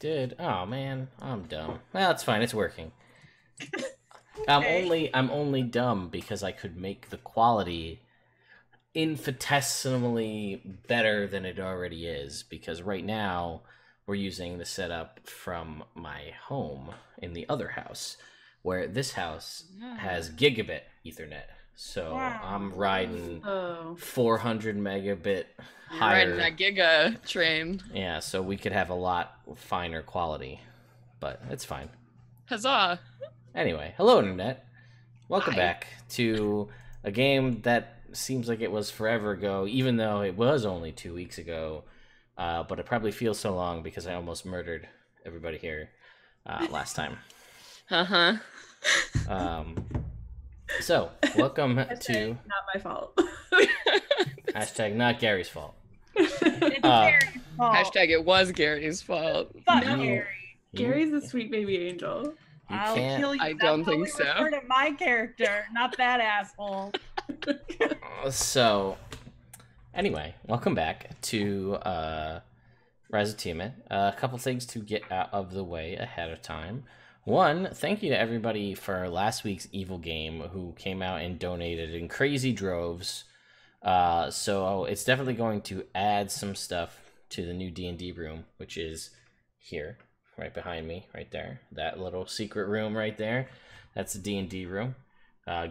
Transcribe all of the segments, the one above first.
did. Oh man, I'm dumb. Well, it's fine. It's working. I'm only dumb because I could make the quality infinitesimally better than it already is. Because right now we're using the setup from my home in the other house, where this house has gigabit Ethernet. So I'm riding 400 megabit higher. Riding that giga train. Yeah, so we could have a lot finer quality, but it's fine. Huzzah! Anyway, hello Internet. Welcome Hi. back to a game that seems like it was forever ago, even though it was only 2 weeks ago. But it probably feels so long because I almost murdered everybody here last time. Uh-huh. So, welcome to... Not my fault. Hashtag not Gary's fault. It's Gary's fault. Hashtag it was Gary's fault. Fuck No. Gary. Gary's a sweet baby angel. I'll can't- kill you. I don't That's think how we so. refer to my character, not that asshole. So, anyway, welcome back to Rise of Tiamat. A couple things to get out of the way ahead of time. One, thank you to everybody for last week's Evil game who came out and donated in crazy droves. So it's definitely going to add some stuff to the new D&D room, which is here, right behind me, right there. That little secret room right there. That's the D&D room.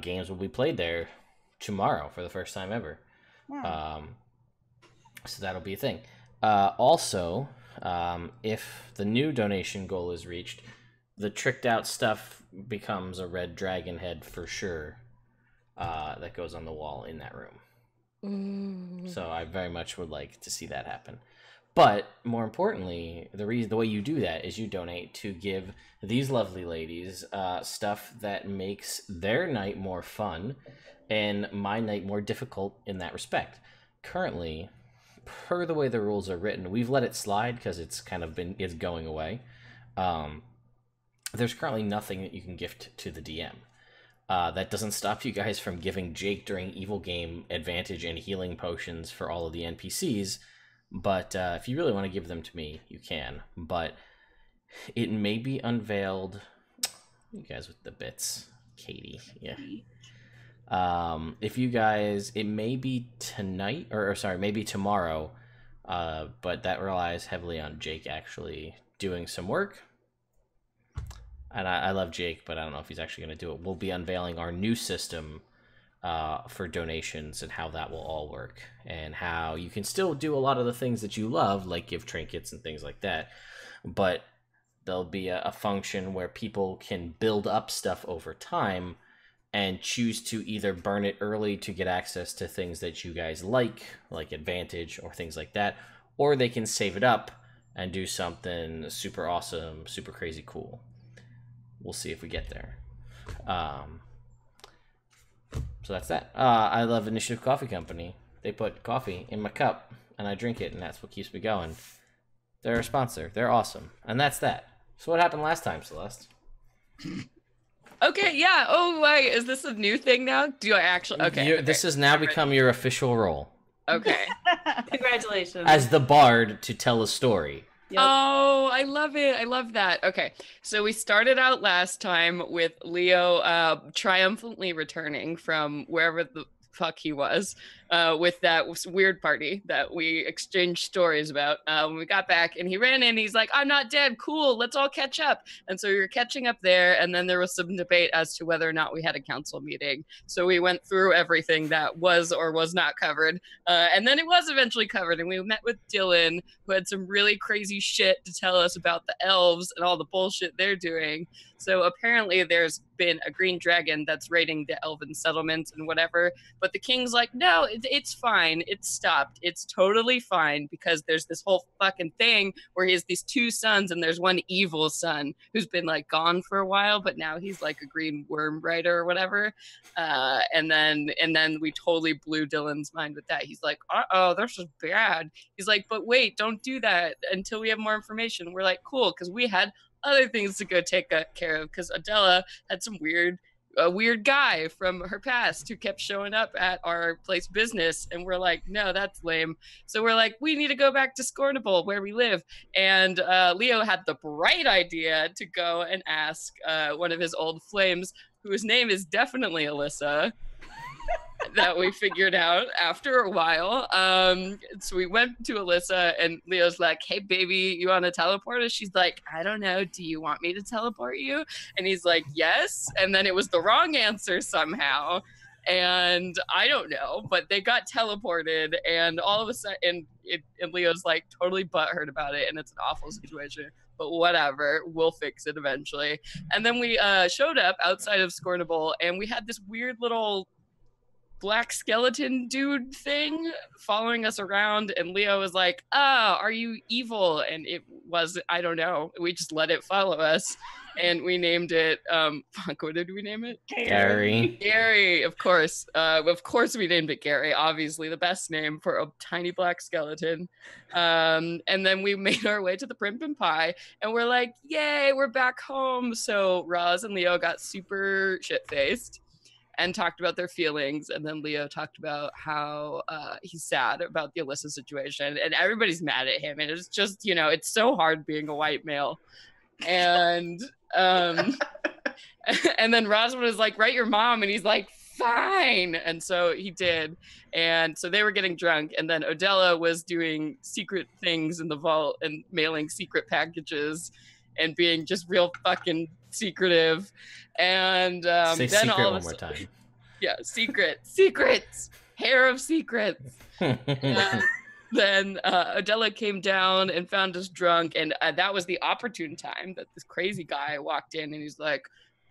Games will be played there tomorrow for the first time ever. Wow. So that'll be a thing. Also, if the new donation goal is reached, the tricked out stuff becomes a red dragon head for sure. That goes on the wall in that room. So I very much would like to see that happen. But more importantly, the way you do that is you donate to give these lovely ladies stuff that makes their night more fun and my night more difficult in that respect. Currently, per the way the rules are written, we've let it slide because it's kind of it's going away. There's currently nothing that you can gift to the DM. That doesn't stop you guys from giving Jake during Evil Game advantage and healing potions for all of the NPCs. But if you really want to give them to me, you can. But it may be unveiled. You guys with the bits, Katie. Yeah. If you guys, it may be tonight, or sorry, maybe tomorrow. But that relies heavily on Jake actually doing some work. And I love Jake, but I don't know if he's actually going to do it. We'll be unveiling our new system for donations and how that will all work. And how you can still do a lot of the things that you love, like give trinkets and things like that. But there'll be a function where people can build up stuff over time and choose to either burn it early to get access to things that you guys like advantage or things like that. Or they can save it up and do something super awesome, super crazy cool. We'll see if we get there. So that's that. I love Initiative Coffee Company. They put coffee in my cup, and I drink it, and that's what keeps me going. They're a sponsor. They're awesome. And that's that. So what happened last time, Celeste? Okay, yeah. Oh, wait. Is this a new thing now? Do I actually... Okay. This has now become your official role. Okay. Congratulations. As the bard to tell a story. Yep. Oh, I love it. I love that. Okay. So we started out last time with Leo triumphantly returning from wherever the fuck he was with that weird party that we exchanged stories about. When we got back and he ran in, he's like, I'm not dead. Cool. Let's all catch up. And so we were catching up there. And then there was some debate as to whether or not we had a council meeting. So we went through everything that was or was not covered. And then it was eventually covered. And we met with Dylan, who had some really crazy shit to tell us about the elves and all the bullshit they're doing. So apparently there's been a green dragon that's raiding the elven settlements and whatever. But the king's like, no, it's fine. It's stopped. It's totally fine because there's this whole fucking thing where he has these two sons and there's one evil son who's been like gone for a while, but now he's like a green worm rider or whatever. And then we totally blew Dylan's mind with that. He's like, uh-oh, this is bad. He's like, but wait, don't do that until we have more information. We're like, cool, because we had other things to go take care of because Adela had some weird a weird guy from her past who kept showing up at our place business. And we're like, no, that's lame. So we're like, we need to go back to Scornable where we live. And Leo had the bright idea to go and ask one of his old flames, whose name is definitely Alyssa, that we figured out after a while. So we went to Alyssa and Leo's like, hey baby, you want to teleport us? She's like, I don't know, do you want me to teleport you? And he's like, yes. And then it was the wrong answer somehow, and I don't know, but they got teleported, and all of a sudden and Leo's like totally butthurt about it, and it's an awful situation, but whatever, we'll fix it eventually. And then we showed up outside of Scornable, and we had this weird little black skeleton dude thing following us around, and Leo was like, are you evil? And it was, I don't know, we just let it follow us, and we named it what did we name it? Gary, of course we named it Gary, obviously the best name for a tiny black skeleton. And then we made our way to the Primp and Pie, and we're like, yay, we're back home. So Roz and Leo got super shit-faced and talked about their feelings, and then Leo talked about how he's sad about the Alyssa situation, and everybody's mad at him, and it's just, you know, it's so hard being a white male. And and then Roswell was like, write your mom, and he's like, fine. And so he did, and so they were getting drunk, and then Odella was doing secret things in the vault and mailing secret packages and being just real fucking secretive. And Say then secret all one of a more sudden, time. yeah, secrets, hair of secrets. And then Odella came down and found us drunk, and that was the opportune time that this crazy guy walked in, and he's like,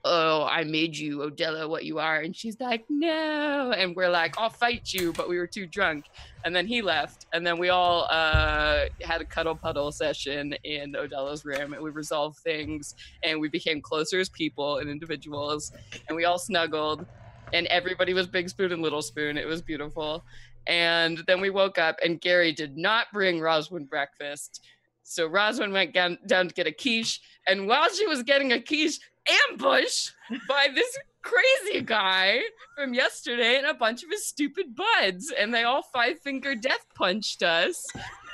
oh, I made you, Odella, what you are. And she's like, no. And we're like, I'll fight you, but we were too drunk. And then he left, and then we all had a cuddle puddle session in Odella's room, and we resolved things, and we became closer as people and individuals, and we all snuggled, and everybody was Big Spoon and Little Spoon. It was beautiful. And then we woke up, and Gary did not bring Roswin breakfast. So Roswin went down to get a quiche, and while she was getting a quiche, ambushed by this crazy guy from yesterday and a bunch of his stupid buds, and they all 5-finger death punched us,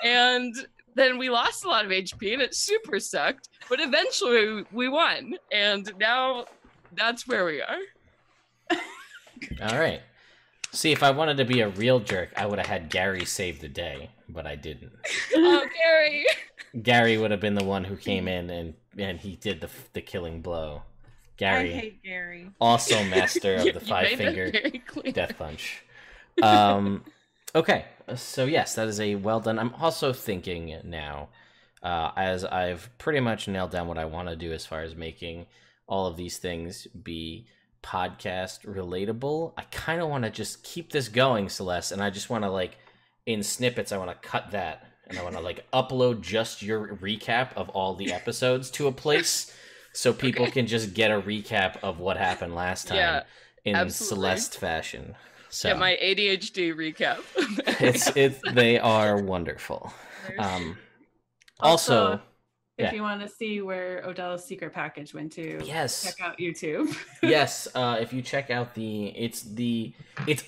and then we lost a lot of HP, and it super sucked, but eventually we won, and now that's where we are. All right. See, if I wanted to be a real jerk, I would have had Gary save the day, but I didn't. Oh, Gary! Gary would have been the one who came in and he did the killing blow. Gary, I hate Gary. also master of the You made that 5-finger very clear. death punch. Okay, so yes, that is a well done. I'm also thinking now, as I've pretty much nailed down what I want to do as far as making all of these things be podcast relatable, I kind of want to just keep this going, Celeste, and I just want to, like, in snippets, I want to cut that, and I want to, like, upload just your recap of all the episodes to a place so people can just get a recap of what happened last time in absolutely. Celeste fashion. So Yeah, my ADHD recap. they are wonderful. Also, if yeah. you want to see where Odella's secret package went to, Yes. check out YouTube. Yes, if you check out it's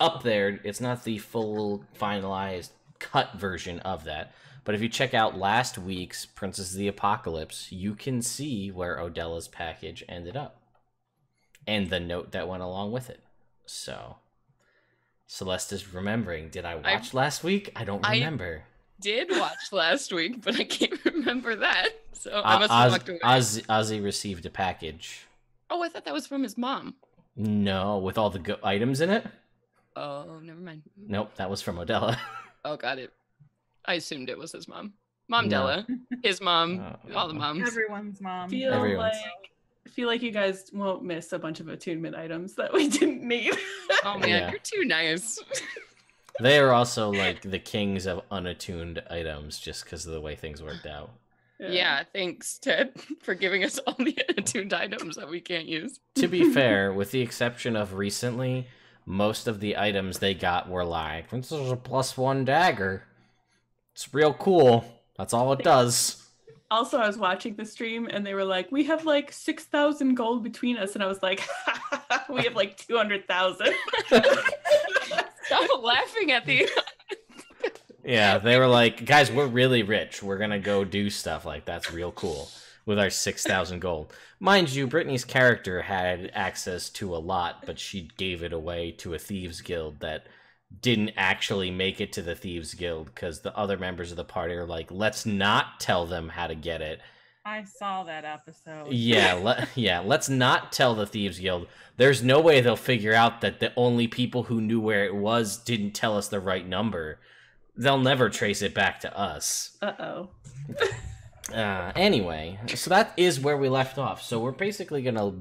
up there. It's not the full finalized cut version of that, but if you check out last week's Princess of the Apocalypse, you can see where Odella's package ended up and the note that went along with it. So Celeste is remembering. Did I watch last week? I don't remember. Did watch last week, but I can't remember that. So I must have walked away. Ozzy received a package. Oh, I thought that was from his mom. No, with all the items in it? Oh, never mind. Nope, that was from Odella. Oh, got it. I assumed it was his mom. Mom No. Della. His mom. All the moms. Everyone's mom. Everyone's. I feel like you guys won't miss a bunch of attunement items that we didn't need. Oh, man, Yeah. you're too nice. They are also like the kings of unattuned items just because of the way things worked out. Yeah, thanks, Ted, for giving us all the attuned items that we can't use. To be fair, with the exception of recently, most of the items they got were like, this is a +1 dagger. It's real cool. That's all it does. Also, I was watching the stream and they were like, we have like 6,000 gold between us. And I was like, we have like 200,000. Stop laughing at the. Yeah, they were like, guys, we're really rich. We're gonna go do stuff like that's real cool with our 6,000 gold. Mind you, Brittany's character had access to a lot, but she gave it away to a thieves guild that didn't actually make it to the thieves guild because the other members of the party are like, let's not tell them how to get it. I saw that episode. Yeah, let's not tell the thieves guild. There's no way they'll figure out that the only people who knew where it was didn't tell us the right number. They'll never trace it back to us. Uh-oh. Anyway, so that is where we left off. So we're basically gonna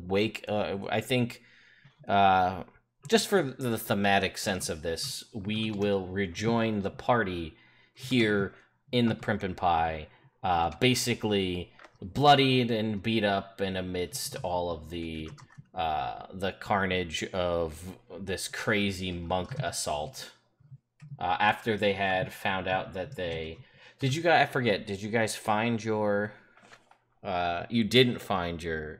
I think, just for the thematic sense of this, we will rejoin the party here in the Primp and Pie, basically bloodied and beat up and amidst all of the carnage of this crazy monk assault. After they had found out that did you guys find your you didn't find your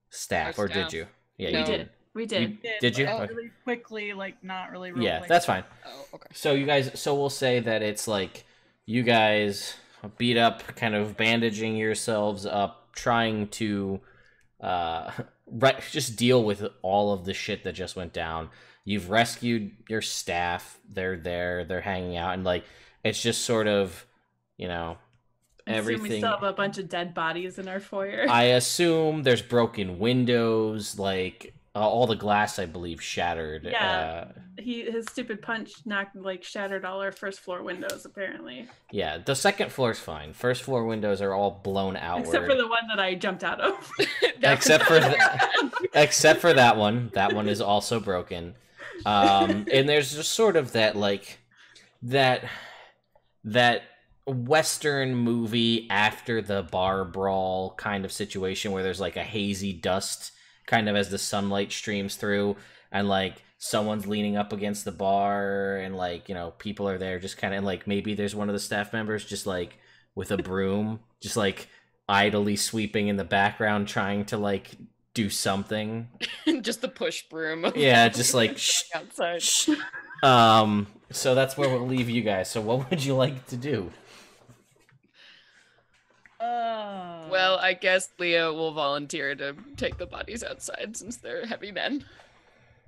staff, or did you? Yeah, No. you did. We did. Did you? Oh. Really quickly, like not really. Yeah, quick. that's fine. Oh, okay. So we'll say that it's like you guys beat up, kind of bandaging yourselves up, trying to just deal with all of the shit that just went down. You've rescued your staff. They're there. They're hanging out, and like it's just sort of, everything. We still have a bunch of dead bodies in our foyer. I assume there's broken windows, like all the glass, I believe, shattered. Yeah. His stupid punch shattered all our first floor windows, apparently. Yeah, the second floor's fine. First floor windows are all blown outward. Except for the one that I jumped out of. Except for that one. That one is also broken. And there's just sort of that that Western movie after the bar brawl kind of situation where there's like a hazy dust kind of as the sunlight streams through, and like someone's leaning up against the bar, and like, people are there just kind of, and like maybe there's one of the staff members just like with a broom just like idly sweeping in the background trying to like do something. Just the push broom. Yeah, just like outside. So that's where we'll leave you guys. So what would you like to do? Well, I guess Leo will volunteer to take the bodies outside since they're heavy men.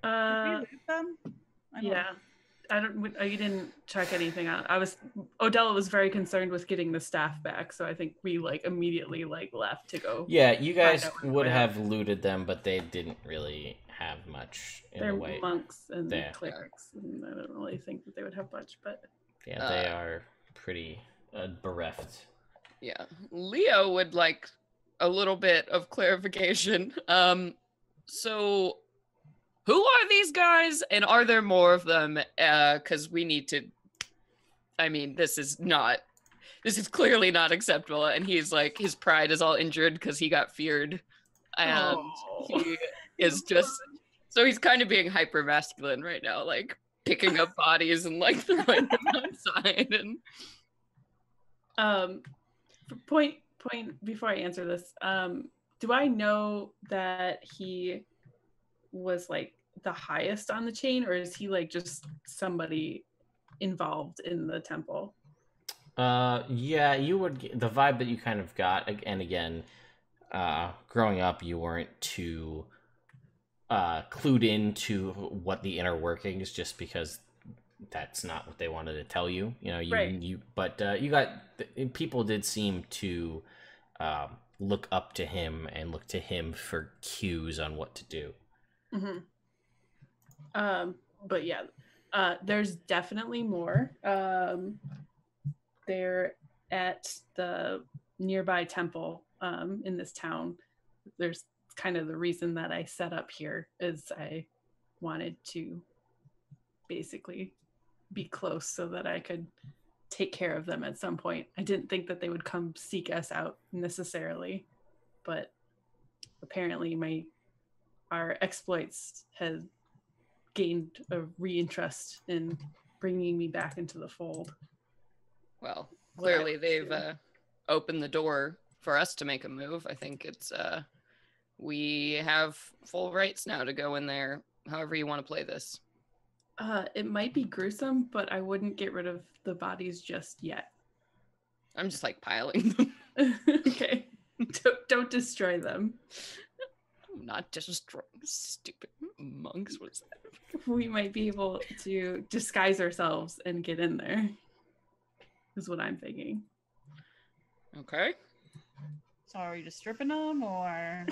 Did we lose them? I don't Yeah. You didn't check anything out. Odella was very concerned with getting the staff back, so I think we immediately left to go. Yeah, you guys find out would where- have looted them, but they didn't really have much in They're the way. monks and Yeah. clerics, and I don't really think that they would have much, but Yeah, they are pretty bereft. Yeah. Leo would like a little bit of clarification. So who are these guys, and are there more of them? Because we need to. I mean, this is clearly not acceptable. And he's like, his pride is all injured because he got feared, and he is just. So he's kind of being hyper masculine right now, like picking up bodies and like throwing them outside. And point before I answer this, do I know that he was like the highest on the chain, or is he like just somebody involved in the temple? Yeah, you would, the vibe that you kind of got, and again, growing up, you weren't too clued into what the inner workings, just because that's not what they wanted to tell you. Right. People did seem to look up to him and look to him for cues on what to do. Mm-hmm. But yeah, there's definitely more. They're at the nearby temple in this town. There's kind of the reason that I set up here is I wanted to basically be close so that I could take care of them at some point. I didn't think that they would come seek us out necessarily, but apparently our exploits had gained a reinterest in bringing me back into the fold. well, clearly they've open the door for us to make a move. I think it's we have full rights now to go in there however you want to play this. It might be gruesome, but I wouldn't get rid of the bodies just yet. I'm just like piling them. Okay. Don't destroy them. I'm not destroying stupid monks. What is that? We might be able to disguise ourselves and get in there, is what I'm thinking. Okay. So are you just stripping them, or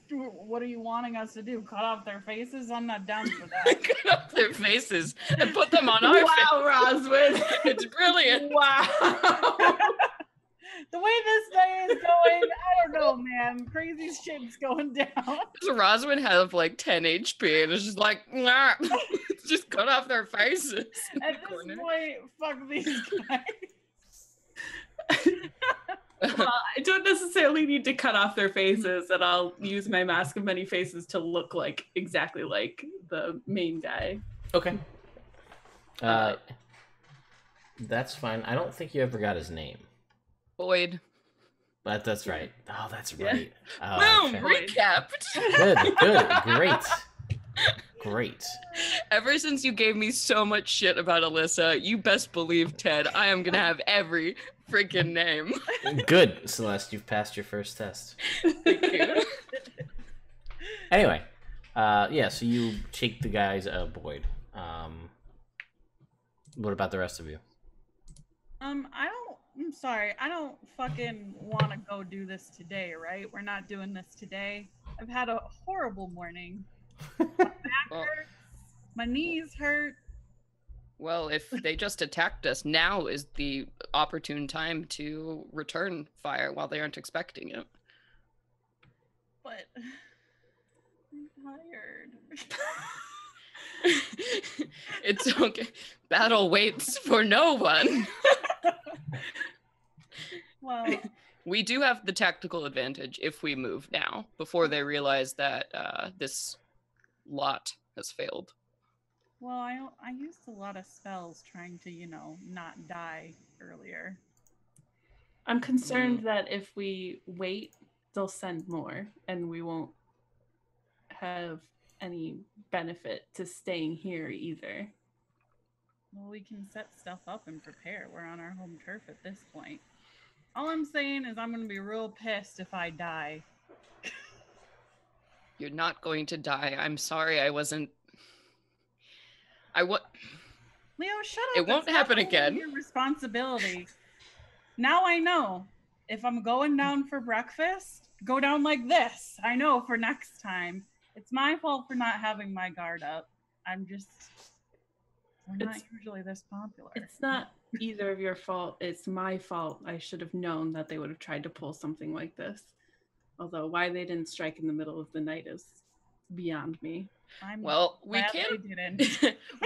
what are you wanting us to do? Cut off their faces? I'm not down for that. Cut off their faces and put them on our faces. Wow, Roswin! It's brilliant. Wow! The way this day is going, I don't know, man. Crazy shit's going down. Does Roswin have like 10 HP and it's just like, nah. Just cut off their faces. At this point, fuck these guys. Well, I don't necessarily need to cut off their faces, and I'll use my Mask of Many Faces to look like exactly like the main guy. Okay. That's fine. I don't think you ever got his name. Boyd. But that's right. Oh, that's right. Boom! Okay. Recapped. Good. Great. Ever since you gave me so much shit about Alyssa, you best believe, Ted, I am gonna have every freaking name. Good, Celeste. You've passed your first test. Thank you. Anyway, yeah. So you take the guys Boyd. What about the rest of you? I'm sorry. I don't fucking want to go do this today, right? We're not doing this today. I've had a horrible morning. My back hurts. My knees hurt. Well, if they just attacked us, now is the opportune time to return fire while they aren't expecting it. But I'm tired. It's okay. Battle waits for no one. Well, We do have the tactical advantage if we move now, before they realize that this lot has failed. well, I used a lot of spells trying to, not die earlier. I'm concerned that if we wait, they'll send more, and we won't have any benefit to staying here either. Well, we can set stuff up and prepare. We're on our home turf at this point. All I'm saying is I'm going to be real pissed if I die. You're not going to die. I'm sorry I wasn't... Leo, shut up. It won't It's happen not again. Your responsibility. Now I know. If I'm going down for breakfast, go down like this. I know for next time. It's my fault for not having my guard up. We're not usually this popular. It's not either of your fault. It's my fault. I should have known that they would have tried to pull something like this. Although why they didn't strike in the middle of the night is beyond me. Well, we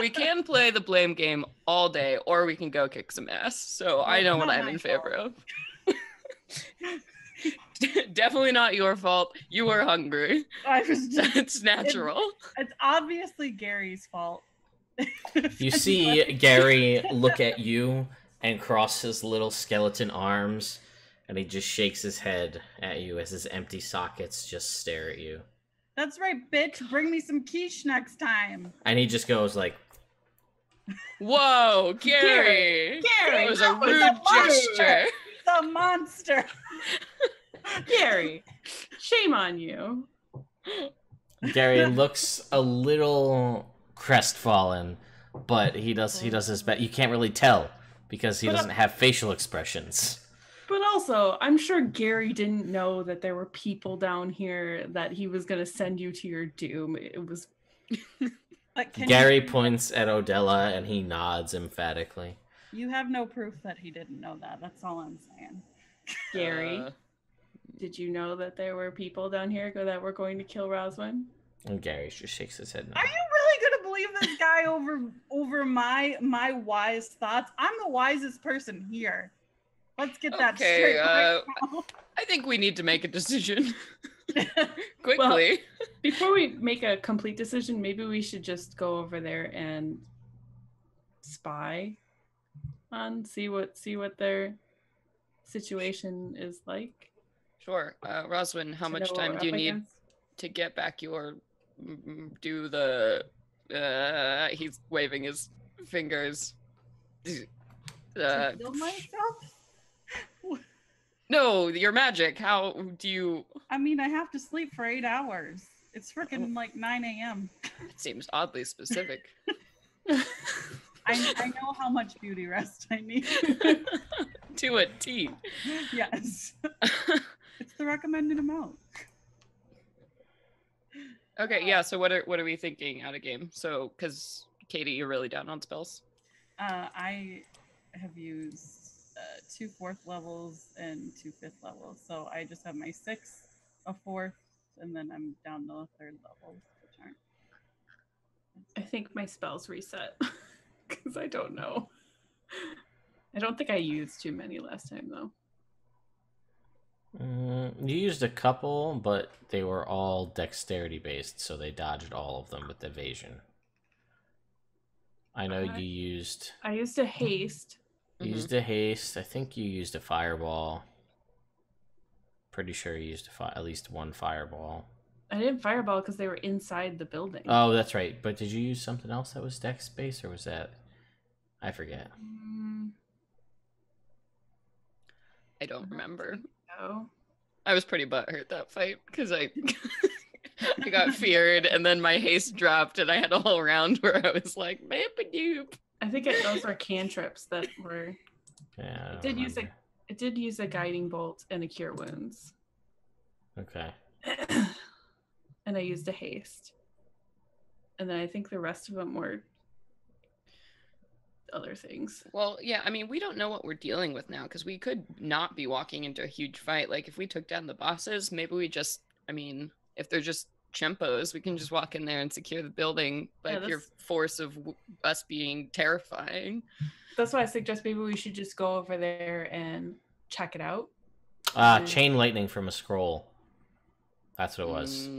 can play the blame game all day, or we can go kick some ass. So I know what I'm in favor of. Definitely not your fault. You were hungry. It's natural. It's obviously Gary's fault. You see Gary look at you and cross his little skeleton arms, and he just shakes his head at you as his empty sockets just stare at you. That's right, bitch. Bring me some quiche next time. And he just goes like, "Whoa, Gary! That was a rude gesture. The monster." Gary, shame on you. Gary looks a little crestfallen, but he does his best. You can't really tell because he doesn't have facial expressions. But also, I'm sure Gary didn't know that there were people down here that he was going to send you to your doom. It was... Gary points at Odella and he nods emphatically. You have no proof that he didn't know that. That's all I'm saying. Gary, did you know that there were people down here that were going to kill Roswin? And Gary just shakes his head no. Are you really gonna believe this guy over my wise thoughts? I'm the wisest person here. Let's get that straight right now. I think we need to make a decision quickly. Well, before we make a complete decision, maybe we should just go over there and spy on see what they're situation is like. Sure. Roswin, how to much know what time we're do you up need against. to get back your do the he's waving his fingers. To kill myself? No, your magic. How do you I mean, I have to sleep for 8 hours. It's freaking like 9 a.m. it seems oddly specific. I know how much beauty rest I need. To a T. Yes. It's the recommended amount. Okay, yeah, so what are we thinking out of game? So cuz Katie, you're really down on spells. I have used 2 4th levels and 2 5th levels. So I just have my 6th, a 4th, and then I'm down to the 3rd levels, which aren't. I think my spells reset because I don't know. I don't think I used too many last time though. You used a couple, but they were all dexterity based, so they dodged all of them with evasion. I know you used. I used a haste. You used a haste. I think you used a fireball. Pretty sure you used at least one fireball. I didn't fireball because they were inside the building. Oh, that's right. But did you use something else that was dex based, or was that? I forget. I don't remember. No. I was pretty butthurt that fight because I I got feared and then my haste dropped and I had a whole round where I was like, "Mapadoop." I think those were cantrips that were. Yeah. It did use a guiding bolt and a cure wounds. Okay. And I used a haste. And then I think the rest of them were other things. Well, yeah, I mean, we don't know what we're dealing with now because we could not be walking into a huge fight. Like, if we took down the bosses, maybe we just, I mean, if they're just chimpos, we can just walk in there and secure the building by pure force of us being terrifying. That's why I suggest maybe we should just go over there and check it out. Chain lightning from a scroll. That's what it was.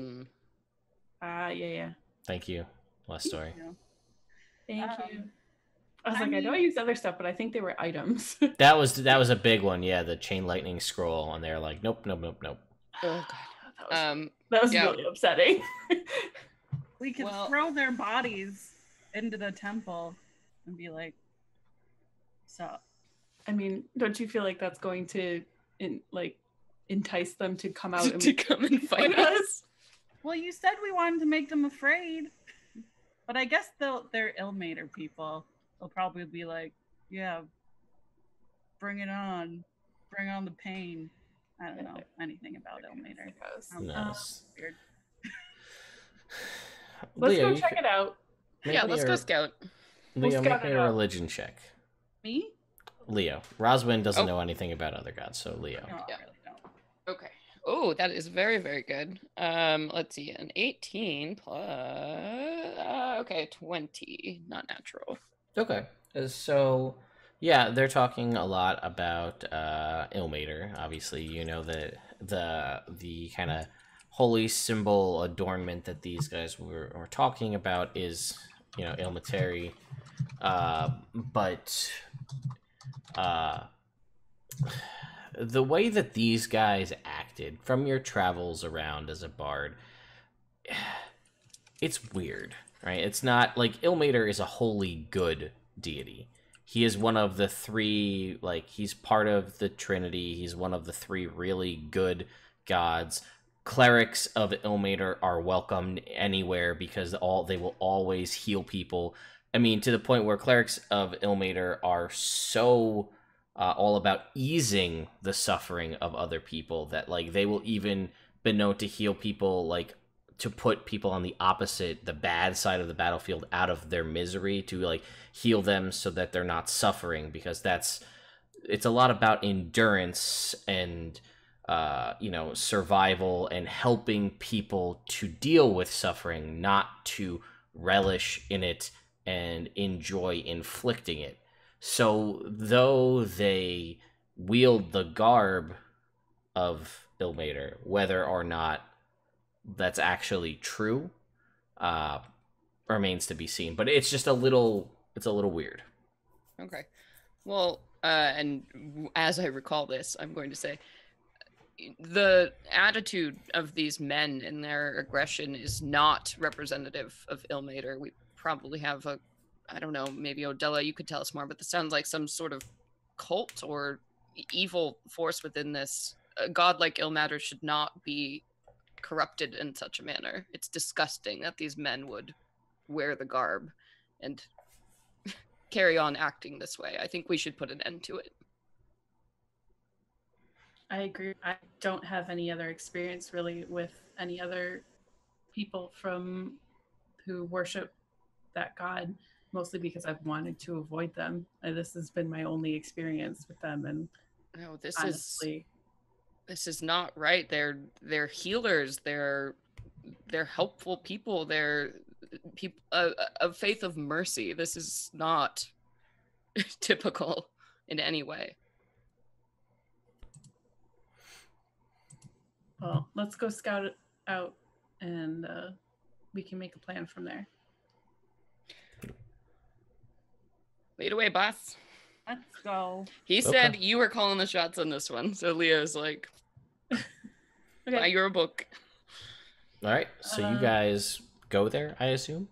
Yeah. Thank you. Last story. Thank you. I was I know I used other stuff, but I think they were items. that was a big one, yeah, the chain lightning scroll, and they're like, nope. Oh god. That was really upsetting. We could throw their bodies into the temple and be like, "Sup?" I mean, don't you feel like that's going to entice them to come out to come and fight us? Well, you said we wanted to make them afraid, but I guess they're Ilmater people. They'll probably be like, "Yeah, bring it on, bring on the pain." I don't know anything about Ilmater. Weird. Let's Leo, go check it out. Yeah, let's go scout. Leo, make me a religion check. Me? Leo. Roswin doesn't know anything about other gods, so Leo. No, I really don't. Okay. Oh, that is very, very good. Let's see, an 18 plus 20, not natural. Okay. So yeah, they're talking a lot about Ilmater. Obviously, you know the kind of holy symbol adornment that these guys were talking about is, Ilmateri. But the way that these guys acted from your travels around as a bard, it's weird, right? It's not like Ilmater is a wholly good deity. He is one of the three, he's part of the Trinity. He's one of the three really good gods. Clerics of Ilmater are welcomed anywhere because they will always heal people. I mean, to the point where clerics of Ilmater are so all about easing the suffering of other people that they will even be known to heal people, to put people on the bad side of the battlefield out of their misery, to heal them so that they're not suffering, because it's a lot about endurance and survival and helping people to deal with suffering, not to relish in it and enjoy inflicting it. So though they wield the garb of Ilmater, whether or not that's actually true remains to be seen, but it's just it's a little weird. Okay. Well, and as I recall this, I'm going to say the attitude of these men and their aggression is not representative of Ilmater. We probably have I don't know, maybe Odella, you could tell us more, but this sounds like some sort of cult or evil force within this. A god like Ilmater should not be corrupted in such a manner. It's disgusting that these men would wear the garb and carry on acting this way. I think we should put an end to it. I agree. I don't have any other experience really with any other people from who worship that god, mostly because I've wanted to avoid them. This has been my only experience with them, and No, honestly, this is not right. They're healers. They're helpful people. They're people a faith of mercy. This is not typical in any way. well, let's go scout it out, and we can make a plan from there. Lead away, boss. Let's go. He said you were calling the shots on this one, so Leo's like, Okay. buy your book. All right, so you guys go there, I assume.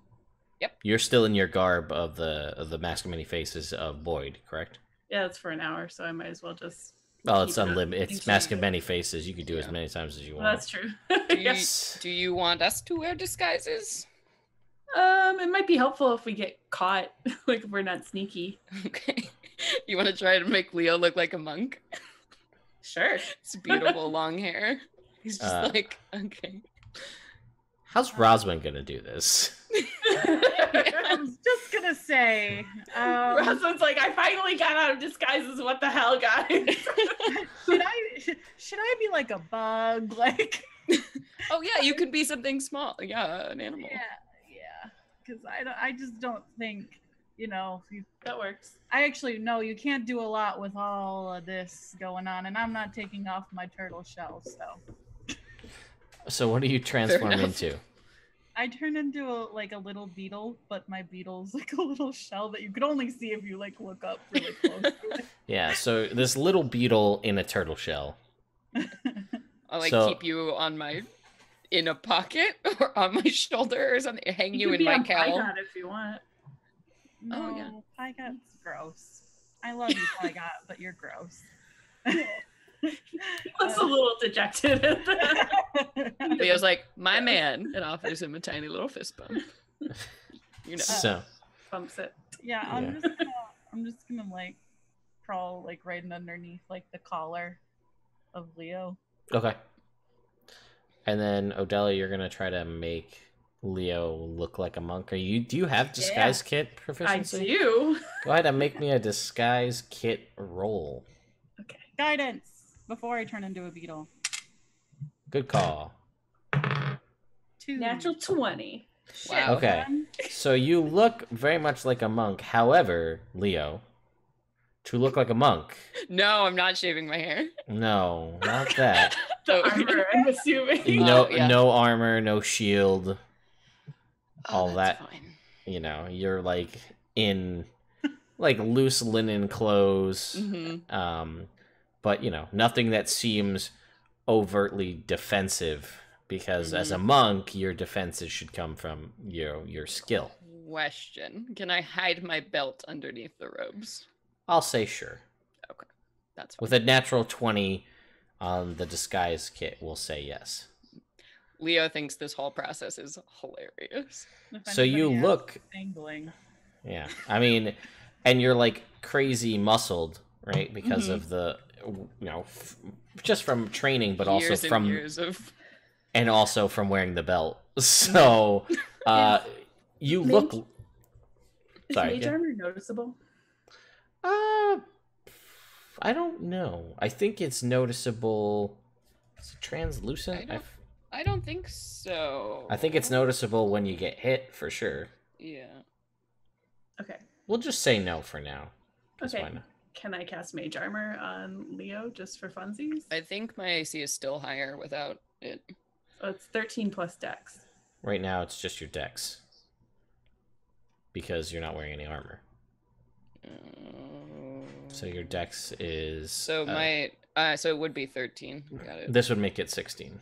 Yep. You're still in your garb of the Mask of Many Faces of Void, correct? Yeah, it's for an hour, so I might as well just. Well, it's keep it up. unlimited. It's Mask of Many Faces. You could do as many times as you Well, want. that's true. Do you, Yes. do you want us to wear disguises? It might be helpful if we get caught, like if we're not sneaky. Okay. You want to try to make Leo look like a monk? Sure. It's beautiful long hair. He's just like, okay. How's Roswin gonna do this? I was just gonna say, Rosalind's like, I finally got out of disguises. What the hell, guys? should I be like a bug? Like, Oh yeah, you could be something small. Yeah, an animal. yeah. Because I just don't think, That works. I actually no, you can't do a lot with all of this going on, and I'm not taking off my turtle shell, so. So what do you transform enough. into? I turn into a little beetle, but my beetle's like a little shell that you could only see if you like look up really close to it. Yeah, so this little beetle in a turtle shell. I'll So- keep you in a pocket or on my shoulder or something. Hang you can in be my on cowl. Pygot if you want. No, Oh, yeah. Pygot's gross. I love you, Pygot, but you're gross. He looks a little dejected at that. Leo's like, my man, and offers him a tiny little fist bump. So Bumps it. Yeah, Yeah. I'm just gonna like crawl like right underneath like the collar of Leo. okay. And then Odella, you're gonna try to make Leo look like a monk. Do you have disguise kit proficiency? I do. Go ahead and make me a disguise kit roll. Okay. Guidance before I turn into a beetle. Good call. 2. Natural 20. Wow. Okay. So you look very much like a monk. However, Leo, to look like a monk, No, I'm not shaving my hair. no, not that. The Oh. armor, I'm assuming. No, yeah. no armor, no shield. all that's that. Fine. You're like in like loose linen clothes. Mm-hmm. But nothing that seems overtly defensive, because as a monk, your defenses should come from your skill. Question: can I hide my belt underneath the robes? I'll say sure. That's fine. With a natural 20 on the disguise kit, we'll say yes. Leo thinks this whole process is hilarious. If So you anybody look, asks, angling. yeah, I mean, and you're like crazy muscled, right? Because Mhm. of the, just from training, but also Years and from, years of and also from wearing the belt. So, you look, Is sorry, mage yeah. armor noticeable? I don't know. I think it's noticeable. Is it translucent? I don't think so. I think it's noticeable when you get hit, for sure. Yeah. Okay. We'll just say no for now. 'Cause Okay. why not? Can I cast mage armor on Leo just for funsies? I think my AC is still higher without it. Oh, it's 13 plus dex. Right now, it's just your dex. Because you're not wearing any armor. So your dex is... So so it would be 13. Got it. This would make it 16.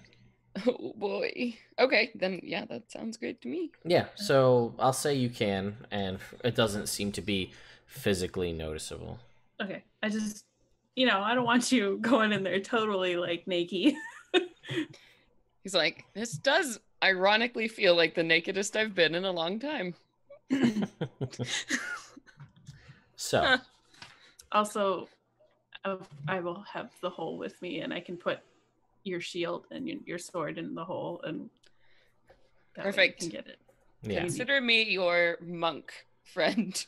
Oh boy. Okay, then yeah, that sounds great to me. Yeah, so I'll say you can, and it doesn't seem to be physically noticeable. Okay. I just, I don't want you going in there totally like naked. He's like, this does ironically feel like the nakedest I've been in a long time. So, Also, I will have the hole with me, and I can put your shield and your sword in the hole, and that way you Perfect. can get it. yeah. Consider me your monk friend.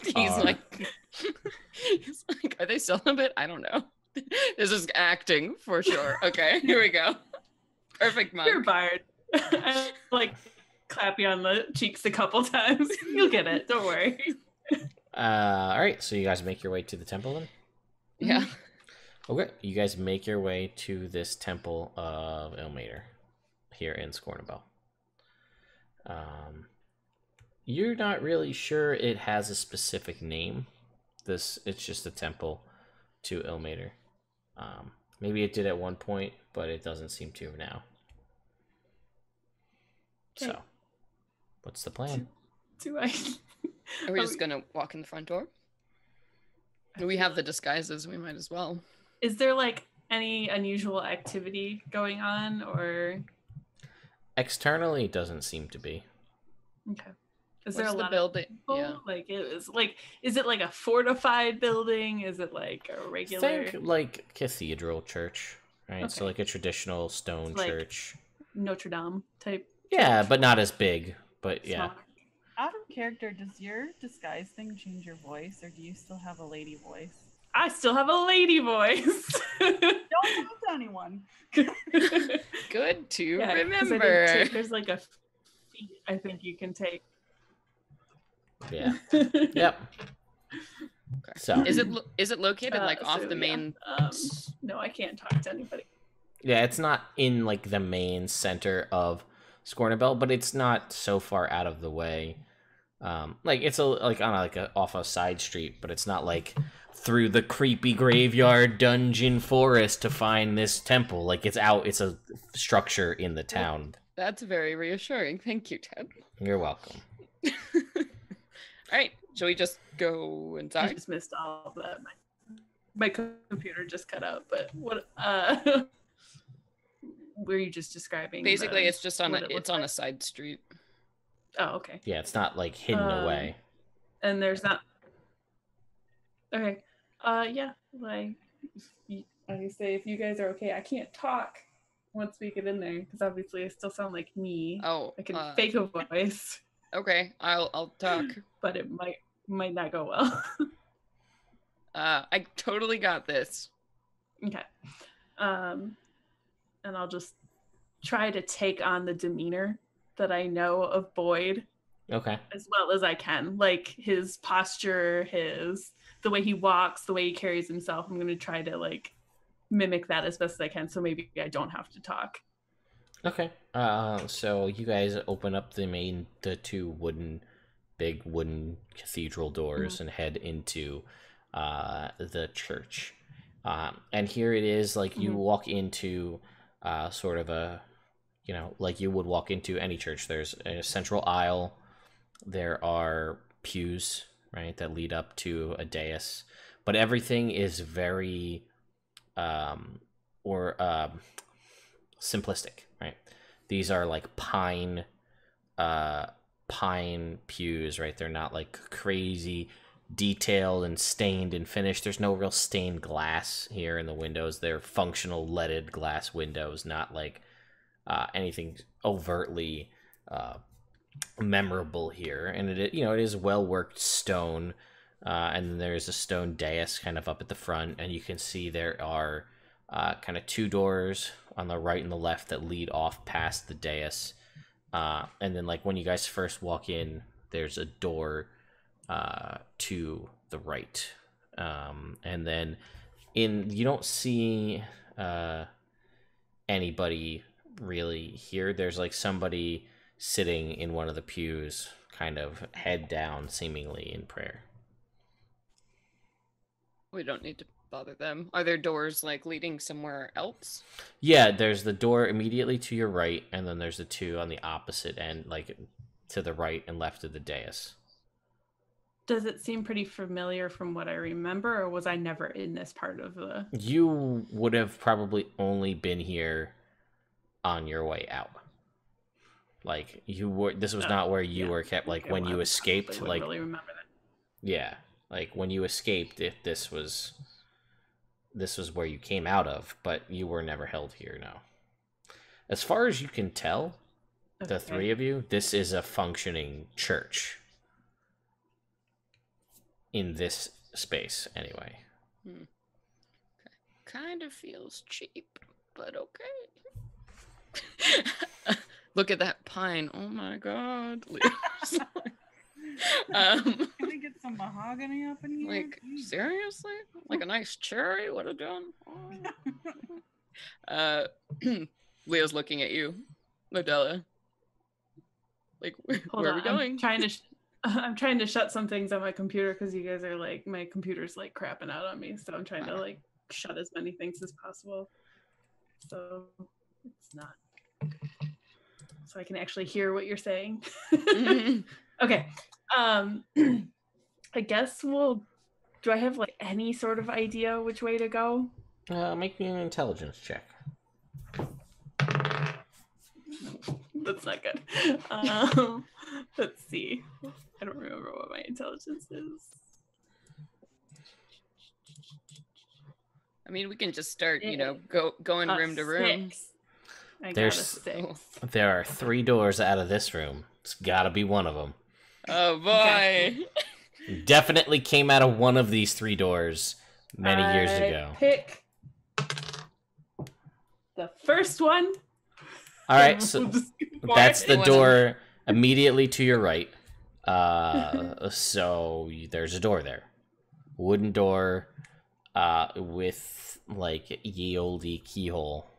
He's like, are they celibate? I don't know. This is acting for sure. Okay, here we go. Perfect monk. You're a bard. I like clap you on the cheeks a couple times. You'll get it. Don't worry. All right, so you guys make your way to the temple then? Yeah. Okay, you guys make your way to this temple of Ilmater here in Scornabel. You're not really sure it has a specific name. It's just a temple to Ilmater. Maybe it did at one point, but it doesn't seem to now. Okay. So, what's the plan? Do I? Are we just gonna walk in the front door? We have the disguises. We might as well. Is there like any unusual activity going on, or Externally, it doesn't seem to be. okay? Is What's there a the lot building? of people? Yeah. Like is it like a fortified building? Is it like a regular Think like cathedral church, right? So Okay. like a traditional stone It's like- church. Notre Dame type? Yeah, but not as big. But yeah. Smaller? Out of character, does your disguise thing change your voice, or do you still have a lady voice? I still have a lady voice. Don't talk to anyone. Good to Yeah, 'cause I didn't remember. there's like a feat I think you can take. Yeah. Yep. Okay. So Is it located like off so, the yeah. main? No, I can't talk to anybody. yeah, it's not in like the main center of Scornabel, but it's not so far out of the way. Like it's off a side street, but it's not like through the creepy graveyard dungeon forest to find this temple. Like it's a structure in the town. That's very reassuring. Thank you, Ted. You're welcome. All right, shall we just go I inside? just missed all of that. My computer just cut out, but what were you just describing? Basically, it's just on what a it it's looks on like? a side street. Oh, okay. Yeah, it's not like hidden away. And there's not. Okay. Yeah. Like, I say if you guys are okay, I can't talk once we get in there because obviously I still sound like me. Oh, I can fake a voice, okay. I'll talk. but it might not go well. I totally got this. Okay. And I'll just try to take on the demeanor that I know of Boyd Okay. as well as I can. Like his posture, the way he walks, the way he carries himself. I'm gonna try to like mimic that as best as I can, so maybe I don't have to talk. Okay. So you guys open up the two big wooden cathedral doors and head into the church. And here it is, like you walk into sort of a, like you would walk into any church. There's a central aisle. There are pews, right, that lead up to a dais. But everything is very simplistic, right? These are like pine pews, right? They're not like crazy detailed and stained and finished. There's no real stained glass here in the windows. They're functional leaded glass windows, not like anything overtly memorable here. And it is well worked stone, and then there's a stone dais kind of up at the front, and you can see there are kind of two doors on the right and the left that lead off past the dais, and then like when you guys first walk in, there's a door to the right, and then you don't see anybody really here. There's like somebody sitting in one of the pews, kind of head down, seemingly in prayer. We don't need to bother them. Are there doors like leading somewhere else? Yeah, there's the door immediately to your right, and then there's the two on the opposite end, like to the right and left of the dais. Does it seem pretty familiar from what I remember, or was I never in this part of the... You would have probably only been here on your way out. Like, this was not where you were kept, like, when you escaped, like... really remember that. Yeah, like, when you escaped, this was where you came out of, but you were never held here, no. As far as you can tell, the three of you, this is a functioning church. In this space, anyway. Okay. Kind of feels cheap, but okay. Look at that pine. Oh my god. Can we get some mahogany up in here? Like, seriously? Like a nice cherry would have done? Leo's looking at you, Modella. Like, Hold where on, are we going? I'm trying to shut some things on my computer because you guys are like, my computer's like crapping out on me. So I'm trying to like shut as many things as possible. So it's not. So I can actually hear what you're saying. Okay. I guess do I have like any sort of idea which way to go? Make me an intelligence check. That's not good. Let's see. I don't remember what my intelligence is. I mean, we can just start, going room to room. 6. I got a 6. There are 3 doors out of this room. It's gotta be one of them. Oh boy. Definitely came out of one of these 3 doors many years ago. Pick the first one. All right, so that's the door immediately to your right. So there's a door there. Wooden door with like ye olde keyhole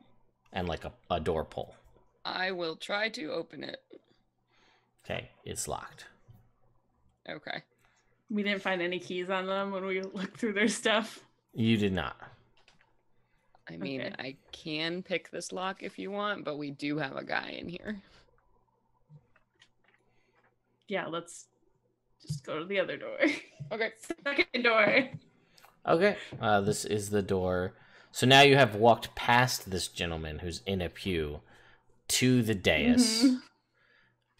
and like a door pull. I will try to open it. Okay, it's locked. Okay. We didn't find any keys on them when we looked through their stuff. You did not. I mean, Okay. I can pick this lock if you want, but we do have a guy in here. Yeah, let's just go to the other door. Okay. Second door. Okay, this is the door. So now you have walked past this gentleman who's in a pew to the dais. Mhm.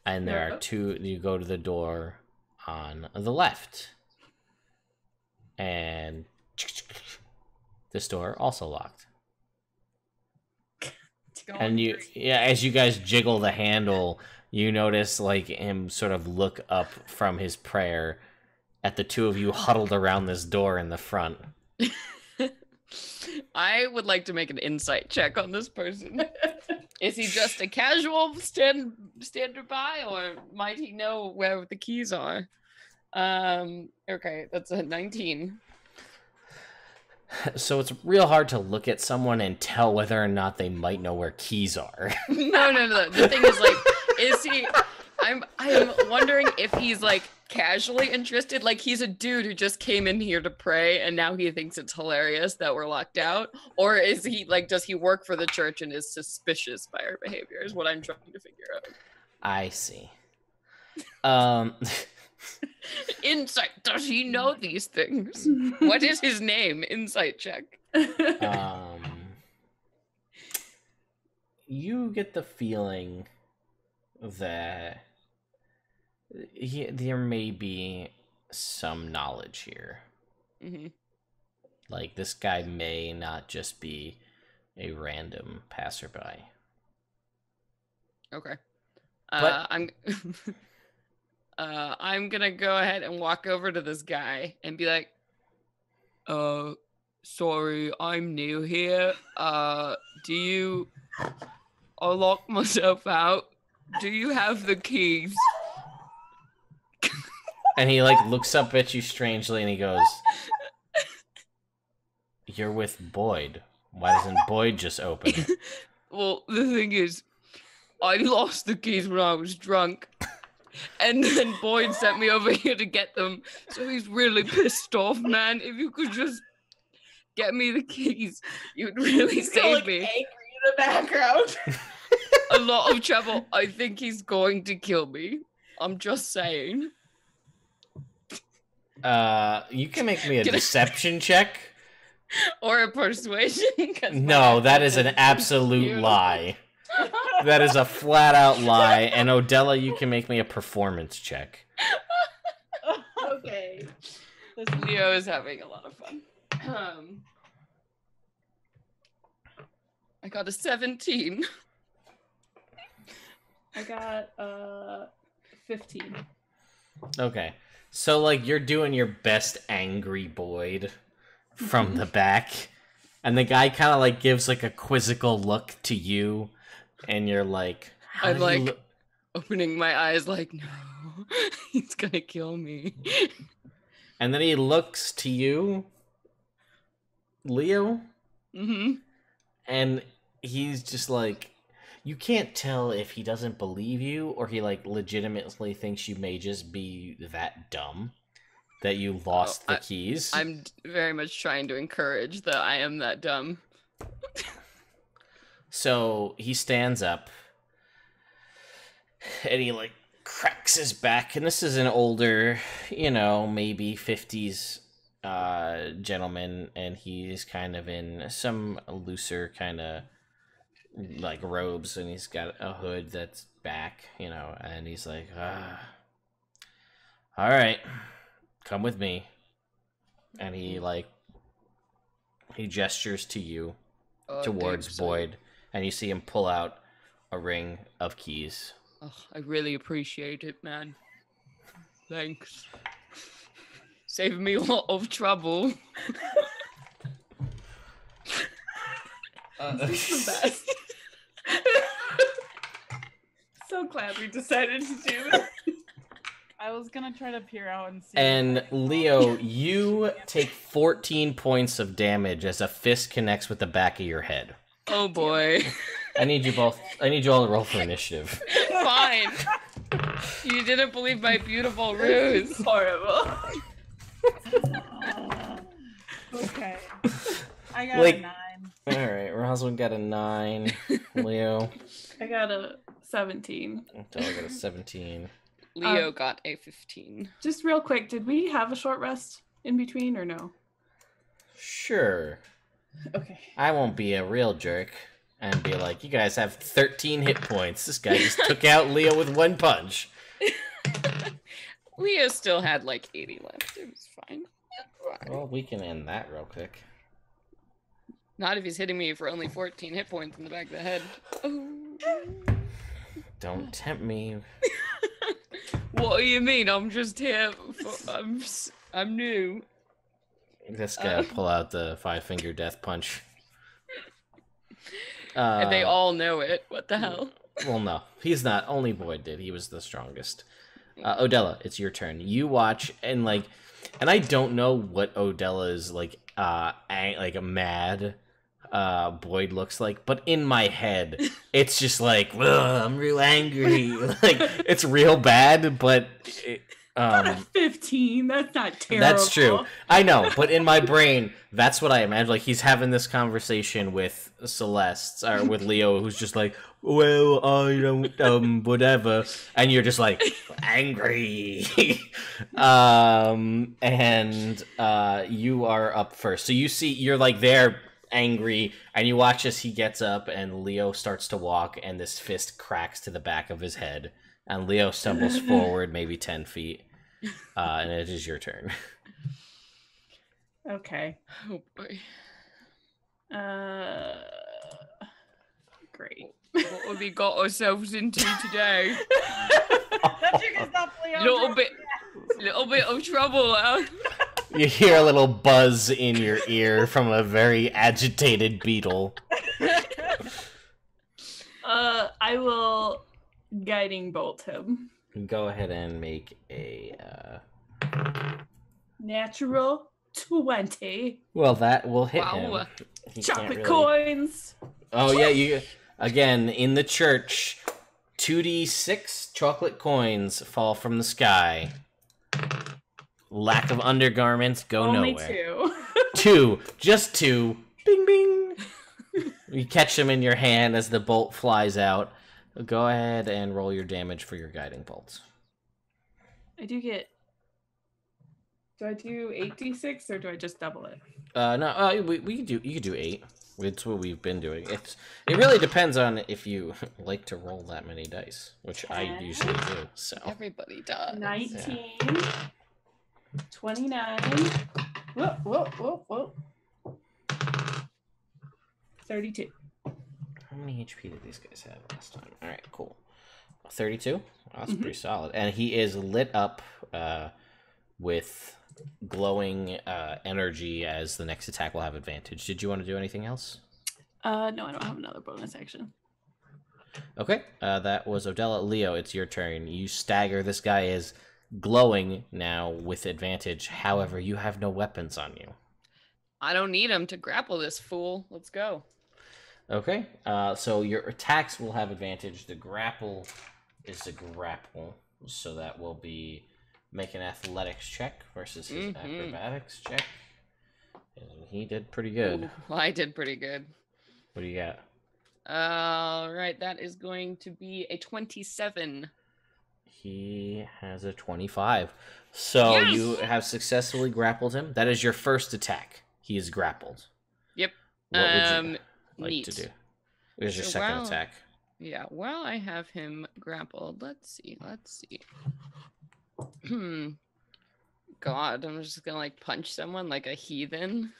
And there are Yep. 2, you go to the door on the left. And this door also locked. And as you guys jiggle the handle, you notice like him sort of look up from his prayer at the 2 of you huddled around this door in the front. I would like to make an insight check on this person. Is he just a casual stander by, or might he know where the keys are? Okay, that's a 19. So it's real hard to look at someone and tell whether or not they might know where keys are. No. The thing is, like, is he? I'm wondering if he's like casually interested, like he's a dude who just came in here to pray and now he thinks it's hilarious that we're locked out, or is he like, does he work for the church and is suspicious by our behavior? Is what I'm trying to figure out. I see. Insight. Does he know these things? What is his name? Insight check. You get the feeling that there may be some knowledge here. Mm-hmm. Like, this guy may not just be a random passerby. Okay. But- I'm gonna go ahead and walk over to this guy and be like, sorry, I'm new here. I locked myself out. Do you have the keys? And he, like, looks up at you strangely and he goes, "You're with Boyd. Why doesn't Boyd just open it?" Well, the thing is, I lost the keys when I was drunk. And then Boyd sent me over here to get them. So he's really pissed off, man. If you could just Get me the keys. You'd really He's kinda, save like, me. angry in the background. A lot of trouble. I think he's going to kill me. I'm just saying. You can make me a deception check. Or a persuasion. No, that is an absolute lie. That is a flat out lie. And Odella, you can make me a performance check. Okay. Leo is having a lot of fun. I got a 17. I got 15. Okay. So, like, you're doing your best angry Boyd from the back. And the guy kind of, like, gives, like, a quizzical look to you. And you're like... I'm, like, opening my eyes like, no, he's gonna kill me. And then he looks to you, Leo. Mm-hmm. And he's just like... You can't tell if he doesn't believe you or he, like, legitimately thinks you may just be that dumb that you lost the keys. I'm very much trying to encourage that I am that dumb. So he stands up and he, like, cracks his back. And this is an older, you know, maybe 50s gentleman. And he's kind of in some looser kind of, like, robes, and he's got a hood that's back, you know, and he's like, all right, come with me. And he, like, he gestures to you towards Boyd, and you see him pull out a ring of keys. Oh, I really appreciate it, man. Thanks. Saving me a lot of trouble. This is the best. So glad we decided to do it. I was gonna try to peer out and see. And Leo, you take 14 points of damage as a fist connects with the back of your head. Oh boy. I need you all to roll for initiative. Fine. You didn't believe my beautiful ruse. Horrible. Okay. I got Like- a 9. Alright, Rosalind got a 9. Leo. I got a 17. Until I got a 17. Leo got a 15. Just real quick, did we have a short rest in between or no? Sure. Okay. I won't be a real jerk and be like, you guys have 13 hit points. This guy just took out Leo with one punch. Leo still had like 80 left. It was fine. Well, we can end that real quick. Not if he's hitting me for only 14 hit points in the back of the head. Oh. Don't tempt me. What do you mean? I'm just here. I'm new. This guy will pull out the 5-finger death punch. And they all know it. What the hell? Well, no. He's not. Only Boyd did. He was the strongest. Odella, it's your turn. You watch, and like... And I don't know what Odella's, like, like a mad Boyd looks like, but in my head, it's just like, I'm real angry. Like, it's real bad, but... Not a 15. That's not terrible. That's true. I know, but in my brain, that's what I imagine. Like, he's having this conversation with Celeste, or with Leo, who's just like, well, I don't, whatever. And you're just like, angry. And you are up first. So you see, you're like there, angry, and you watch as he gets up, and Leo starts to walk, and this fist cracks to the back of his head. And Leo stumbles forward maybe 10 feet. And it is your turn. Okay. Oh boy. Great. What have we got ourselves into today? That chicken's not Leo. Little bit of trouble. You hear a little buzz in your ear from a very agitated beetle. I will guiding bolt him. Go ahead and make a... Natural 20. Well, that will hit Wow. him. He can't Chocolate really- coins. Oh, yeah, you... Again, in the church, 2d6 chocolate coins fall from the sky. Lack of undergarments, go Only nowhere. 2. 2. Just 2. Bing, bing. You catch him in your hand as the bolt flies out. Go ahead and roll your damage for your guiding bolts. I do get. Do I do 8d6 or do I just double it? No, we can do. You could do 8. It's what we've been doing. It really depends on if you like to roll that many dice, which I usually do. So Everybody does. 19, 29. Whoa. 32. how many HP did these guys have last time? All right, cool. 32. That's pretty solid. And he is lit up with glowing energy as the next attack will have advantage. Did you want to do anything else? No, I don't have another bonus action. Okay, that was Odella. Leo, it's your turn. You stagger. This guy is glowing now with advantage. However, you have no weapons on you. I don't need him to grapple this fool. Let's go. Okay, so your attacks will have advantage. The grapple is a grapple, so that will be make an athletics check versus his acrobatics check. And he did pretty good. Ooh, well, I did pretty good. What do you got? All right, that is going to be a 27. He has a 25. So Yes! you have successfully grappled him. That is your first attack. He is grappled. Yep. What would you like neat. to do? It was your So second while- attack. Yeah, while I have him grappled, let's see. God, I'm just gonna like punch someone like a heathen.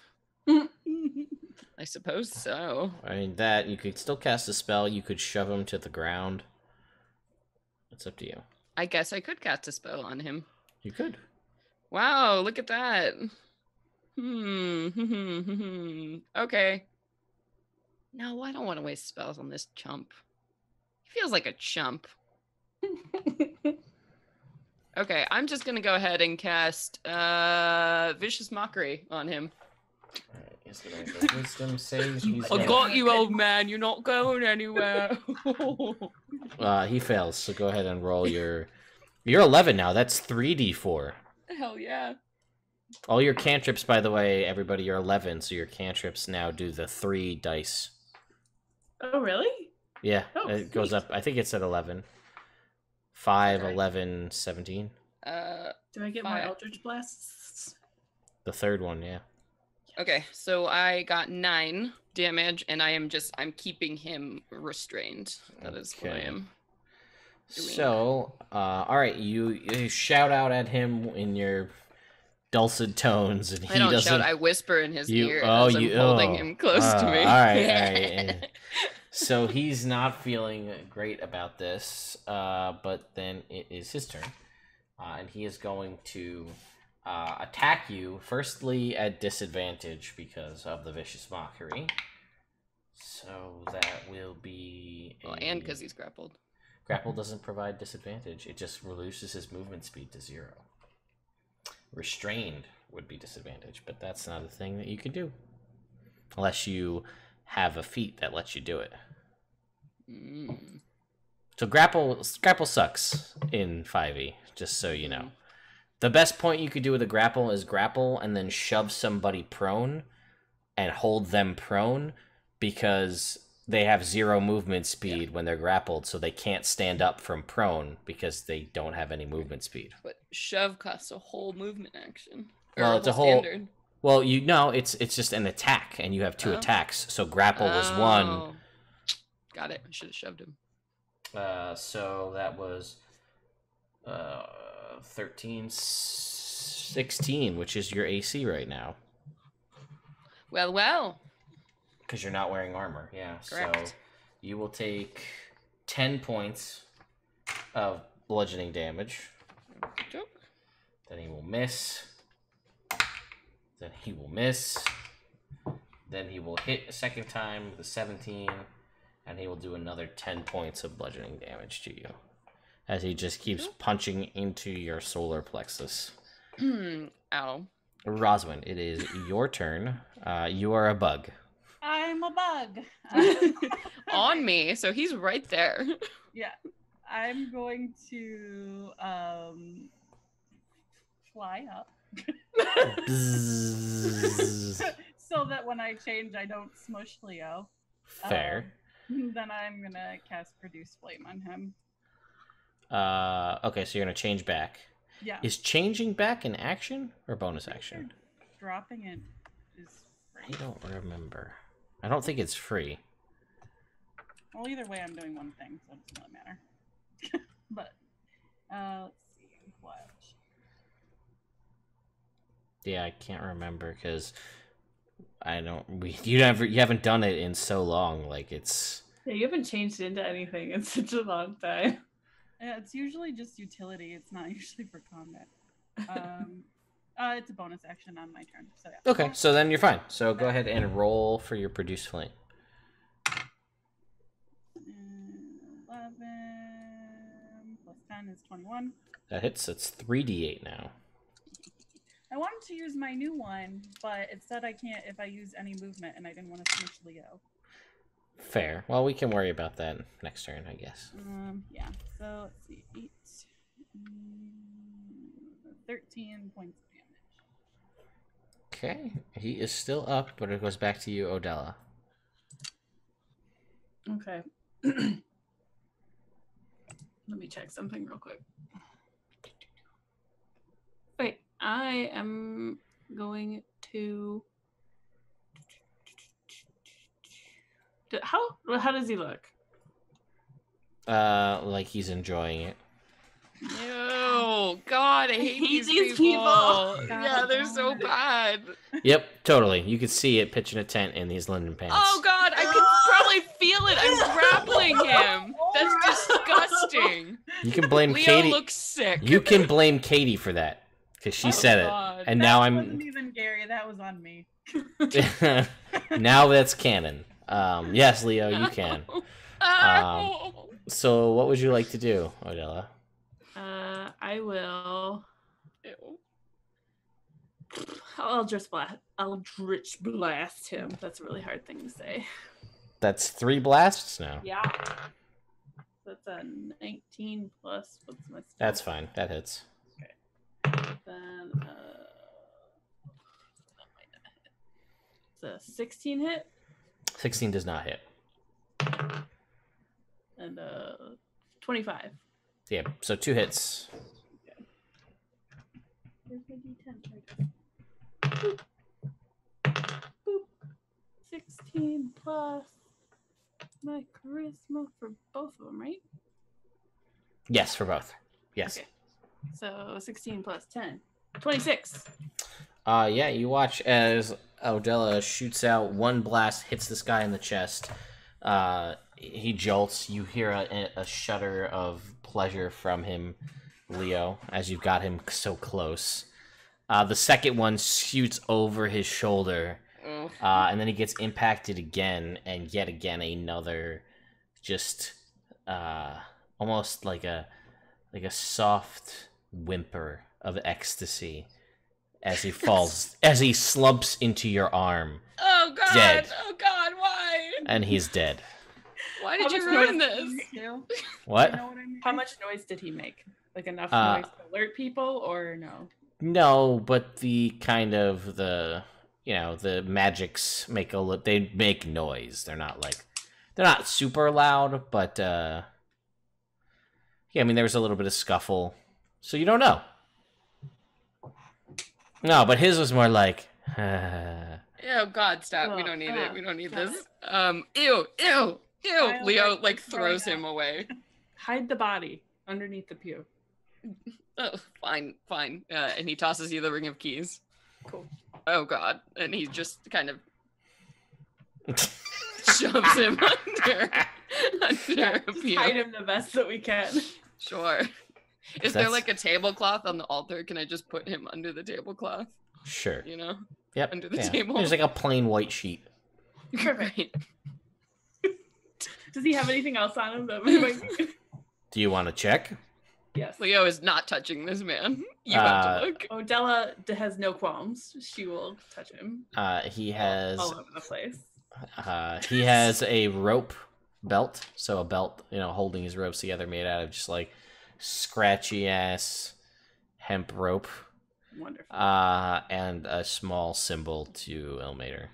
I suppose so. I mean, that you could still cast a spell. You could shove him to the ground. It's up to you. I guess I could cast a spell on him. You could. Wow, look at that. Okay. No, I don't want to waste spells on this chump. He feels like a chump. Okay, I'm just gonna go ahead and cast Vicious Mockery on him. Alright, is there a wisdom save? He's I gonna- got you, old man. You're not going anywhere. He fails, so go ahead and roll your... You're 11 now. That's 3d4. Hell yeah. All your cantrips, by the way, everybody, you're 11, so your cantrips now do the 3 dice. Oh, really? Yeah, Oh, it goes sweet. up. I think it's at 11. 5, Okay. 11, 17. Do I get more Fine. Eldritch Blasts? The third one, yeah. Okay, so I got 9 damage, and I'm keeping him restrained. That is what I Okay. am doing. So, alright, you shout out at him in your dulcet tones, and he I don't doesn't... shout, I whisper in his You- ear oh, as I'm you- holding oh. him close to me. Alright. So he's not feeling great about this, but then it is his turn. And he is going to attack you, firstly at disadvantage because of the Vicious Mockery. So that will be... Well, and because he's grappled. Grapple doesn't provide disadvantage. It just reduces his movement speed to 0. Restrained would be disadvantage, but that's not a thing that you can do. Unless you have a feat that lets you do it. So grapple sucks in 5e, just so you know. The best point you could do with a grapple is grapple and then shove somebody prone and hold them prone, because they have 0 movement speed when they're grappled, so they can't stand up from prone because they don't have any movement speed. But shove costs a whole movement action. Well, it's a whole... standard. Well, you know, it's just an attack, and you have 2 attacks, so grapple was 1. Oh. Got it. I should have shoved him. So that was 13, 16, which is your AC right now. Well. Because you're not wearing armor, yeah. So Correct. you will take 10 points of bludgeoning damage. Joke. Then he will miss. Then he will miss. Then he will hit a second time with a 17. And he will do another 10 points of bludgeoning damage to you. As he just keeps punching into your solar plexus. Ow. Roswin, it is your turn. You are a bug. I'm a bug. On me, so he's right there. Yeah, I'm going to fly up Bzzz. So that when I change, I don't smush Leo. Fair. Then I'm gonna cast Produce Flame on him. Okay, so you're gonna change back. Yeah. Is changing back an action or bonus action? Dropping it is I free. don't remember. I don't think it's free. Well, either way, I'm doing one thing, so it doesn't really matter. But let's see what. Yeah, I can't remember because I don't. You haven't done it in so long. Like it's. Yeah, you haven't changed into anything in such a long time. Yeah, it's usually just utility. It's not usually for combat. It's a bonus action on my turn. So yeah. Okay, so then you're fine. So go ahead and roll for your produce flame. 11 plus 10 is 21. That hits. It's 3d8 now. I wanted to use my new one, but it said I can't if I use any movement, and I didn't want to smush Leo. Fair. Well, we can worry about that next turn, I guess. Yeah. So let's see, 8, 13 points of damage. Okay, he is still up, but it goes back to you, Odella. Okay. Let me check something real quick. Wait, I am going to. How does he look? Like he's enjoying it. Ew, God, I hate these people. people. Yeah, they're so bad. Yep, totally. You could see it pitching a tent in these linen pants. Oh God, I can probably feel it. I'm grappling him. That's disgusting. You can blame Leo Katie. looks sick. You can blame Katie for that because she said God. it, and That now wasn't even Gary. That was on me. I'm. Now that's canon. Yes, Leo, you can. Ow. So, what would you like to do, Odella? I will. Ew. Eldritch blast him. That's a really hard thing to say. That's 3 blasts now. Yeah. That's a 19 plus. What's my spell? That's fine. That hits. Then it's a 16 hit 16 does not hit. and 25. Yeah, so 2 hits. Where's my D10? Boop. Boop. 16 plus my charisma for both of them, right? Yes, for both. Yes. Okay. So 16 plus 10. 26. Yeah, you watch as Odella shoots out 1 blast, hits this guy in the chest. He jolts. You hear a shudder of pleasure from him, Leo, as you've got him so close. The second one shoots over his shoulder, and then he gets impacted again, and yet again another, just almost like a soft whimper of ecstasy as he falls, as he slumps into your arm. Oh God! Dead. Oh God! Why? And he's dead. Why did How you much ruin noise this? did he You What? know what I mean? How much noise did he make? Like enough Uh, noise to alert people, or no? No, but the kind of the magics they make noise. They're not super loud, but yeah, I mean there was a little bit of scuffle, so you don't know. No, but his was more like. Oh God! Stop! We don't need it. We don't need stop this. Ew! Ew! Ew! I'll Leo like throws throw it him out. away. Hide the body underneath the pew. Oh, fine. And he tosses you the ring of keys. Cool. Oh God! And he just kind of shoves him under a Just pew. hide him the best that we can. Sure. Is there That's- like a tablecloth on the altar? Can I just put him under the tablecloth? Sure. You know? Yep. under the yeah. table. There's like a plain white sheet. Right. Does he have anything else on him that we might need? Do you want to check? Yes. Leo is not touching this man. You have to look. Odella has no qualms. She will touch him He has all over the place. he has a rope belt, so a belt, holding his ropes together, made out of just like scratchy ass hemp rope. Wonderful. And a small symbol to Ilmater.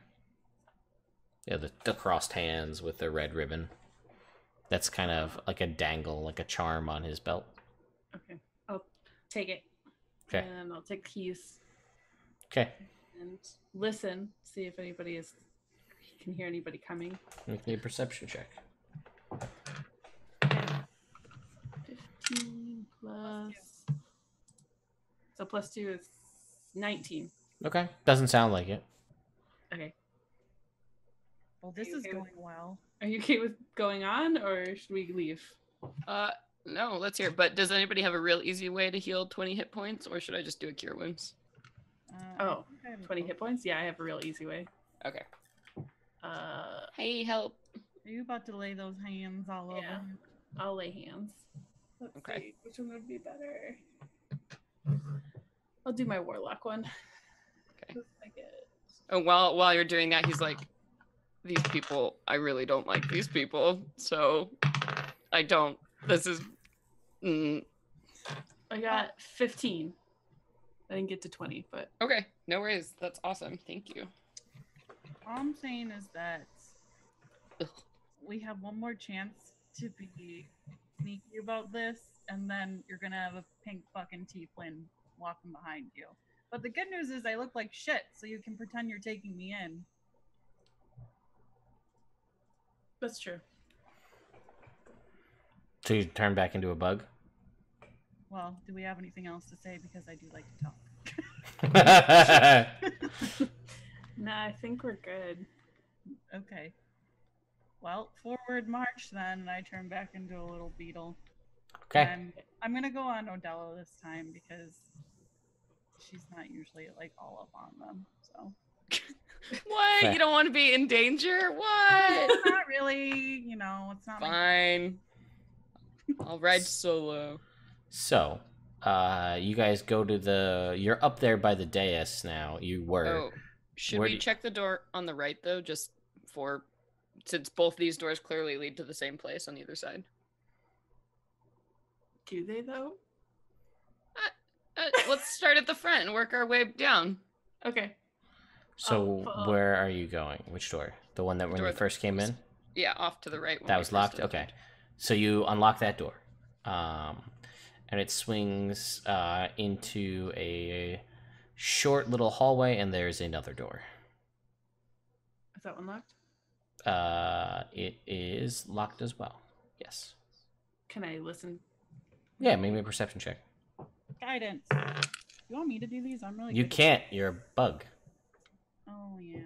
Yeah, the crossed hands with the red ribbon. That's kind of like a dangle, like a charm on his belt. Okay, I'll take it. Okay. And I'll take the keys. Okay. And listen, see if anybody can hear anybody coming. Make me a perception check. 15 plus. So plus 2 is 19. Okay. Doesn't sound like it. Okay. Well, this Are you is okay with- going well. Are you okay with going on, or should we leave? No, let's hear it. But does anybody have a real easy way to heal 20 hit points, or should I just do a cure wounds? I Oh, think I have 20 both. hit points? Yeah, I have a real easy way. Okay. Uh, Hey, help. Are you about to lay those hands all over? Yeah. him? I'll lay hands. Let's Okay. see which one would be better. I'll do my warlock one. Okay. I get And while you're doing that, he's like, these people, I really don't like these people. So I don't. This is. I got 15. I didn't get to 20, but Okay, no worries. That's awesome. Thank you. All I'm saying is that Ugh. we have one more chance to be sneaky about this, and then you're gonna have a pink fucking tiefling walking behind you. But the good news is I look like shit, so you can pretend you're taking me in. that's true. So you turn back into a bug? Well, do we have anything else to say? Because I do like to talk. Nah, I think we're good. Okay. Well, forward march then, and I turn back into a little beetle. Okay. I'm gonna go on Odello this time because she's not usually like all up on them. So What? Fair. You don't want to be in danger? What? not really, you know, it's not like Fine. I'll ride solo. So, you guys go to you're up there by the dais now. You were. Oh, should Where we do you- check the door on the right though, just for since both these doors clearly lead to the same place on either side? Do they though? Let's start at the front and work our way down. Okay. So, fuck. where are you going? Which door? The one that when Door you that first came in? Yeah, off to the right. when That we was first locked? entered. Okay. So you unlock that door. And it swings into a short little hallway, and there's another door. Is that one locked? It is locked as well. Yes. Can I listen? Yeah, make me a perception check. guidance. You want me to do these? I'm really You good at- can't. You're a bug. Oh yeah.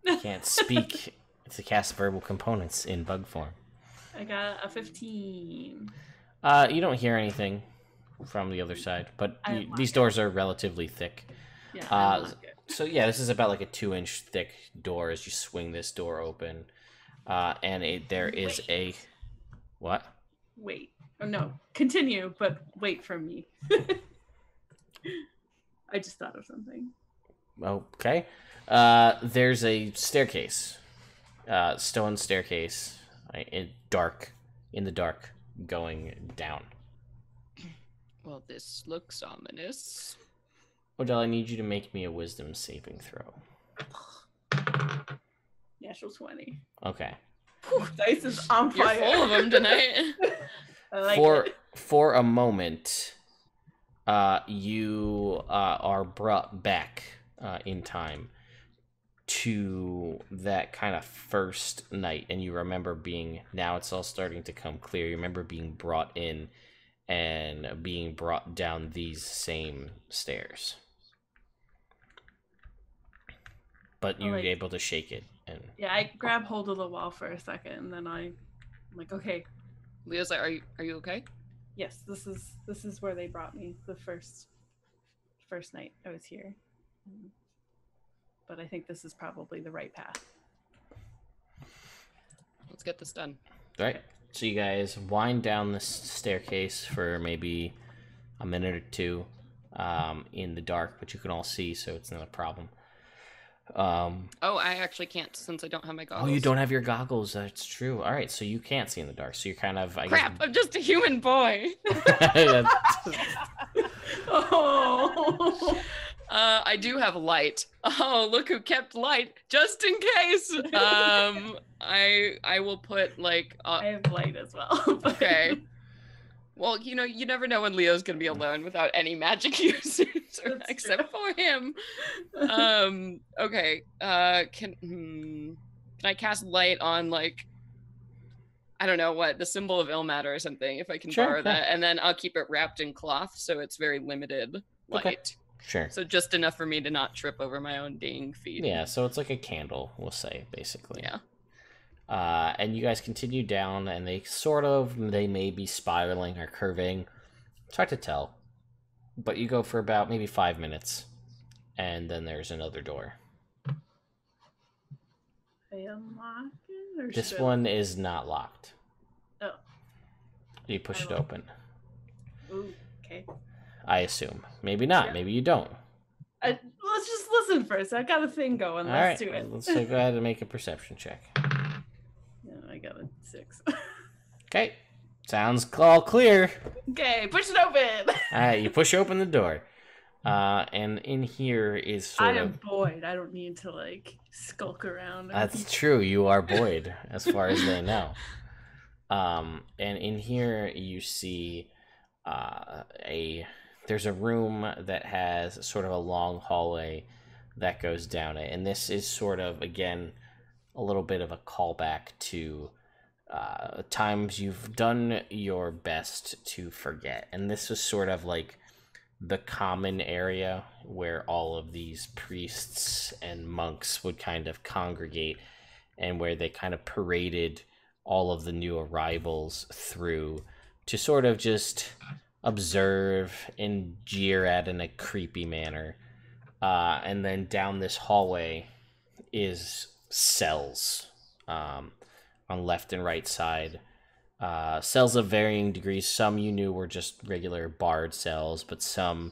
You can't speak to cast verbal components in bug form. I got a 15. You don't hear anything from the other side, but I unlock these it. doors are relatively thick. Yeah, I unlock it. So yeah, this is about like a 2-inch thick door as you swing this door open, and there is a what? Wait. Oh no. Continue, but wait for me. I just thought of something. Okay. There's a staircase, stone staircase, in the dark, going down. Well, this looks ominous. Odell, I need you to make me a wisdom saving throw. Natural 20. Okay. Dice is on You're fire. full of them tonight. I like for it. for a moment, you are brought back in time to that kind of first night, and you remember now it's all starting to come clear. You remember being brought in and being brought down these same stairs, but you were like- able to shake it. And Yeah, I grab hold of the wall for a second, and then I'm like, okay, Leo's like, are you okay? yes, this is where they brought me the first night I was here. But I think this is probably the right path. Let's get this done. right, so you guys wind down this staircase for maybe a minute or two in the dark, but you can all see, so it's not a problem. Oh, I actually can't since I don't have my goggles. Oh, you don't have your goggles. That's true. All right, so you can't see in the dark. So you're kind of, I Crap! I'm just a human boy. guess. Oh. I do have light. Oh, look who kept light just in case. I will put like. I have light as well. but- Okay. Well, you never know when Leo's gonna be alone without any magic users That's except for him. Okay. Can I cast light on like I don't know what the symbol of ill matter or something if I can Sure, borrow yeah. that, and then I'll keep it wrapped in cloth so it's very limited light. Okay. Sure. So just enough for me to not trip over my own dang feet. Yeah, so it's like a candle, we'll say, basically. Yeah. And you guys continue down, and they may be spiraling or curving. It's hard to tell. But you go for about maybe 5 minutes, and then there's another door. I unlock it? Or This should I- one is not locked. Oh. You push I it lock- open. Ooh, okay. I assume. Maybe not. Yeah. Maybe you don't. Let's just listen first. I got a thing going. All Let's right. do it. Let's go ahead and make a perception check. Yeah, I got a 6. Okay. Sounds all clear. Okay, push it open. All right. You push open the door. And in here is sort I of... am Boyd. I don't need to like skulk around. That's true. You are Boyd, as far as they know. And in here you see there's a room that has sort of a long hallway that goes down it, and this is sort of again a little bit of a callback to times you've done your best to forget, and this was sort of like the common area where all of these priests and monks would kind of congregate, and where they kind of paraded all of the new arrivals through to sort of just observe and jeer at in a creepy manner. And then down this hallway is cells on left and right side. Cells of varying degrees. Some you knew were just regular barred cells, but some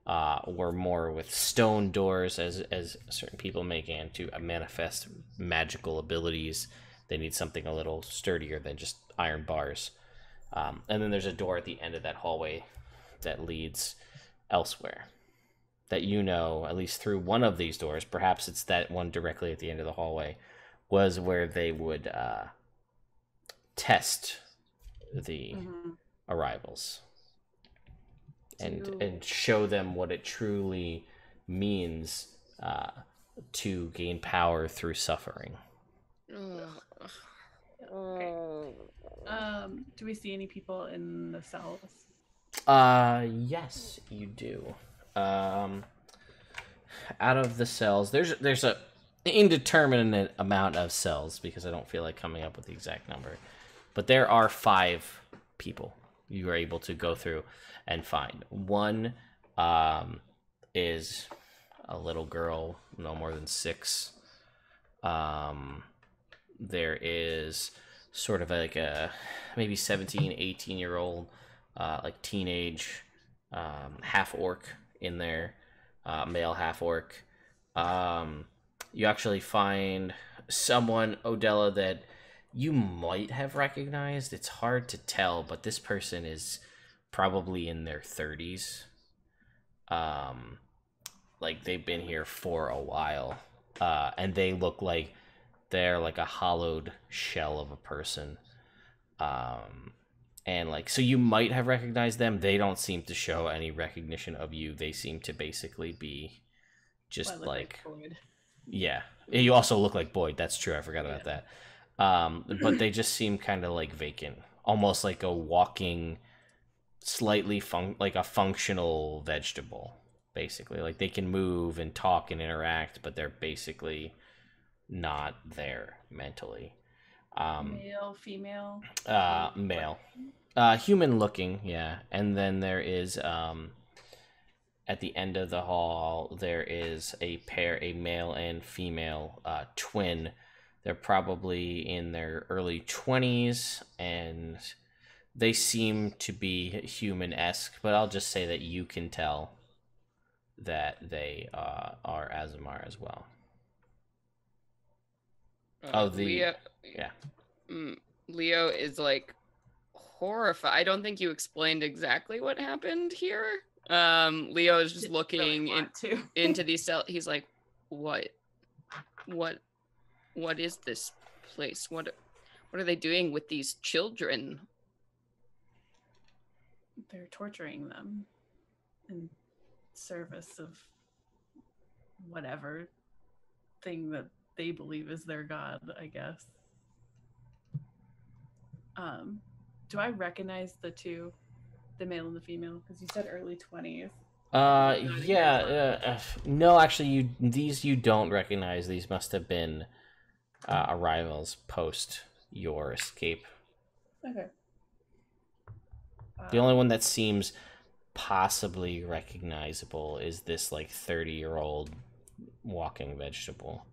were more with stone doors, as certain people may gain to manifest magical abilities. They need something a little sturdier than just iron bars. And then there's a door at the end of that hallway that leads elsewhere. That you know, at least through one of these doors, perhaps it's that one directly at the end of the hallway, was where they would test the arrivals and show them what it truly means to gain power through suffering. Do we see any people in the cells? Yes, you do. Out of the cells, there's a indeterminate amount of cells because I don't feel like coming up with the exact number, but there are 5 people you are able to go through and find. One is a little girl, no more than 6. There is sort of like a maybe 17, 18-year-old, like teenage half-orc in there, male half-orc. You actually find someone, Odella, that you might have recognized. It's hard to tell, but this person is probably in their 30s. Like they've been here for a while, and they look like they're like a hollowed shell of a person. And like, so you might have recognized them. They don't seem to show any recognition of you. They seem to basically be just like Boyd. yeah. You also look like Boyd. That's true. I forgot about that. But they just seem kind of like vacant, almost like a walking, slightly like a functional vegetable, basically. Like they can move and talk and interact, but they're basically not there mentally. Male, female? Male. Human looking, yeah. And then there is at the end of the hall there is a pair, a male and female twin. They're probably in their early 20s, and they seem to be human-esque, but I'll just say that you can tell that they are Azamar as well. Leo, yeah. Leo is like horrified. I don't think you explained exactly what happened here. Leo is just Didn't looking really want to. into these cells. He's like, what is this place? What are they doing with these children? They're torturing them in service of whatever thing that they believe is their god, I guess. Do I recognize the two, the male and the female? Because you said early 20s. No, actually, you don't recognize. These must have been arrivals post your escape. Okay. The only one that seems possibly recognizable is this like 30-year-old walking vegetable.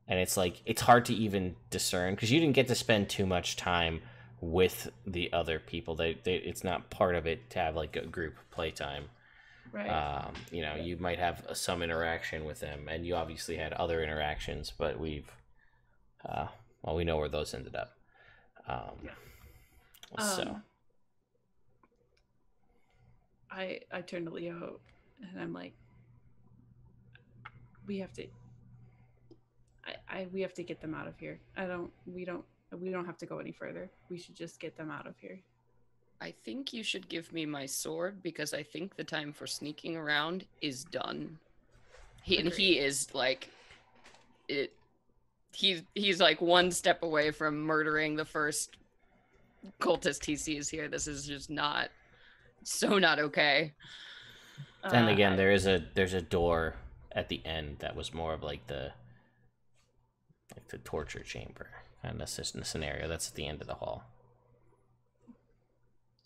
And it's like it's hard to even discern because you didn't get to spend too much time with the other people. It's not part of it to have like a group playtime. Right. You might have some interaction with them, and you obviously had other interactions, but we know where those ended up. So I turn to Leo and I'm like, we have to get them out of here. We don't have to go any further. We should just get them out of here. I think you should give me my sword because I think the time for sneaking around is done. He is like it. He's like one step away from murdering the first cultist he sees here. This is just not okay. And again, there's a door at the end that was more of like the torture chamber kind of scenario. That's at the end of the hall.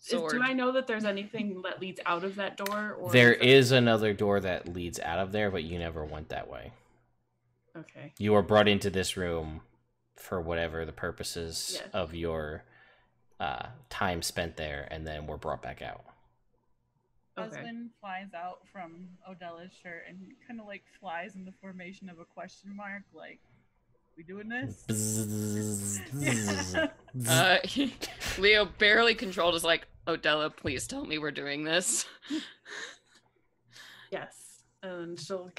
Do I know that there's anything that leads out of that door? Or there is another door that leads out of there, but you never went that way. Okay. You were brought into this room for whatever the purposes of your time spent there, and then were brought back out. Husband flies out from Odella's shirt and kind of like flies in the formation of a question mark, like, we doing this? Leo, barely controlled, is like, Odella, please tell me we're doing this. Yes. And she'll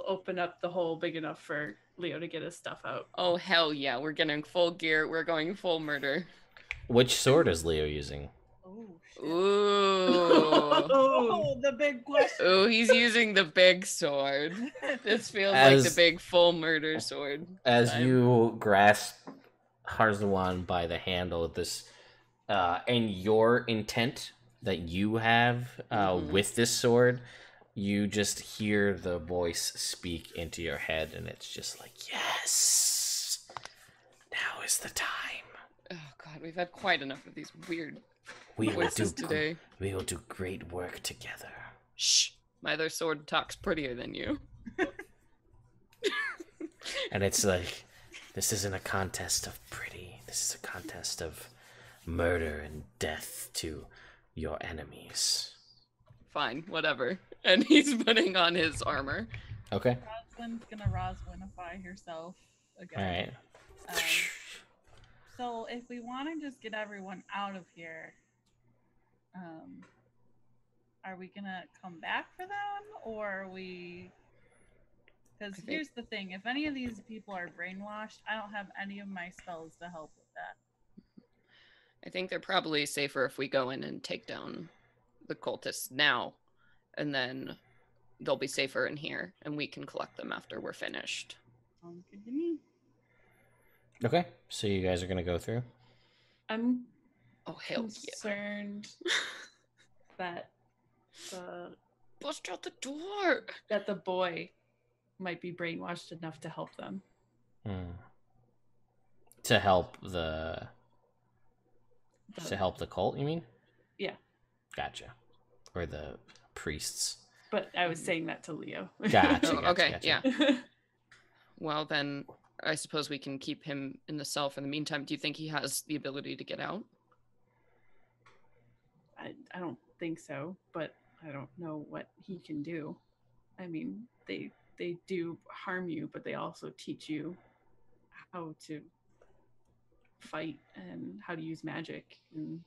open up the hole big enough for Leo to get his stuff out. Oh, hell yeah. We're getting full gear. We're going full murder. Which sword is Leo using? Oh, shit. Ooh. Oh, the big question. Ooh, he's using the big sword. This feels like the big full murder sword. As you grasp Harzawan by the handle, this and your intent that you have with this sword, you just hear the voice speak into your head, and it's just like, yes, now is the time. Oh god, we've had quite enough of these weird We will do great work together. Shh, my other sword talks prettier than you. And it's like, this isn't a contest of pretty. This is a contest of murder and death to your enemies. Fine, whatever. And he's putting on his armor. Okay. Rosalind's gonna Roswinify herself again. All right. So if we want to just get everyone out of here, are we gonna come back for them, or are we? Because here's the thing: if any of these people are brainwashed, I don't have any of my spells to help with that. I think they're probably safer if we go in and take down the cultists now, and then they'll be safer in here, and we can collect them after we're finished. Sounds good to me. Okay, so you guys are gonna go through. I'm concerned that the bust out the door. That the boy might be brainwashed enough to help them. To help the cult, you mean? Yeah. Gotcha. Or the priests. But I was saying that to Leo. Gotcha. Okay, yeah. Well, then I suppose we can keep him in the cell for the meantime. Do you think he has the ability to get out? I don't think so, but I don't know what he can do. I mean, they do harm you, but they also teach you how to fight and how to use magic. And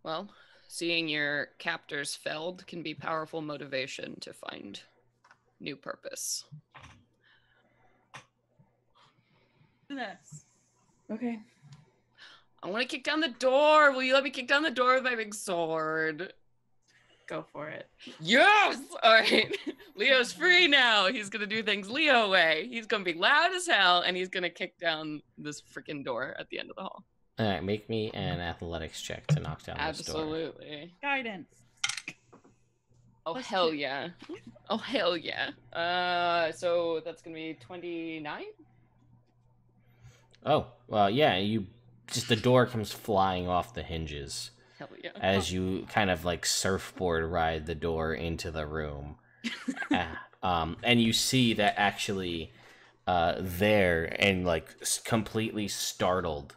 well, seeing your captors felled can be powerful motivation to find new purpose. Do this. Okay. I want to kick down the door. Will you let me kick down the door with my big sword? Go for it. Yes! All right. Leo's free now. He's going to do things Leo way. He's going to be loud as hell, and he's going to kick down this freaking door at the end of the hall. All right, make me an athletics check to knock down this door. Absolutely. Guidance. Oh, Plus hell 2. yeah. Oh, hell yeah. So that's going to be 29? Oh, well, yeah, the door comes flying off the hinges Hell yeah. as you kind of like surfboard ride the door into the room. And you see that actually there and like completely startled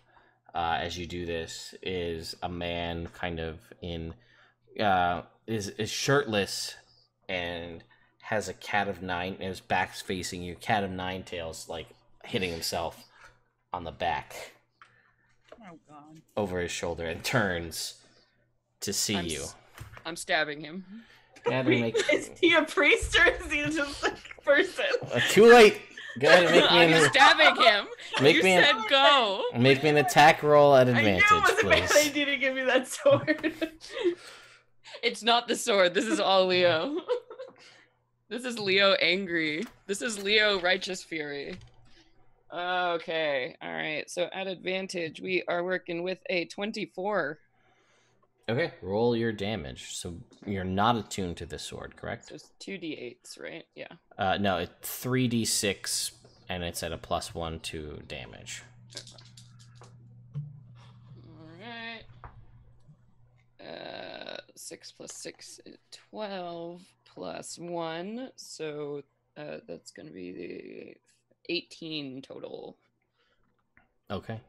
as you do this is a man kind of in is shirtless and has a cat of nine, and his back's facing you, cat of nine tails, like hitting himself on the back Oh god. over his shoulder, and turns to see you. I'm stabbing him. Go ahead and make, Is he a priest or is he just a person? too late. Go ahead and make me I'm stabbing him. Make You me said go. make me an attack roll at I knew advantage, it was a bad please. idea to give me that sword. It's not the sword. This is all Leo. This is Leo angry. This is Leo righteous fury. Okay. All right. So at advantage, we are working with a 24. Okay, roll your damage. So you're not attuned to this sword, correct? So it's 2d8s, right? Yeah. No, it's 3d6, and it's at a +1 to damage. All right. 6 plus 6 is 12 plus 1. So that's going to be the 18 total. Okay.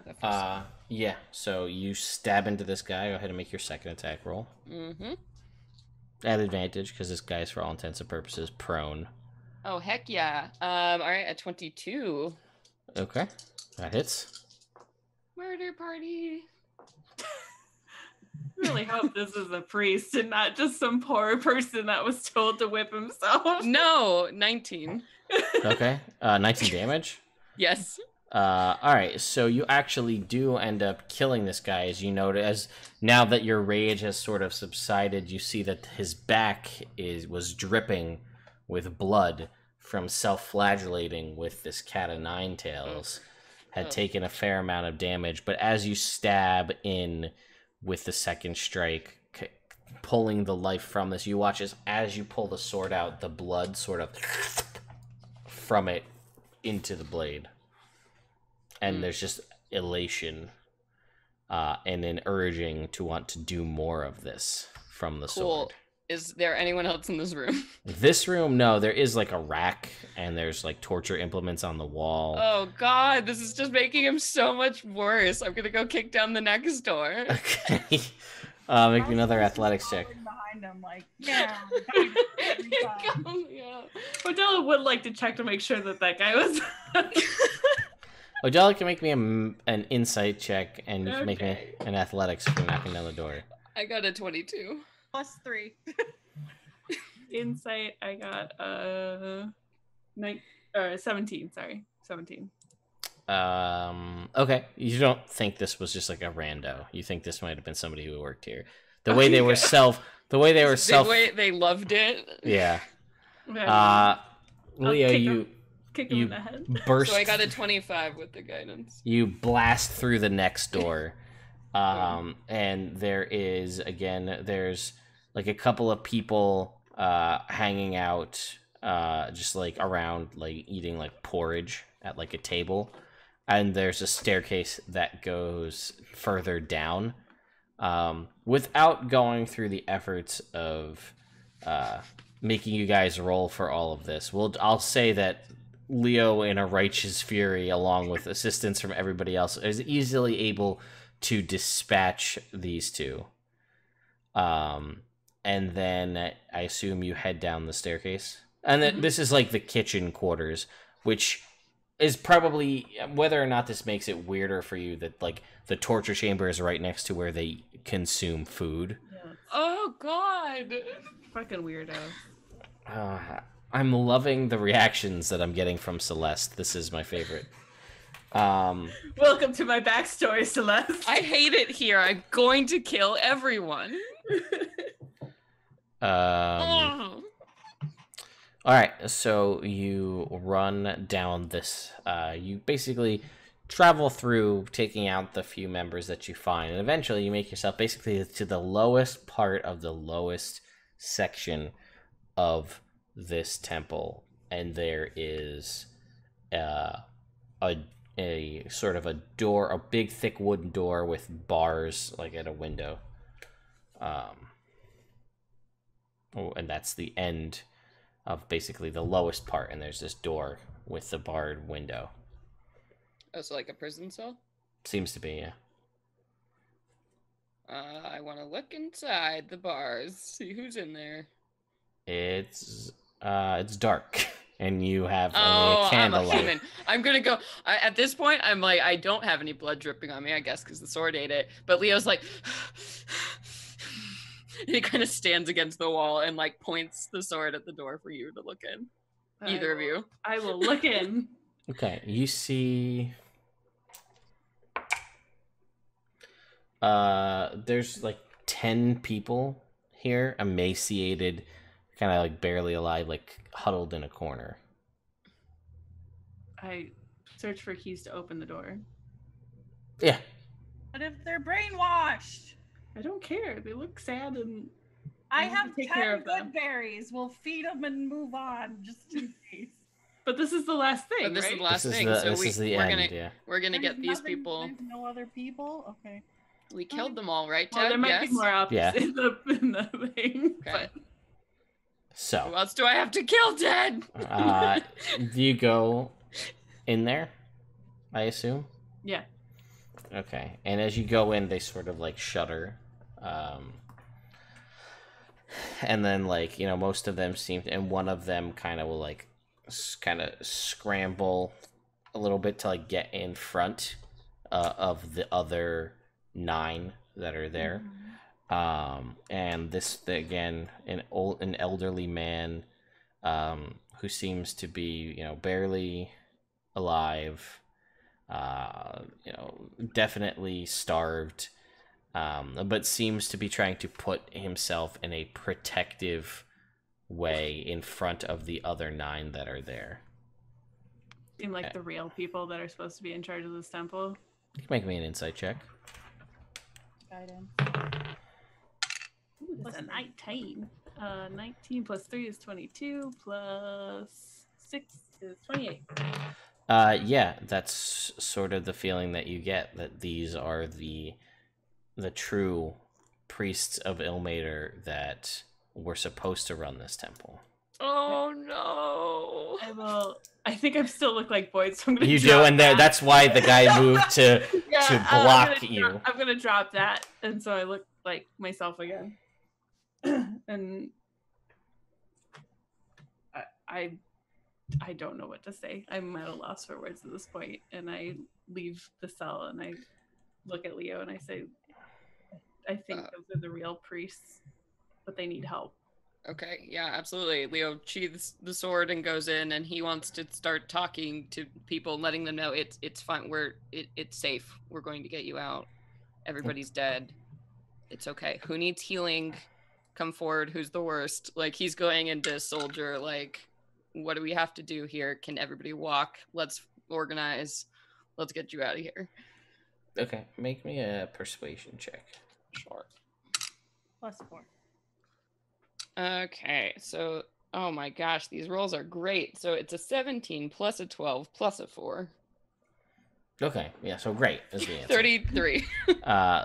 That first Yeah, so you stab into this guy. Go ahead and make your second attack roll. Mm-hmm. At advantage, because this guy's, for all intents and purposes, prone. Oh, heck yeah. All right, at 22. Okay, that hits. Murder party. I really hope this is a priest and not just some poor person that was told to whip himself. No, 19. Okay, 19 damage. Yes. All right, so you actually do end up killing this guy, as you notice. As now that your rage has sort of subsided, you see that his back was dripping with blood from self-flagellating with this cat of nine tails. Had taken a fair amount of damage, but as you stab in with the second strike, pulling the life from this, you watch as you pull the sword out, the blood sort of from it into the blade. And there's just elation and an urging to want to do more of this from the sword. Is there anyone else in this room? This room, no, there is like a rack and there's like torture implements on the wall. Oh god, this is just making him so much worse. I'm gonna go kick down the next door. Okay. Make me another athletics check. Behind him, like, yeah. Yeah. Odella would like to check to make sure that that guy was. Odella can make me an insight check, and you can make me Okay. an athletics for knocking down the door. I got a 22. +3. Insight, I got 17. Sorry, 17. Okay. You don't think this was just like a rando. You think this might have been somebody who worked here. The way they were The way they loved it. Yeah. I'll Leo, kick him in the head. burst. So I got a 25 with the guidance. You blast through the next door. And there's like a couple of people hanging out just like around, like eating like porridge at like a table. And there's a staircase that goes further down. Without going through the efforts of making you guys roll for all of this, I'll say that Leo, in a righteous fury, along with assistance from everybody else, is easily able to dispatch these two. And then I assume you head down the staircase. And then this is like the kitchen quarters, which is probably, whether or not this makes it weirder for you, that like the torture chamber is right next to where they consume food. Oh God. Fucking weirdo. I'm loving the reactions that I'm getting from Celeste. This is my favorite. Welcome to my backstory, Celeste. I hate it here. I'm going to kill everyone. All right, so you run down this. You basically travel through, taking out the few members that you find, and eventually you make yourself basically to the lowest part of the lowest section of this temple, and there is a sort of a door, a big thick wooden door with bars like at a window. And that's the end of basically the lowest part, and there's this door with the barred window. Oh, so like a prison cell? Seems to be, yeah. I want to look inside the bars, see who's in there. It's dark, and you have only Oh, a I'm a candlelight. human. I'm gonna go. At this point, I'm like, I don't have any blood dripping on me, I guess, because the sword ate it. But Leo's like, he kind of stands against the wall and like points the sword at the door for you to look in. Either of you. I will look in. Okay, you see. There's like 10 people here, emaciated, kind of like barely alive, like huddled in a corner. I search for keys to open the door. Yeah. But if they're brainwashed, I don't care. They look sad and I have have to take care 10 of them. good berries. We'll feed them and move on, just in case. But this is the last thing, But this right? is the last This is thing, the, so this is the we're end, gonna yeah. we're gonna There's get these nothing- people. There's no other people? Okay. We killed them all, right, Well, Ted? there might Yes? be more options Yeah. in the thing. Okay. Who So, else do I have to kill, Ted? do you go in there, I assume? Yeah. Okay, and as you go in, they sort of like shudder. And then, like, you know, most of them seem to, and one of them kind of will like kind of scramble a little bit to like get in front of the other 9 that are there. And this again, an elderly man who seems to be, you know, barely alive, you know, definitely starved, but seems to be trying to put himself in a protective way in front of the other 9 that are there. Seem like the real people that are supposed to be in charge of this temple. You can make me an insight check. Guidance. Ooh, that's a 19. 19 plus 3 is 22, plus 6 is 28. Yeah, that's sort of the feeling that you get, that these are the true priests of Ilmater that were supposed to run this temple. Oh no! I think I still look like Boyd, so I'm gonna You drop do, and there. that. That's why the guy moved to block you. I'm gonna drop that, and so I look like myself again. And I don't know what to say. I'm at a loss for words at this point, and I leave the cell and I look at Leo and I say, I think those are the real priests, but they need help. Okay, yeah, absolutely. Leo sheathes the sword and goes in, and he wants to start talking to people, letting them know it's fine. It's safe. We're going to get you out. Everybody's dead. It's okay. Who needs healing? Come forward. Who's the worst? Like, he's going into soldier. Like, what do we have to do here? Can everybody walk? Let's organize. Let's get you out of here. Okay, make me a persuasion check. Sure. +4. Okay, so, oh my gosh, these rolls are great. So it's a 17 plus a 12 plus a 4. Okay, yeah, so great is the answer. 33.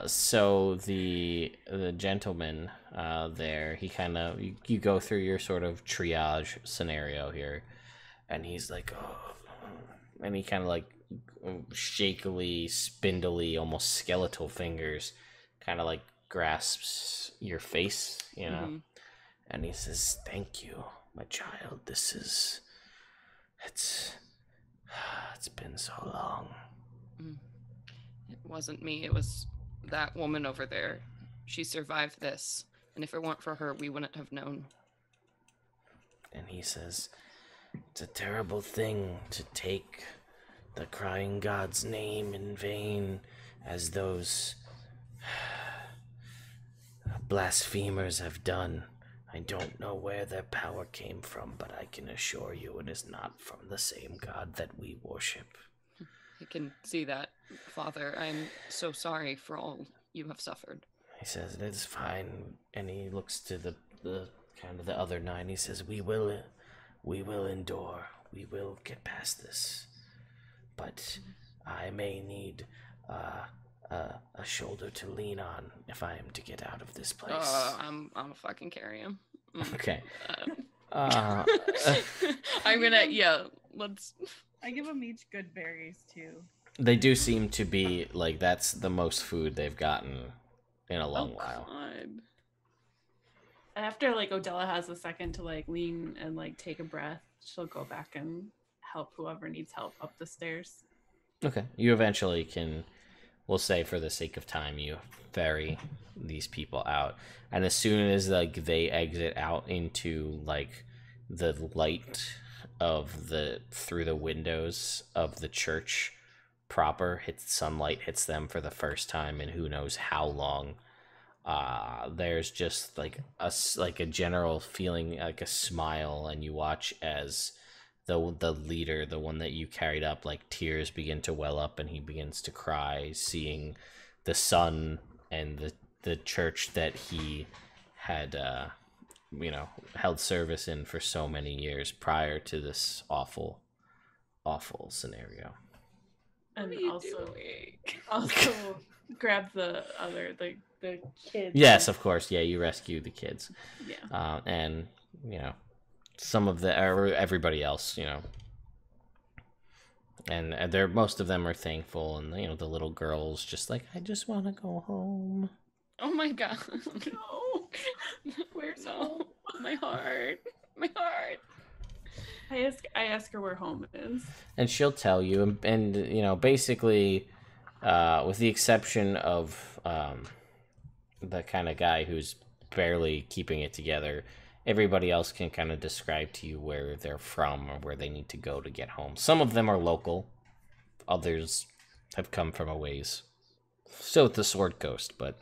So the gentleman there, he kind of, you go through your sort of triage scenario here, and he's like, oh, and he kind of like shakily, spindly, almost skeletal fingers kind of like grasps your face, you know. Mm-hmm. And he says, "Thank you, my child. It's been so long." It wasn't me. It was that woman over there. She survived this, And if it weren't for her, we wouldn't have known. And he says, it's a terrible thing to take the crying god's name in vain, as those blasphemers have done. I don't know where their power came from, but I can assure you it is not from the same god that we worship. I can see that, Father. I'm so sorry for all you have suffered. He says, it is fine. And he looks to the kind of the other 9. He says, we will endure. We will get past this. But I may need a shoulder to lean on if I am to get out of this place. I'm fucking carry him. Okay. I'm gonna, let's... I give them each good berries too. They do seem to be, like, that's the most food they've gotten in a long while. God. After, like, Odella has a second to, like, lean and, like, take a breath, she'll go back and help whoever needs help up the stairs. Okay. You eventually can, we'll say for the sake of time, you ferry these people out. And as soon as, like, they exit out into, like, the light of through the windows of the church proper, sunlight hits them for the first time in who knows how long. There's just like a general feeling, like a smile, and you watch as the leader, the one that you carried up, like tears begin to well up and he begins to cry, seeing the son and the church that he had held service in for so many years prior to this awful scenario. And also grab the kids. Yes, of course. Yeah, you rescue the kids. Yeah. And some of everybody else, and they're, most of them are thankful, and the little girl's just like, I just want to go home. Oh my god. No. Where's home? My heart. I ask her where home is. And she'll tell you, and basically, with the exception of the kind of guy who's barely keeping it together, everybody else can kind of describe to you where they're from or where they need to go to get home. Some of them are local. Others have come from a ways. Still at the Sword Coast, but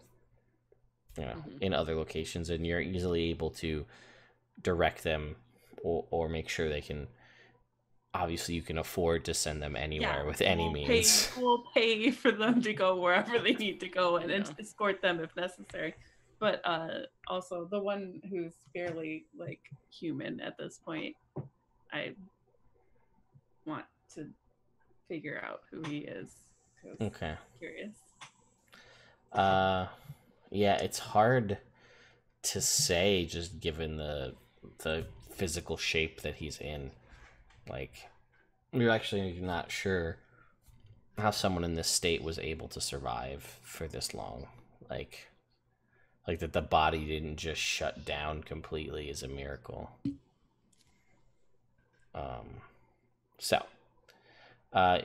in other locations, and you're easily able to direct them or make sure they can. Obviously, you can afford to send them anywhere with any means. We'll pay for them to go wherever they need to go and escort them if necessary. But also, the one who's barely, like, human at this point, I want to figure out who he is. Okay. I'm curious. Yeah, it's hard to say, just given the physical shape that he's in. Like, you're actually not sure how someone in this state was able to survive for this long. Like that the body didn't just shut down completely is a miracle. So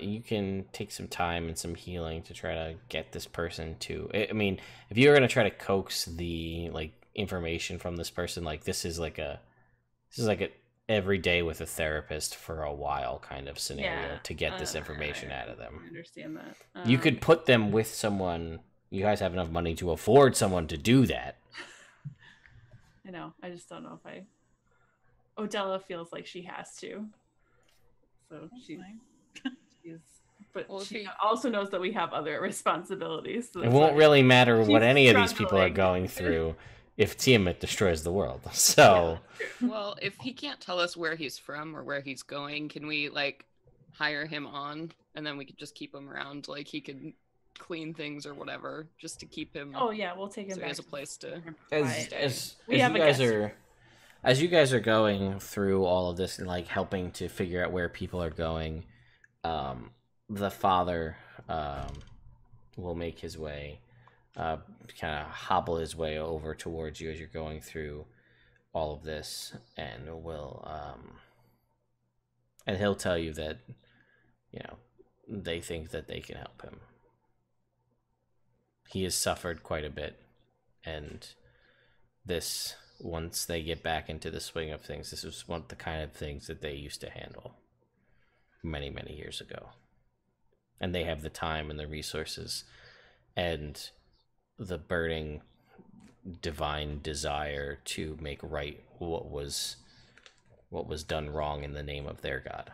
you can take some time and some healing to try to get this person to. I mean, if you're gonna try to coax the information from this person, this is like a every day with a therapist for a while kind of scenario to get this information out of them. I understand that. You could put them with someone. You guys have enough money to afford someone to do that. I know. I just don't know if Odella feels like she has to. So she's but she also knows that we have other responsibilities. So it won't really matter what any of these people are going through if Tiamat destroys the world. So, well, if he can't tell us where he's from or where he's going, can we hire him on, and then we could just keep him around? Like, he could clean things or whatever, just to keep him. Oh yeah, we'll take him so back. He has a place to. As you guys are going through all of this and helping to figure out where people are going, the father will make his way. Kind of hobble his way over towards you as you're going through all of this, and and he'll tell you that they think that they can help him. He has suffered quite a bit, and this, once they get back into the swing of things, this is one of the kind of things that they used to handle many, many years ago. And they have the time and the resources and the burning divine desire to make right what was done wrong in the name of their god.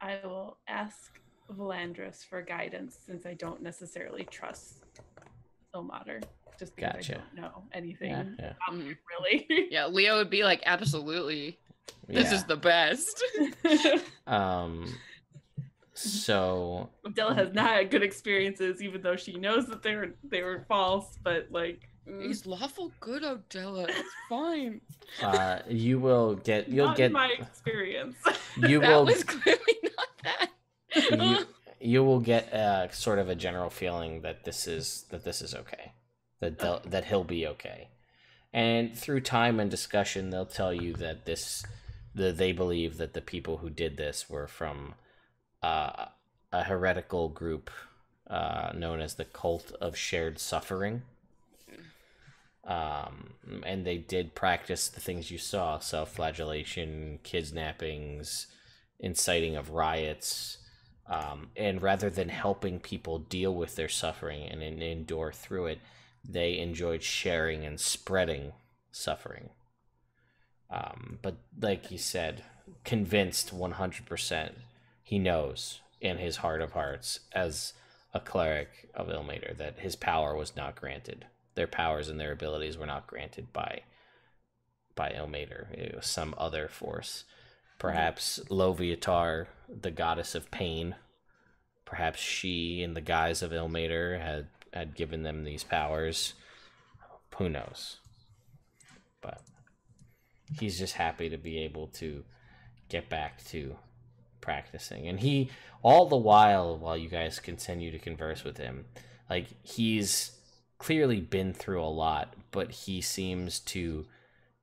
I will ask Valandris for guidance since I don't necessarily trust Ilmater, just because Gotcha. I don't know anything Yeah. about it, really. Yeah, Leo would be like, absolutely. This is the best. So Della has not had good experiences, even though she knows that they were false. But like, He's lawful good, Odella. It's fine. you'll not get in my experience. you That will was clearly not that. you will get sort of a general feeling that this is okay, that he'll be okay, and through time and discussion, they'll tell you that they believe that the people who did this were from a heretical group known as the Cult of Shared Suffering. And they did practice the things you saw: self-flagellation, kidnappings, inciting of riots, and rather than helping people deal with their suffering and endure through it, they enjoyed sharing and spreading suffering. But like he said, convinced 100%, he knows in his heart of hearts, as a cleric of Ilmater, that his power was not granted. Their powers and their abilities were not granted by Ilmater. It was some other force. Perhaps Loviatar, the goddess of pain, perhaps she, in the guise of Ilmater, had given them these powers. Who knows? But he's just happy to be able to get back to practicing. And he, all the while you guys continue to converse with him, like, he's clearly been through a lot, but he seems to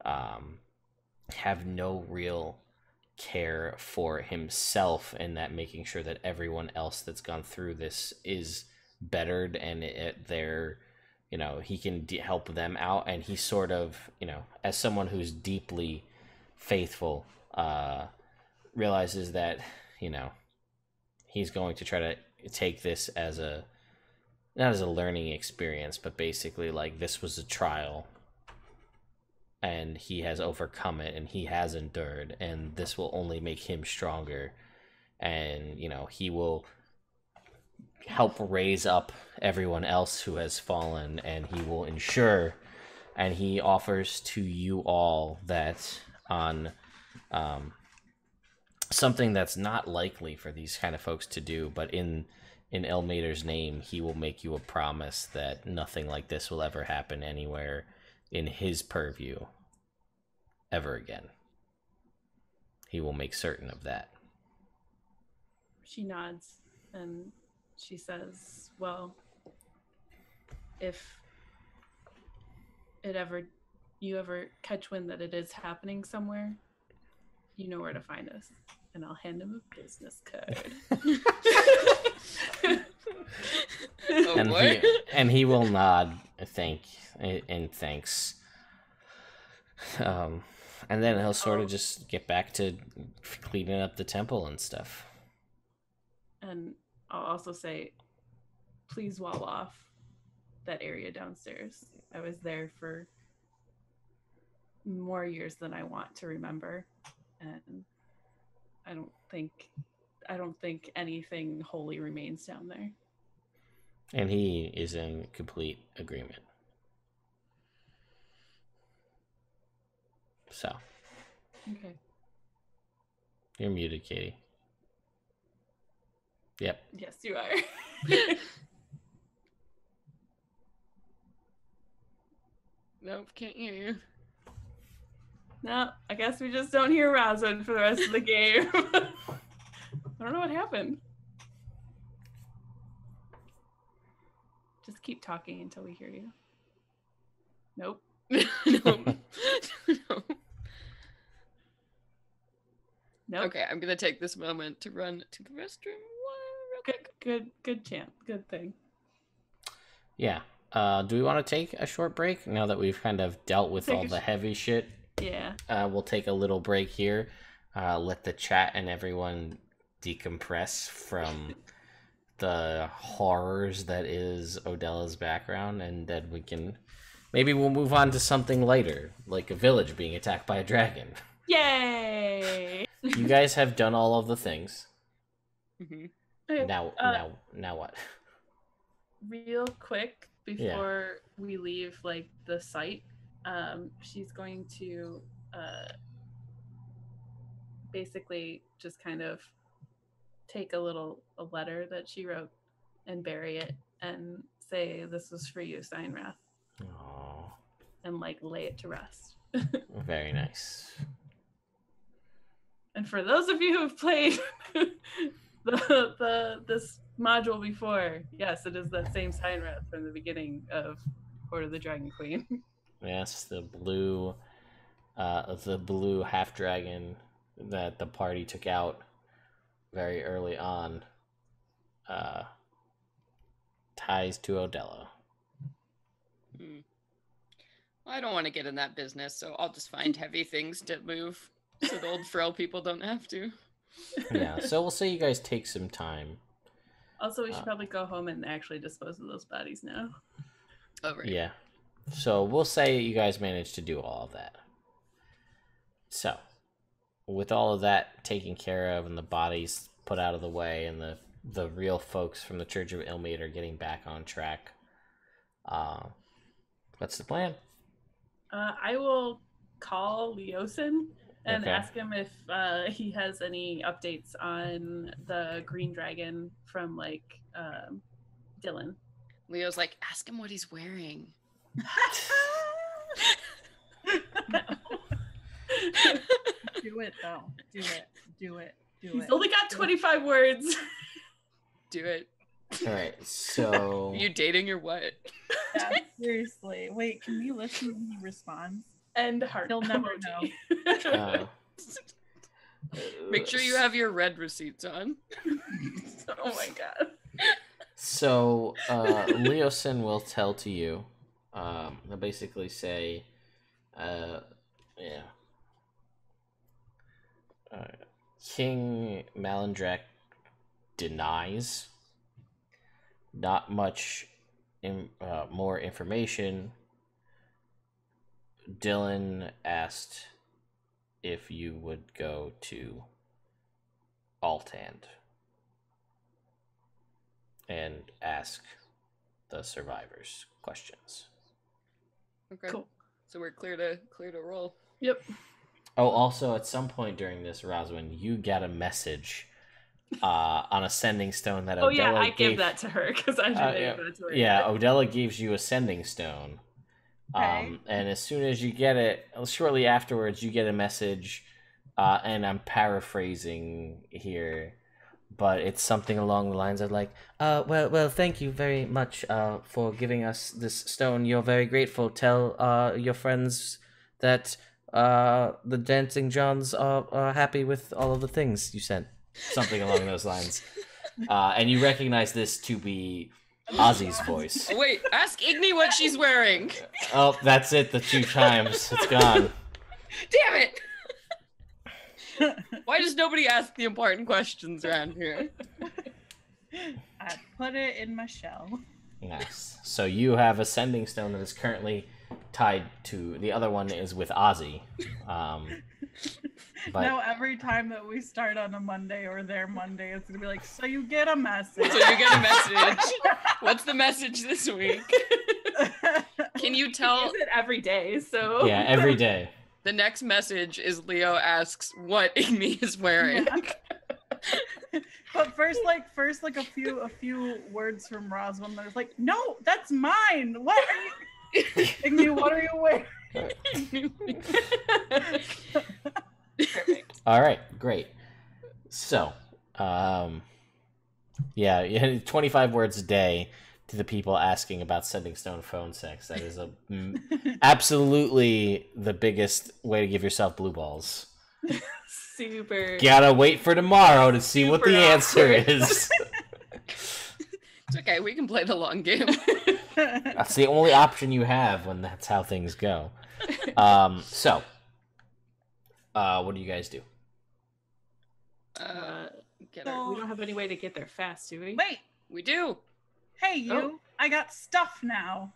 have no real care for himself, and that making sure that everyone else that's gone through this is bettered, and he can help them out. And he sort of, as someone who's deeply faithful, realizes that, he's going to try to take this as not as a learning experience, but basically like this was a trial, and he has overcome it, and he has endured, and this will only make him stronger. And he will help raise up everyone else who has fallen, and he will ensure, and he offers to you all that on something that's not likely for these kind of folks to do, but in Ilmater's name, he will make you a promise that nothing like this will ever happen anywhere in his purview ever again. He will make certain of that. She nods and she says, well, if you ever catch wind that it is happening somewhere, you know where to find us. And I'll hand him a business card. And he will nod thanks. And then he'll sort of just get back to cleaning up the temple and stuff. And I'll also say, please wall off that area downstairs. I was there for more years than I want to remember, and I don't think anything holy remains down there. And he is in complete agreement. So. Okay. You're muted, Katie. Yep. Yes, you are. Nope, can't hear you. No, I guess we just don't hear Razan for the rest of the game. I don't know what happened. Just keep talking until we hear you. Nope. No. Nope. Okay, I'm gonna take this moment to run to the restroom. Real quick. Good chant. Good thing. Yeah. do we want to take a short break now that we've kind of dealt with all the heavy shit? Yeah. We'll take a little break here. Let the chat and everyone decompress from the horrors that is Odella's background, and then maybe we'll move on to something lighter, like a village being attacked by a dragon. Yay! You guys have done all of the things. Okay, Now what? Real quick before we leave like the site, she's going to basically just kind of take a letter that she wrote and bury it and say, "This was for you, Steinrath." Aww. And like lay it to rest. Very nice. And for those of you who have played this module before, yes, it is that same Steinrath from the beginning of Court of the Dragon Queen. Yes, the blue half dragon that the party took out very early on. Ties to Odella. I don't want to get in that business, so I'll just find heavy things to move so the old frail people don't have to. Yeah, so we'll say you guys take some time. Also, we should probably go home and actually dispose of those bodies now. Oh, right. Yeah. So we'll say you guys managed to do all of that. So, with all of that taken care of and the bodies put out of the way and the real folks from the Church of Ilmater are getting back on track, what's the plan? I will call Leosin and Okay. ask him if he has any updates on the green dragon from like Dylan. Leo's like, ask him what he's wearing. Do it though. Do it. He's only got 25 words. Do it. All right, so Are you dating or what? Yeah, seriously. Wait, can we listen when he responds? And heart. He'll never emoji. Make sure you have your red receipts on. Oh my god. So Leosin will tell to you. They'll basically say, King Malandrak denies. Not much more information. Dylan asked if you would go to Althand and ask the survivors questions. Okay. Cool. So we're clear to roll. Yep. Oh, also at some point during this, Roswin, you got a message on a sending stone that Oh yeah, Odella I gave gave that to her because I didn't yeah, give that to her. yeah, yet. Odella gives you a sending stone. Okay. And as soon as you get it, shortly afterwards, you get a message, and I'm paraphrasing here, but it's something along the lines of like, well, thank you very much for giving us this stone. You're very grateful. Tell your friends that the Dancing Johns are happy with all of the things you sent. Something along those lines. And you recognize this to be Ozzy's voice. Oh, wait, ask Igni what she's wearing. Oh, that's it, the 2 times. It's gone. Damn it! Why does nobody ask the important questions around here? I put it in my shell. Yes. So you have a sending stone that is currently tied to the other one is with Ozzy. But Now every time that we start on a Monday or their Monday, it's gonna be like, so you get a message. So you get a message. What's the message this week? Can you He tell uses it every day, so yeah, every day. the next message is Leo asks what Igni is wearing? But first a few words from Roswell that is like, no, that's mine. What are you Igni, what are you wearing? perfect. All right, great. So, yeah, 25 words a day to the people asking about sending stone phone sex. That is absolutely the biggest way to give yourself blue balls. Super. Gotta wait for tomorrow to see what the Super answer awkward. is. It's okay, we can play the long game. That's the only option you have when that's how things go. So, what do you guys do? Get So- our... We don't have any way to get there fast, do we? Wait, We do. hey you! Oh. I got stuff now.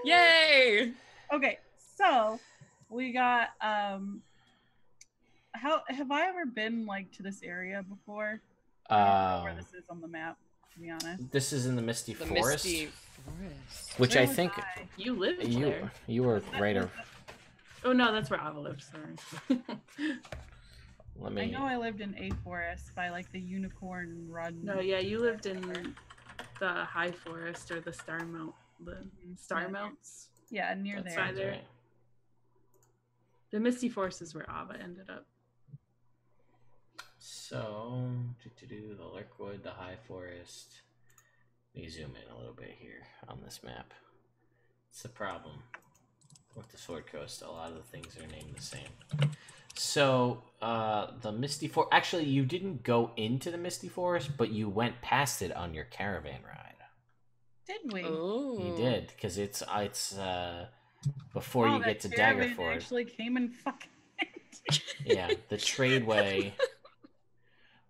Yay! Okay, so we got How have I ever been like to this area before? I don't know where this is on the map, to be honest. This is in the Misty The Forest, Misty Forest. which Where I was think I? You live you there. were right. Oh no, that's where Ava lives. Sorry. Let I me. know I lived in A Forest by like the Unicorn Run. No, yeah, you lived in the High Forest or the Star Mount. The Star Mounts. Yeah, near That's there. right. there. right. The Misty Forest is where Ava ended up. So, the Lurkwood, the High Forest. Let me zoom in a little bit here on this map. It's the problem with the Sword Coast. A lot of the things are named the same. So, the Misty Forest. Actually, you didn't go into the Misty Forest, but you went past it on your caravan ride. Did we? Oh. You did, because it's before you that get to caravan Daggerford. actually came and fucking. Yeah, the tradeway.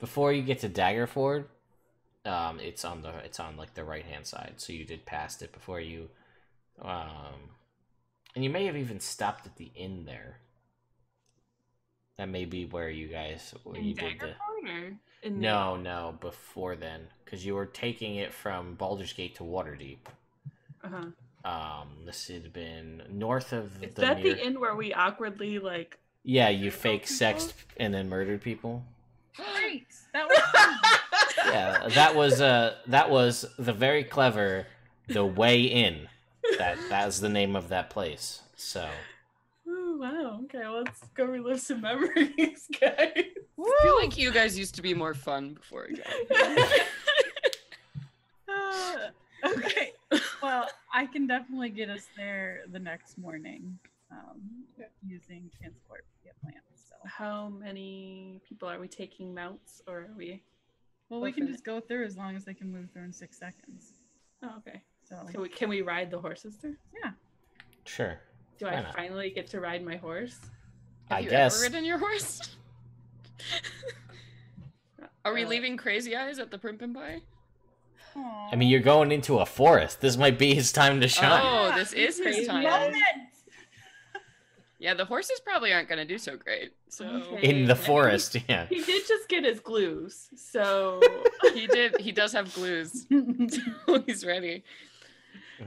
Before you get to Daggerford, it's on like the right hand side. So you did past it before you, and you may have even stopped at the inn there. That may be where you guys did the. Or in No, before then, because you were taking it from Baldur's Gate to Waterdeep. This had been north of Is the. that the inn where we awkwardly like? Yeah, you fake people? sexed and then murdered people. Great. That was fun. Yeah, that was the very clever The Way In. That's the name of that place. So Oh wow. Okay, let's go relive some memories, guys. I feel like you guys used to be more fun before I got here. Okay. Well, I can definitely get us there the next morning using transport via plans. So, How many people are we taking mounts, or are we? well, we can just go through as long as they can move through in 6 seconds. Oh, okay. So, Can we ride the horses there? yeah. sure. Do Why I not? finally get to ride my horse? Have I you guess. ever ridden your horse? Are we Uh, leaving Crazy Eyes at the Primp and Pie? I mean, you're going into a forest. This might be his time to shine. Oh, this is his Crazy time. Moment! Yeah, the horses probably aren't going to do so great. So Okay. In the forest, yeah. He did just get his glues, so he does have glues. So he's ready.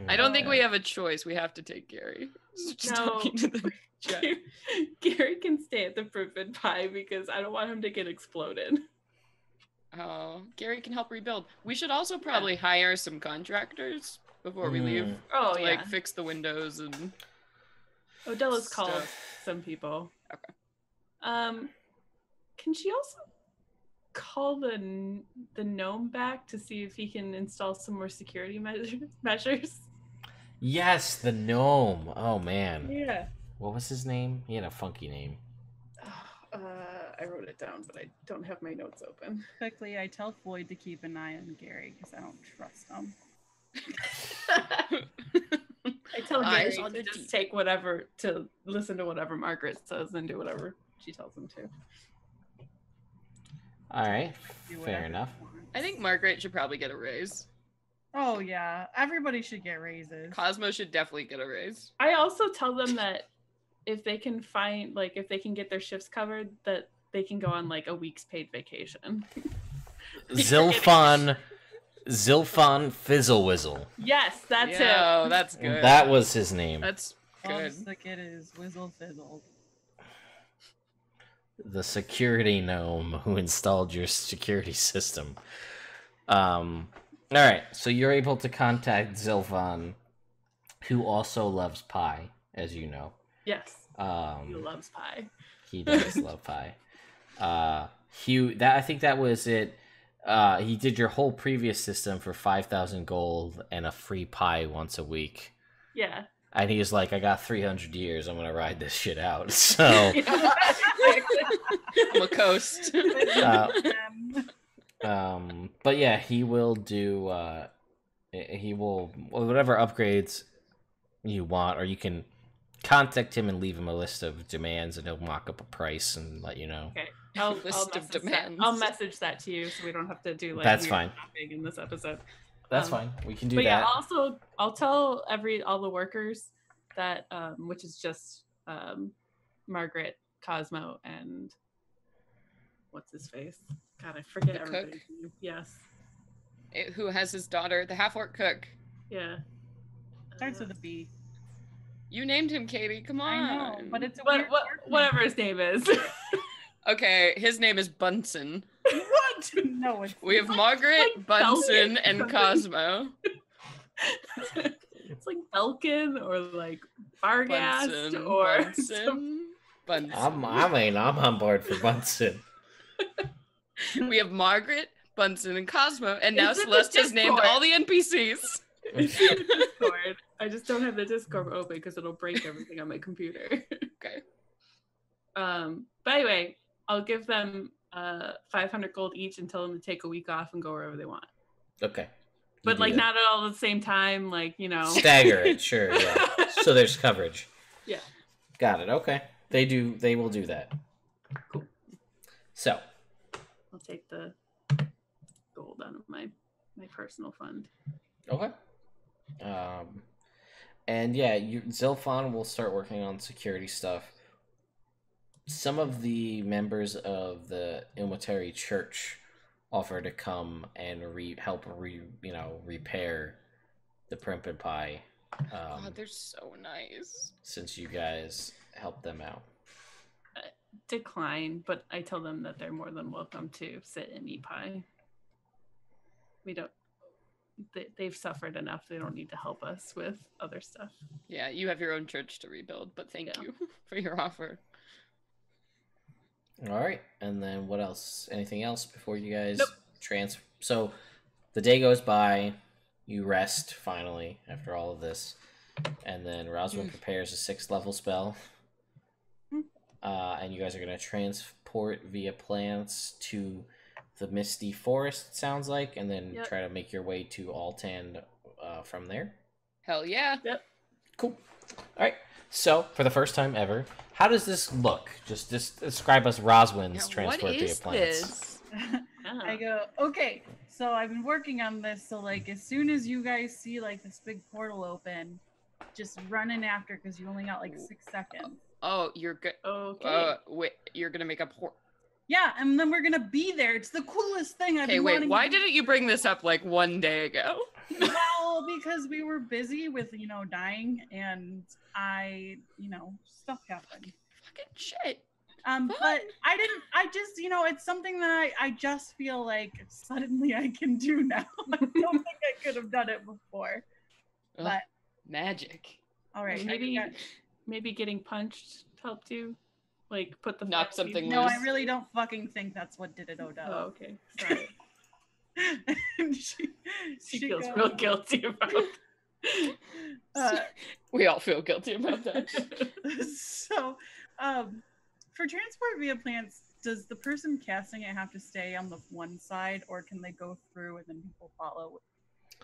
I don't think we have a choice. We have to take Gary. Just No. talking to the chat. Gary can stay at the Privet Pie because I don't want him to get exploded. Oh, Gary can help rebuild. We should also probably hire some contractors before we leave Oh to yeah, like fix the windows and Odella's called stuff. some people. Okay. Can she also call the gnome back to see if he can install some more security measures? Yes, the gnome. Oh man, Yeah. what was his name? He had a funky name. I wrote it down, but I don't have my notes open. Quickly, I tell Floyd to keep an eye on Gary because I don't trust him. I tell Eyes Gary on to the just deep. take whatever, to listen to whatever Margaret says and do whatever she tells him to. All right, Do fair whatever enough. he wants. I think Margaret should probably get a raise. Oh yeah, everybody should get raises. Cosmo should definitely get a raise. I also tell them that if they can find, like, if they can get their shifts covered, that they can go on like a week's paid vacation. Zilfon Fizzlewizzle. Yes, that's it. Oh, that's good. That was his name. That's good. Loves the kiddies, whizzle fizzle. The security gnome who installed your security system. All right, so you're able to contact Zilfon, who also loves pie, as you know. Yes, he loves pie. He does love pie. I think that was it. He did your whole previous system for 5,000 gold and a free pie once a week. Yeah. And he was like, I got 300 years. I'm going to ride this shit out. So, I'm a coast. but yeah, he will do he will whatever upgrades you want, or you can contact him and leave him a list of demands, and he'll mock up a price and let you know. Okay. List of demands. I'll message that to you so we don't have to do like That's weird fine. shopping in this episode. That's fine. We can do But that. yeah, also I'll tell all the workers that which is just Margaret, Cosmo, and what's his face? God, I forget The everybody's cook? name. Yes. Who has his daughter, the half-orc cook. Yeah. Starts with a B. You named him, Katie. Come on. I know, but it's a But weird word name. whatever his name is. Okay, his name is Bunsen. What? No, it's We have not. Margaret, like Bunsen, Belkin and something. Cosmo. It's like Belkin or like Bargast Bunsen, or Bunsen, Bunsen. I'm on board for Bunsen. We have Margaret, Bunsen, and Cosmo, and now It's in the Celeste has named Discord. all the NPCs. It's in the Discord. I just don't have the Discord open because it'll break everything on my computer. Okay. But anyway, I'll give them 500 gold each and tell them to take a week off and go wherever they want. Okay. You But do like that. not at all at the same time, like, you know. Stagger it, sure, yeah. So there's coverage. Yeah. Got it. Okay. They will do that. Cool. So, I'll take the gold out of my personal fund. okay. And yeah, Zilphon will start working on security stuff. Some of the members of the Ilmateri Church offer to come and help repair the Primp and Pie. God, they're so nice. Since you guys helped them out. Decline, but I tell them that they're more than welcome to sit and eat pie. We don't. They've suffered enough. They don't need to help us with other stuff. Yeah, you have your own church to rebuild, but thank Yeah. you for your offer. All right, and then what else? Anything else before you guys Nope. So the day goes by, you rest finally after all of this, and then Roswell prepares a 6th level spell, and you guys are gonna transport via plants to the Misty Forest. It sounds like, and then Yep. try to make your way to Altan from there. Hell yeah. Yep. Cool. All right. So for the first time ever, how does this look? Just describe us Roswin's transport what via is plants. this? I go, okay, so I've been working on this, so like as soon as you guys see like this big portal open, just run in after because you only got like 6 seconds. Oh, you're good. Okay. Wait, you're gonna make a port. Yeah, and then we're gonna be there. It's the coolest thing I've Okay, been wait. wanting Why to do. didn't you bring this up like one day ago? Well, because we were busy with, dying and stuff happened. Fucking shit. But I just, it's something that I just feel like suddenly I can do now. I don't think I could have done it before. Ugh, But magic. all right, Maybe getting punched helped you, like put the Knock flex something speed- no, I loose. really don't fucking think that's what did it, Oh, Odell. okay. Sorry. And She feels goes, real guilty about it. We all feel guilty about that. So, for transport via plants, does the person casting it have to stay on the one side, or can they go through and then people follow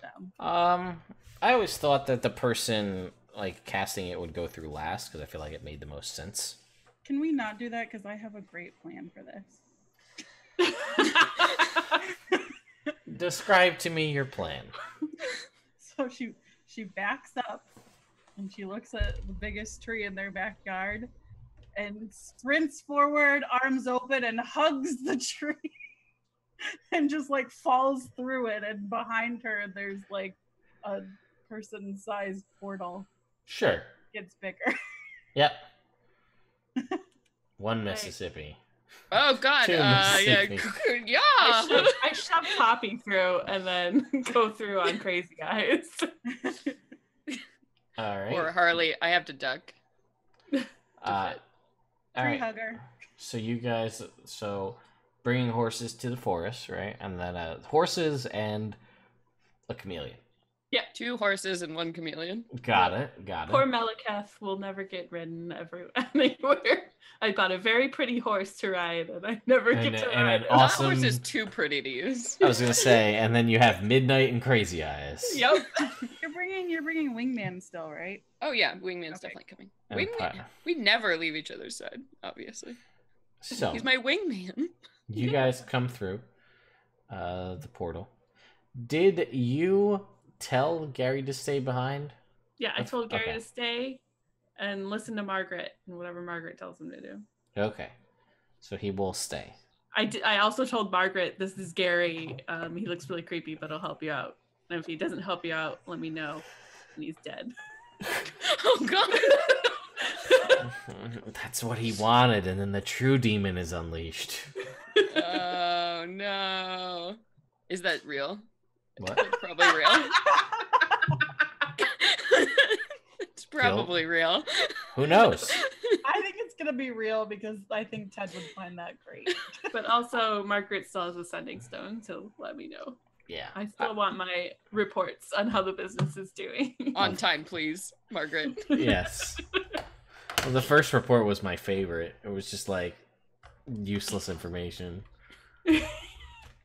them? I always thought that the person like casting it would go through last because I feel like it made the most sense. Can we not do that? Because I have a great plan for this. Describe to me your plan. So she backs up and she looks at the biggest tree in their backyard and sprints forward, arms open, and hugs the tree and just like falls through it. And behind her, there's like a person-sized portal. Sure. Gets bigger. Yep. One Mississippi. Oh God. Two Yeah. Mississippi. Yeah. I shove Poppy through and then go through on Crazy Guys. All right. Or Harley. I have to duck. All Tree right. hugger. So you guys, bringing horses to the forest, right? And then horses and a chameleon. 2 horses and 1 chameleon. Got it. Got Poor it. Malakath will never get ridden anywhere. I bought a very pretty horse to ride, and I never And- get to and ride an it. awesome- That horse is too pretty to use. I was gonna say, and then you have Midnight and Crazy Eyes. Yep. You're bringing Wingman still, right? Oh yeah, Wingman's Okay. definitely coming. And Wingman, we never leave each other's side, obviously. So He's my wingman. you guys come through the portal. Did you tell Gary to stay behind? Yeah, I told Gary Okay. to stay and listen to Margaret and whatever Margaret tells him to do. Okay, so he will stay. I also told Margaret, this is Gary. He looks really creepy, but he'll help you out. And if he doesn't help you out, let me know. And he's dead. Oh god. That's what he wanted, and then the true demon is unleashed. Oh no. Is that real? What? It's probably real. It's probably real. Who knows? I think it's gonna be real because I think Ted would find that great. But also, Margaret still has a sending stone, so let me know. Yeah. I still want my reports on how the business is doing. On time, please, Margaret. Yes. Well, the first report was my favorite. It was just like useless information.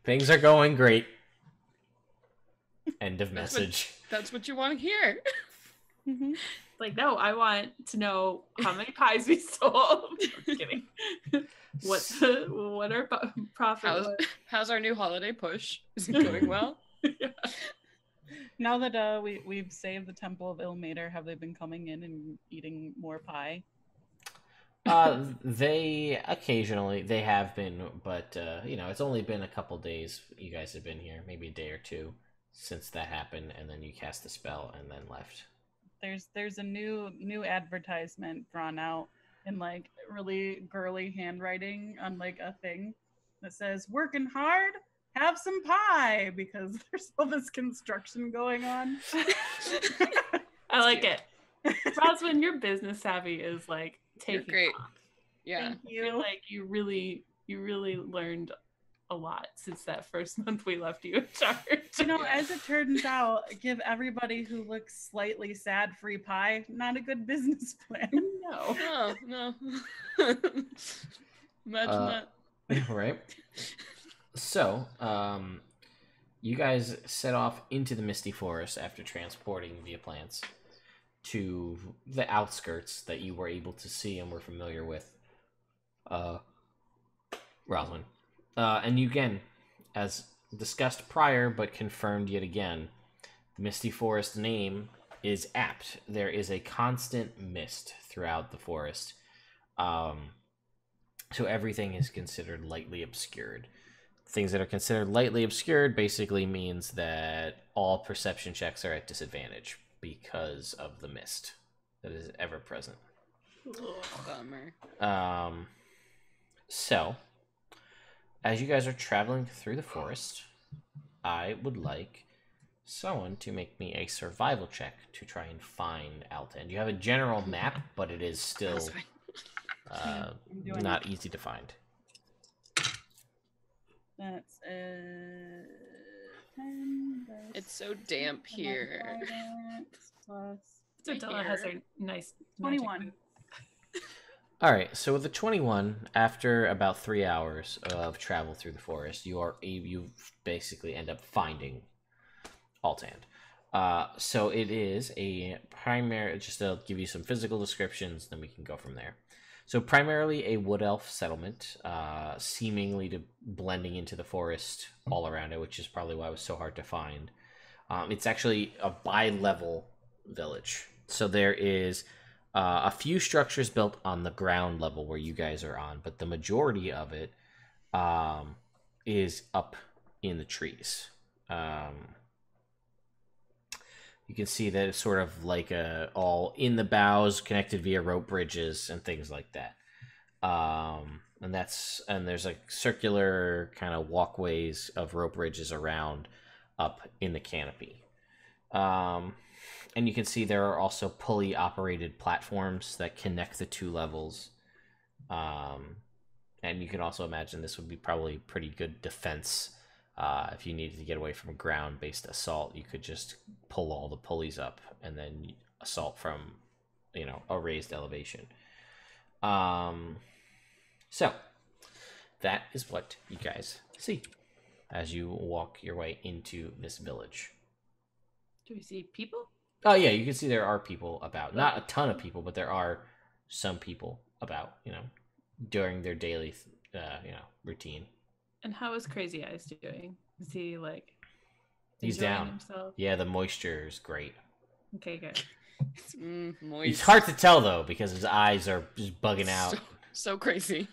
Things are going great. End of message. That's what you want to hear. Mhm. Like, no, I want to know how many pies we sold. Just kidding. What our profit was. How's our new holiday push? Is it going well? Now that we've saved the Temple of Ilmater, have they been coming in and eating more pie? They occasionally they have been, but it's only been a couple days. You guys have been here, maybe a day or two since that happened, and then you cast the spell and then left. There's a new advertisement drawn out in like really girly handwriting on like a thing that says "Working hard, have some pie," because there's all this construction going on. I like it. Roswin, your business savvy is like You're taking great. off. Yeah. Thank I feel you. like you really learned a lot since that first month we left you in charge. You know, as it turns out, give everybody who looks slightly sad free pie. Not a good business plan. No. Oh, no. Imagine that. Right. So, you guys set off into the Misty Forest after transporting via plants to the outskirts that you were able to see and were familiar with. Roswin. And you again, as discussed prior but confirmed yet again, the Misty Forest name is apt. There is a constant mist throughout the forest. So everything is considered lightly obscured. Things that are considered lightly obscured basically means that all perception checks are at disadvantage because of the mist that is ever present. Bummer. So, as you guys are traveling through the forest, I would like someone to make me a survival check to try and find Altan. You have a general map, but it is still That's fine. I'm doing not easy to find. That's 10. That's It's so damp here. Plus So Della has her nice 21. magic All right, so with the 21, after about 3 hours of travel through the forest, you basically end up finding Altan. So it is a primary. Just to give you some physical descriptions, then we can go from there. So primarily a wood elf settlement, seemingly to blending into the forest all around it, which is probably why it was so hard to find. It's actually a bi-level village. So there is a few structures built on the ground level where you guys are on, but the majority of it is up in the trees. You can see that it's sort of like all in the boughs, connected via rope bridges and things like that. And there's like circular kind of walkways of rope bridges around up in the canopy. And you can see there are also pulley operated platforms that connect the two levels. And you can also imagine this would be probably pretty good defense If you needed to get away from a ground-based assault, you could just pull all the pulleys up and then assault from, a raised elevation. So that is what you guys see as you walk your way into this village. Do we see people? Oh yeah, you can see there are people about. Not a ton of people, but there are some people about, during their daily, routine. And how is Crazy Eyes doing? Is he like He's enjoying down. himself? Yeah, the moisture is great. Okay, good. Moist. It's hard to tell though because his eyes are just bugging out. So crazy.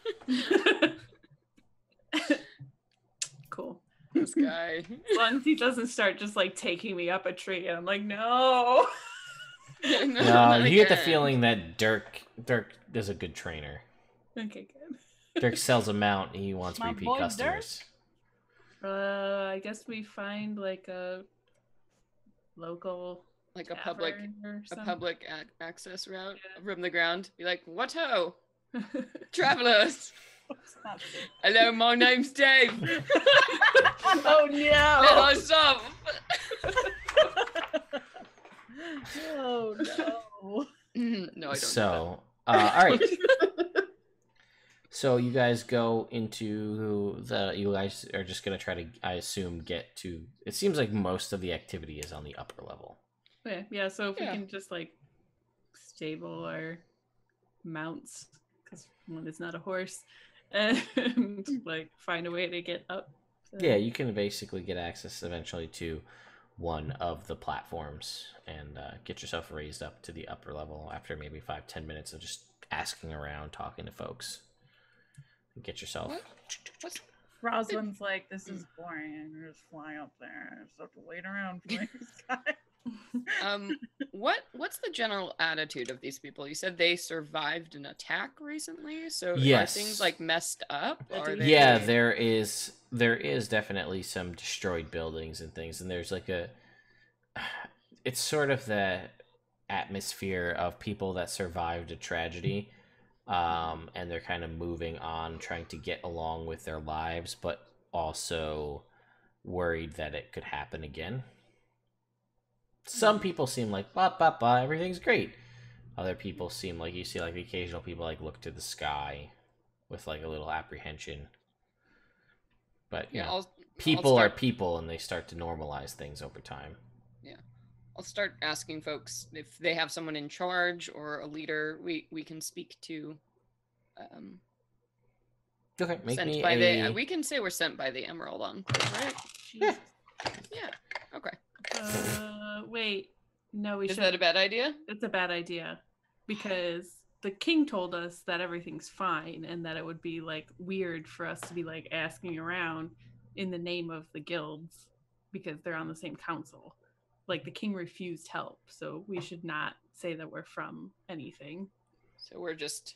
Cool. This guy. As long as he doesn't start just like taking me up a tree, and I'm like, no. No, you get the feeling that Dirk is a good trainer. Okay, good. Dirk sells a mount. He wants My repeat boy customers. I guess we find like a local, Like a public tavern or something. access route Yeah. from the ground. Be like, what ho? Travelers. It's not safe. Hello, my name's Dave. Oh no! What's up? Oh no. No, I don't. So, all right. So you guys go into you guys are just going to try to, I assume, get to, it seems like most of the activity is on the upper level. Yeah, so if Yeah. we can just like stable our mounts, because one is not a horse, and like find a way to get up. Yeah, you can basically get access eventually to one of the platforms and get yourself raised up to the upper level after maybe 5-10 minutes of just asking around, talking to folks. And get yourself. What's Rosalind's like, this is boring. We're just flying up there. I just have to wait around for this guy. what's the general attitude of these people? You said they survived an attack recently, so Yes. are things like messed up? Are they... Yeah, there is definitely some destroyed buildings and things, and there's like it's sort of the atmosphere of people that survived a tragedy, and they're kind of moving on, trying to get along with their lives, but also worried that it could happen again. Some people seem like everything's great. Other people seem like, you see like the occasional people like look to the sky with like a little apprehension. But Yeah, people are people, and they start to normalize things over time. I'll start asking folks if they have someone in charge or a leader we can speak to. Okay, make Sent me by a... we can say we're sent by the Emerald on, right? Jesus. Yeah. Okay. Wait. No, we Is should. that a bad idea? It's a bad idea because the king told us that everything's fine and that it would be like weird for us to be like asking around in the name of the guilds because they're on the same council. Like the king refused help, so we should not say that we're from anything. So we're just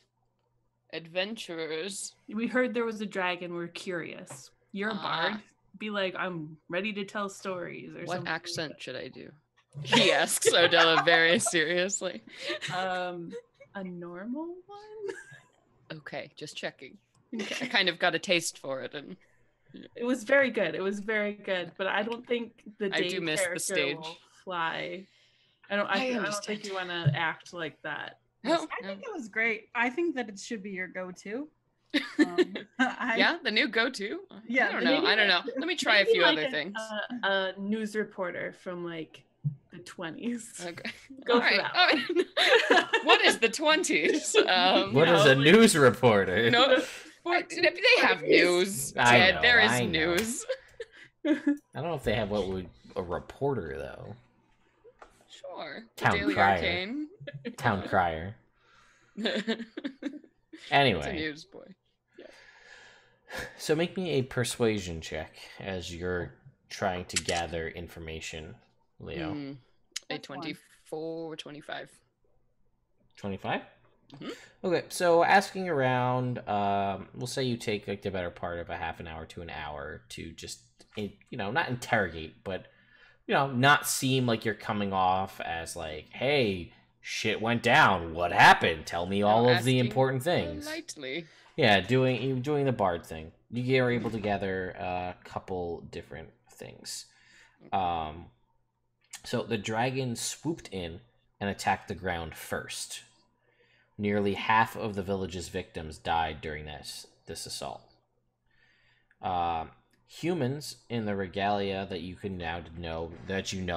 adventurers. We heard there was a dragon. We're curious. You're a bard. Ah. Be like, I'm ready to tell stories or What something. accent should I do? He asks Odella very seriously. A normal one? Okay, just checking. I kind of got a taste for it, and It was very good. It was very good, but I don't think the I Dave do miss the character stage. will fly. I don't understand. think you want to act like that. Oh, I think it was great. I think that it should be your go-to. yeah, the new go-to. Yeah, I don't know. Let me try a Maybe few like other things. A news reporter from like the 20s. Okay. Go All for right. that. All right. What is the 20s? What is a like- news reporter? No, they have news. I Ted, know, there is I know. news. I don't know if they have a reporter though. Sure. The Town Daily crier. Arcane. Town crier. It's a Anyway, news boy. so make me a persuasion check as you're trying to gather information, Leo. A That's one. 24, 25. 25? Mhm. Okay, so asking around, we'll say you take like the better part of a half an hour to an hour to just, not interrogate, but, not seem like you're coming off as like, hey, shit went down. What happened? Tell me all of the Asking important things. Politely. Yeah, doing the bard thing. You are able to gather a couple different things. So the dragon swooped in and attacked the ground first. Nearly half of the village's victims died during this assault. Humans in the regalia that you can now know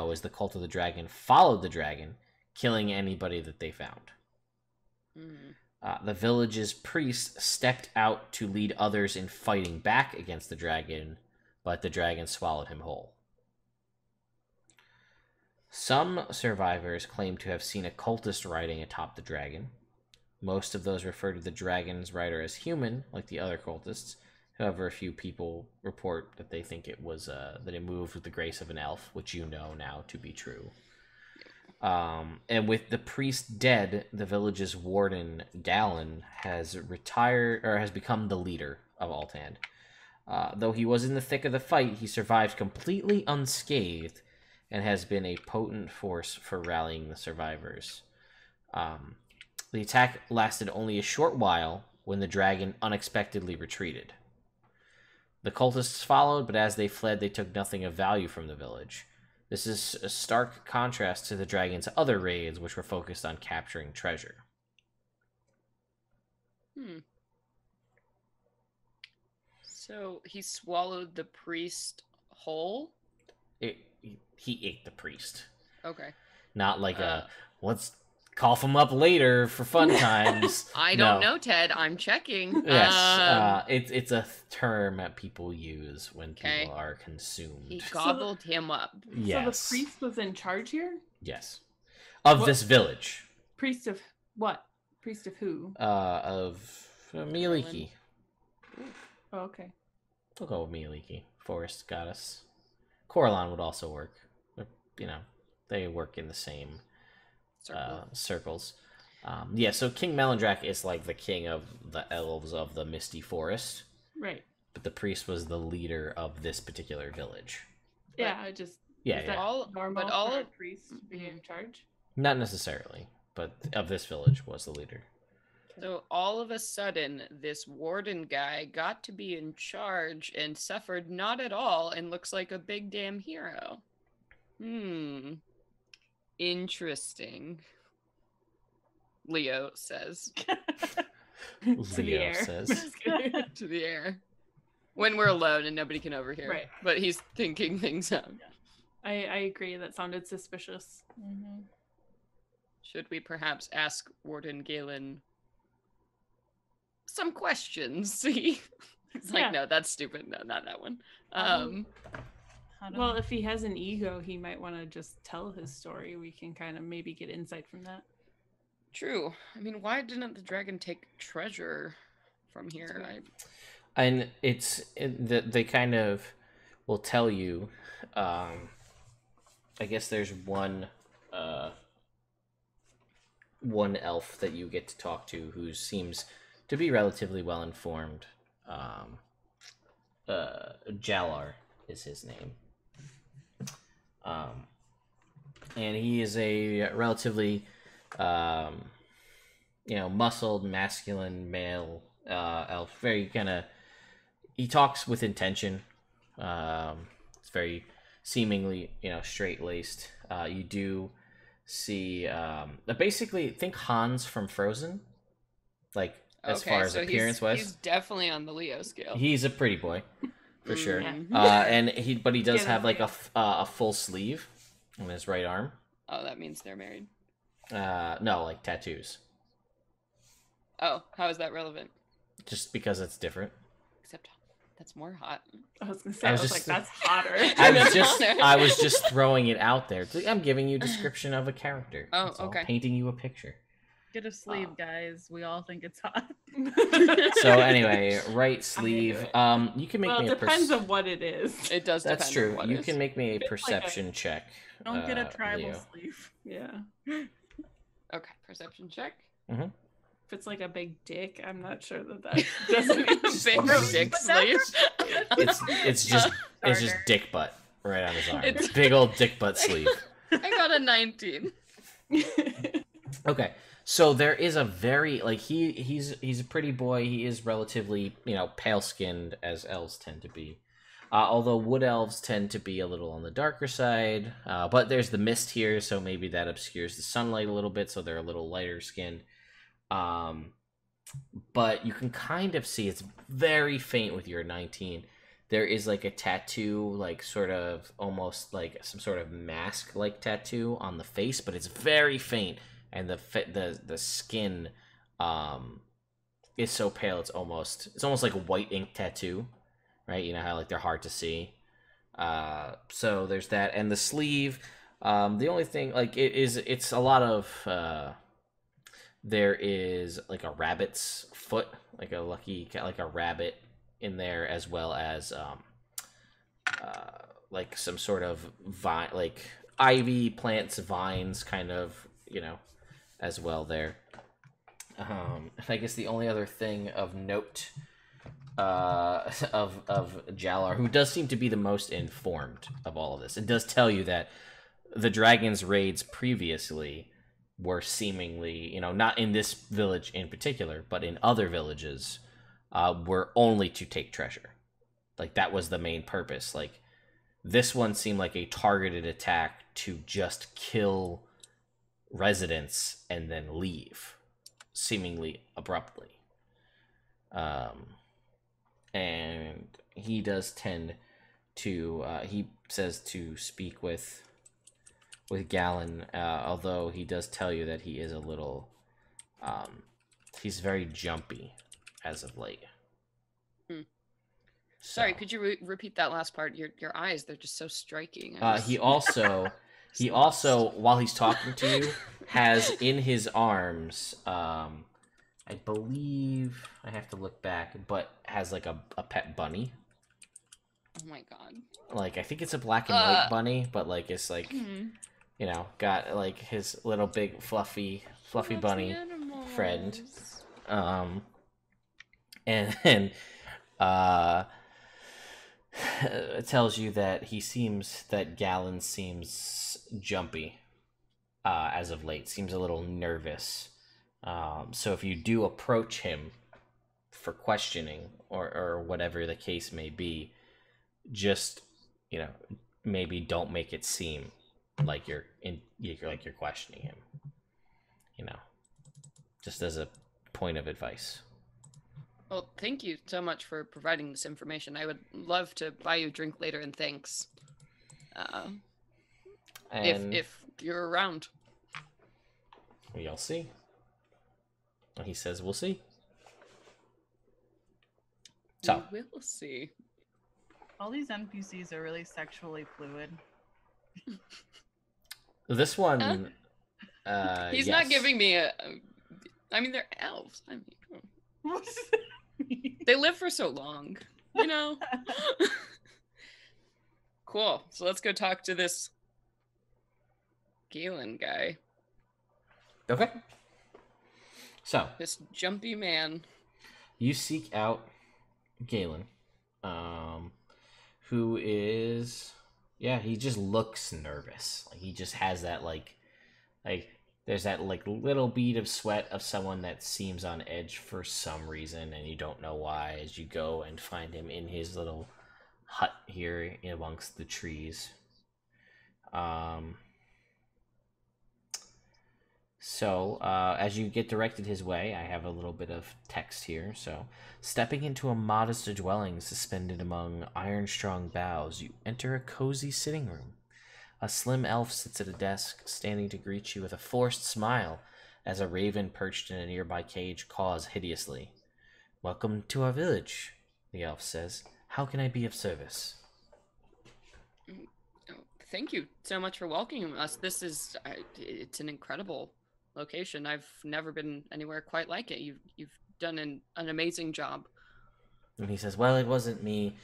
is the cult of the dragon followed the dragon, killing anybody that they found. The village's priest stepped out to lead others in fighting back against the dragon, but the dragon swallowed him whole. Some survivors claim to have seen a cultist riding atop the dragon. Most of those refer to the dragon's rider as human, like the other cultists. However, a few people report that they think it was that it moved with the grace of an elf, which you know now to be true. And with the priest dead, the village's warden, Galen, has retired or has become the leader of Althand. Though he was in the thick of the fight, he survived completely unscathed and has been a potent force for rallying the survivors. The attack lasted only a short while when the dragon unexpectedly retreated. The cultists followed, but as they fled, they took nothing of value from the village. This is a stark contrast to the dragon's other raids, which were focused on capturing treasure. So he swallowed the priest whole? He ate the priest. Okay. Not like let's cough him up later for fun times. I don't know, Ted. I'm checking. Yes, it's a term that people use when people are consumed. He gobbled him up. Yes. So the priest was in charge here? Yes. Of this village. Priest of what? Priest of who? Of Mieliki. Oh, okay. We'll go with Mieliki. Forest goddess. Coralon would also work. You know, they work in the same circles. So King Melindrak is like the king of the elves of the Misty Forest. Right. But the priest was the leader of this particular village. Yeah, is that normal for a priest to be in charge? Not necessarily, but of this village was the leader. So all of a sudden, this warden guy got to be in charge and suffered not at all and looks like a big damn hero. Interesting. Leo says. Leo says. To the air. When we're alone and nobody can overhear. Right. But he's thinking things out. I agree. That sounded suspicious. Should we perhaps ask Warden Galen some questions? See? It's like, no, that's stupid. No, not that one. Well, if he has an ego, he might want to just tell his story. We can kind of maybe get insight from that. True. I mean, why didn't the dragon take treasure from here? And they kind of will tell you. I guess there's one elf that you get to talk to who seems to be relatively well informed. Jalar is his name. And he is a relatively muscled, masculine male elf. Very he talks with intention. It's very seemingly, straight-laced. You do see, basically think Hans from Frozen, like as far as appearance wise. He's definitely on the Leo scale. He's a pretty boy, for sure. But he does have like a full sleeve on his right arm. Oh, that means they're married. No, like tattoos. Oh, how is that relevant? Just because it's different. Except that's more hot. I was gonna say, I was like, that's hotter. I was just throwing it out there. I'm giving you a description of a character. Oh, okay. Painting you a picture. Get a sleeve, guys. We all think it's hot. So anyway, right sleeve. You can make me it depends on what it is. It does. That's true. On what You is. can make me a perception check. Don't get a tribal Leo. sleeve. Yeah. Okay, perception check. Mm-hmm. If it's like a big dick, I'm not sure that doesn't Big dick sleeve. It's just dick butt right on his arm. It's big old dick butt sleeve. I got a 19. Okay, so there is a very like he's a pretty boy. He is relatively pale skinned as elves tend to be. Although wood elves tend to be a little on the darker side, but there's the mist here, so maybe that obscures the sunlight a little bit, so they're a little lighter skinned. Um, but you can kind of see it's very faint with your 19. There is like a tattoo, like sort of almost like some sort of mask like tattoo on the face, but it's very faint, and the skin is so pale it's almost like a white ink tattoo, right? You know how like they're hard to see. So there's that, and the sleeve. The only thing like it's a lot of there is like a rabbit's foot, like a lucky like a rabbit in there, as well as like some sort of vine, like ivy plants, vines, kind of as well there. I guess the only other thing of note of Jalar, who does seem to be the most informed of all of this, it does tell you that the dragon's raids previously were seemingly, not in this village in particular, but in other villages, were only to take treasure. Like that was the main purpose. Like this one seemed like a targeted attack to just kill residents and then leave, seemingly abruptly. And he does tend to, he says to speak with Galen, although he does tell you that he is a little, he's very jumpy as of late. Sorry, could you repeat that last part? Your eyes, they're just so striking. He also, while he's talking to you, has in his arms, I believe, I have to look back, but has like a pet bunny. Oh my god. Like, I think it's a black and white bunny, but like it's like, got like his little big fluffy bunny friend. And it tells you that Galen seems jumpy as of late, seems a little nervous. So if you do approach him for questioning or whatever the case may be, just maybe don't make it seem like you're questioning him. Just as a point of advice. Well, thank you so much for providing this information. I would love to buy you a drink later, and thanks. If you're around. We'll see. He says we'll see. So we'll see. All these NPCs are really sexually fluid. This one, he's yes. not giving me I mean, they're elves. I mean, they live for so long, Cool. So let's go talk to this Galen guy. Okay. So this jumpy man. You seek out Galen, who is, he just looks nervous. Like he just has that like there's that like little bead of sweat of someone that seems on edge for some reason, and you don't know why, as you go and find him in his little hut here amongst the trees. So, as you get directed his way, I have a little bit of text here. So, stepping into a modest dwelling suspended among iron-strong boughs, you enter a cozy sitting room. A slim elf sits at a desk, standing to greet you with a forced smile, as a raven perched in a nearby cage caws hideously. "Welcome to our village," the elf says. "How can I be of service?" Thank you so much for welcoming us. This is, it's an incredible location. I've never been anywhere quite like it. You've done an amazing job. And he says, "Well, it wasn't me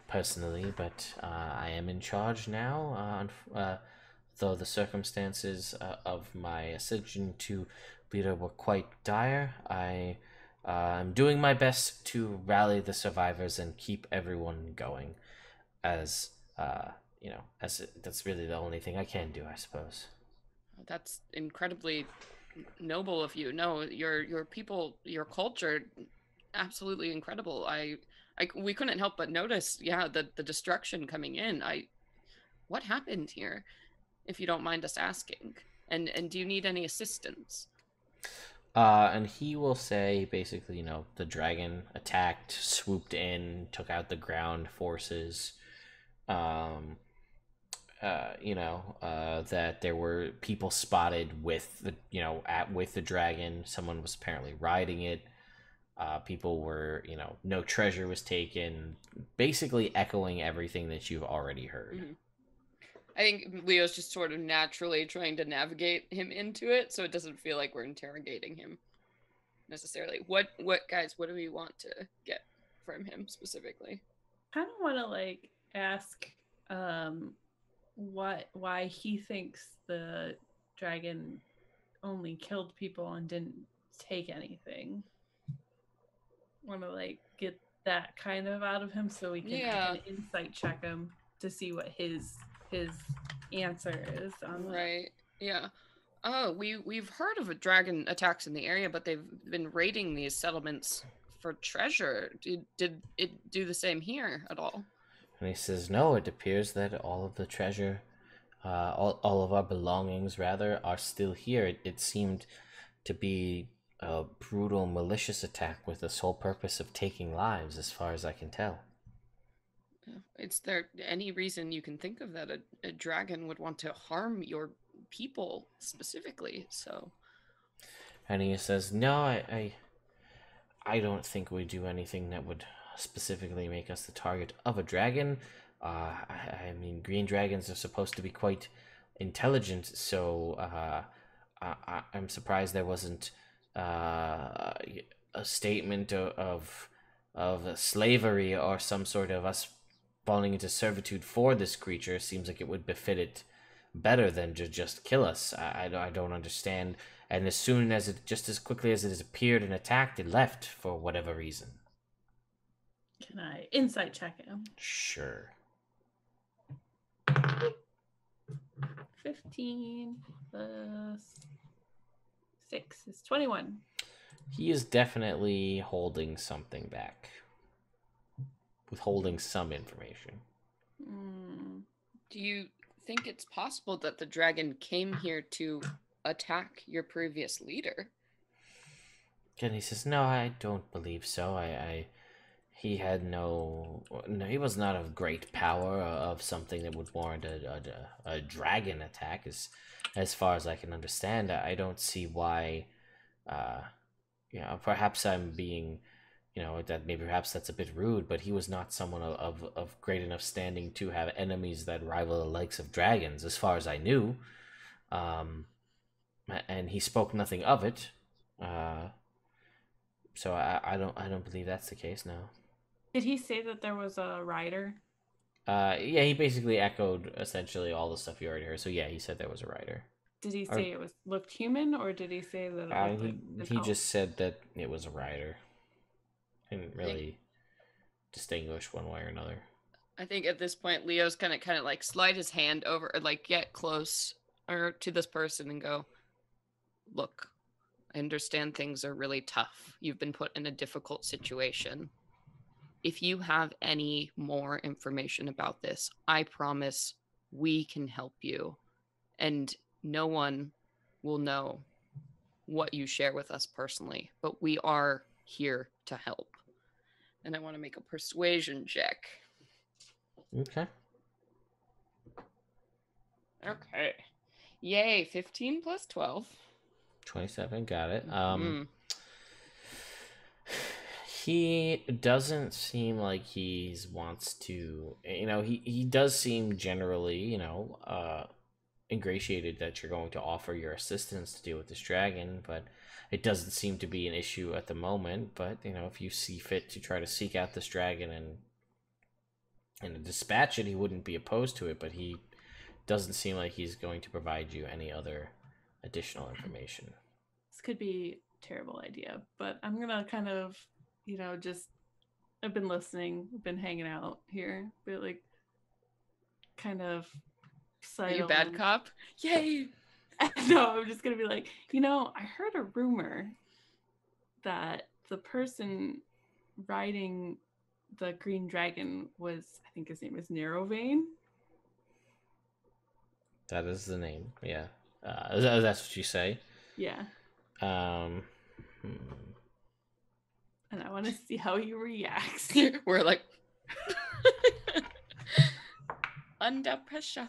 personally, but I am in charge now, though the circumstances of my ascension to leader were quite dire. I'm doing my best to rally the survivors and keep everyone going, as that's really the only thing I can do, I suppose." That's incredibly noble of you. No, your people, your culture, absolutely incredible. We couldn't help but notice, yeah, the destruction coming in. What happened here, if you don't mind us asking? And do you need any assistance? And he will say basically, the dragon attacked, swooped in, took out the ground forces. Um, that there were people spotted with the, with the dragon. Someone was apparently riding it. People were, no treasure was taken. Basically, echoing everything that you've already heard. Mm-hmm. I think Leo's just sort of naturally trying to navigate him into it, so it doesn't feel like we're interrogating him necessarily. What guys, what do we want to get from him specifically? Kind of want to like ask why he thinks the dragon only killed people and didn't take anything. Want to like get that kind of out of him so we can kind of insight check him to see what his answer is on right that. Yeah. Oh, we've heard of dragon attacks in the area, but they've been raiding these settlements for treasure. Did it do the same here at all? And he says, no, it appears that all of the treasure, all of our belongings, rather, are still here. It seemed to be a brutal, malicious attack with the sole purpose of taking lives, as far as I can tell. Is there any reason you can think of that a dragon would want to harm your people specifically? So, and he says, no, I don't think we do anything that would specifically make us the target of a dragon. I mean, green dragons are supposed to be quite intelligent, so I'm surprised there wasn't a statement of slavery or some sort of us falling into servitude for this creature. Seems like it would befit it better than to just kill us. I don't understand. And as soon as just as quickly as it has appeared and attacked, it left for whatever reason. Can I insight check him? Sure. 15 plus 6 is 21. He is definitely holding something back. Withholding some information. Do you think it's possible that the dragon came here to attack your previous leader? And he says, no, I don't believe so. He had no, he was not of great power of something that would warrant a dragon attack, as far as I can understand. I don't see why, perhaps I'm being, that maybe perhaps that's a bit rude, but he was not someone of great enough standing to have enemies that rival the likes of dragons, as far as I knew. And he spoke nothing of it. So I don't believe that's the case, no. Did he say that there was a rider? Yeah, he basically echoed essentially all the stuff you already heard. So yeah, he said there was a rider. Did he say it looked human, or did he say that it looked he just said that it was a rider. Didn't really distinguish one way or another. I think at this point, Leo's kind of like slide his hand over, or like get close or to this person and go, look, I understand things are really tough. You've been put in a difficult situation. If you have any more information about this, I promise we can help you. And no one will know what you share with us personally, but we are here to help. And I want to make a persuasion check. Okay. Okay. Yay, 15 plus 12. 27, got it. He doesn't seem like he wants to, he does seem generally, ingratiated that you're going to offer your assistance to deal with this dragon, but it doesn't seem to be an issue at the moment. But, if you see fit to try to seek out this dragon and dispatch it, he wouldn't be opposed to it, but he doesn't seem like he's going to provide you any other additional information. This could be a terrible idea, but I'm gonna kind of, just, I've been listening, been hanging out here, but like kind of Are you bad cop? Yay! No, I'm just gonna be like, I heard a rumor that the person riding the green dragon was, I think his name is Narrowvein. That is the name. Yeah. That's what you say. Yeah. Um. And I want to see how he reacts. We're like under pressure.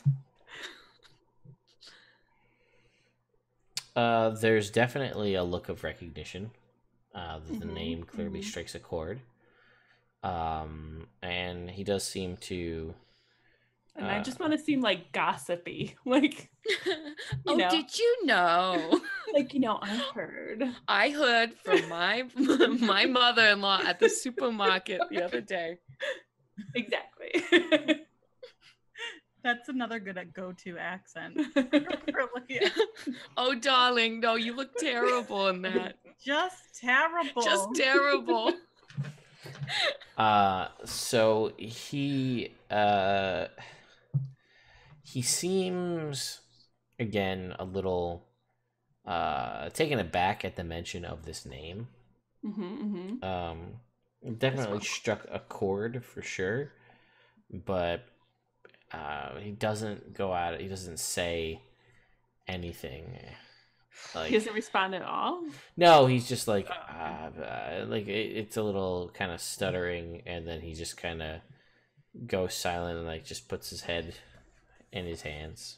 There's definitely a look of recognition. The name clearly mhm. strikes a chord. And he does seem to. And I just want to seem like gossipy. Like, oh, know. did you know? like, I heard. I heard from my my mother-in-law at the supermarket the other day. Exactly. That's another good go-to accent. Oh, darling, no, you look terrible in that. Just terrible. Just terrible. So he seems again a little taken aback at the mention of this name. Definitely struck a chord for sure, but he doesn't go out. He doesn't say anything. Like, he doesn't respond at all. No, he's just like it's a little kind of stuttering, and then he just kind of goes silent and like just puts his head in his hands.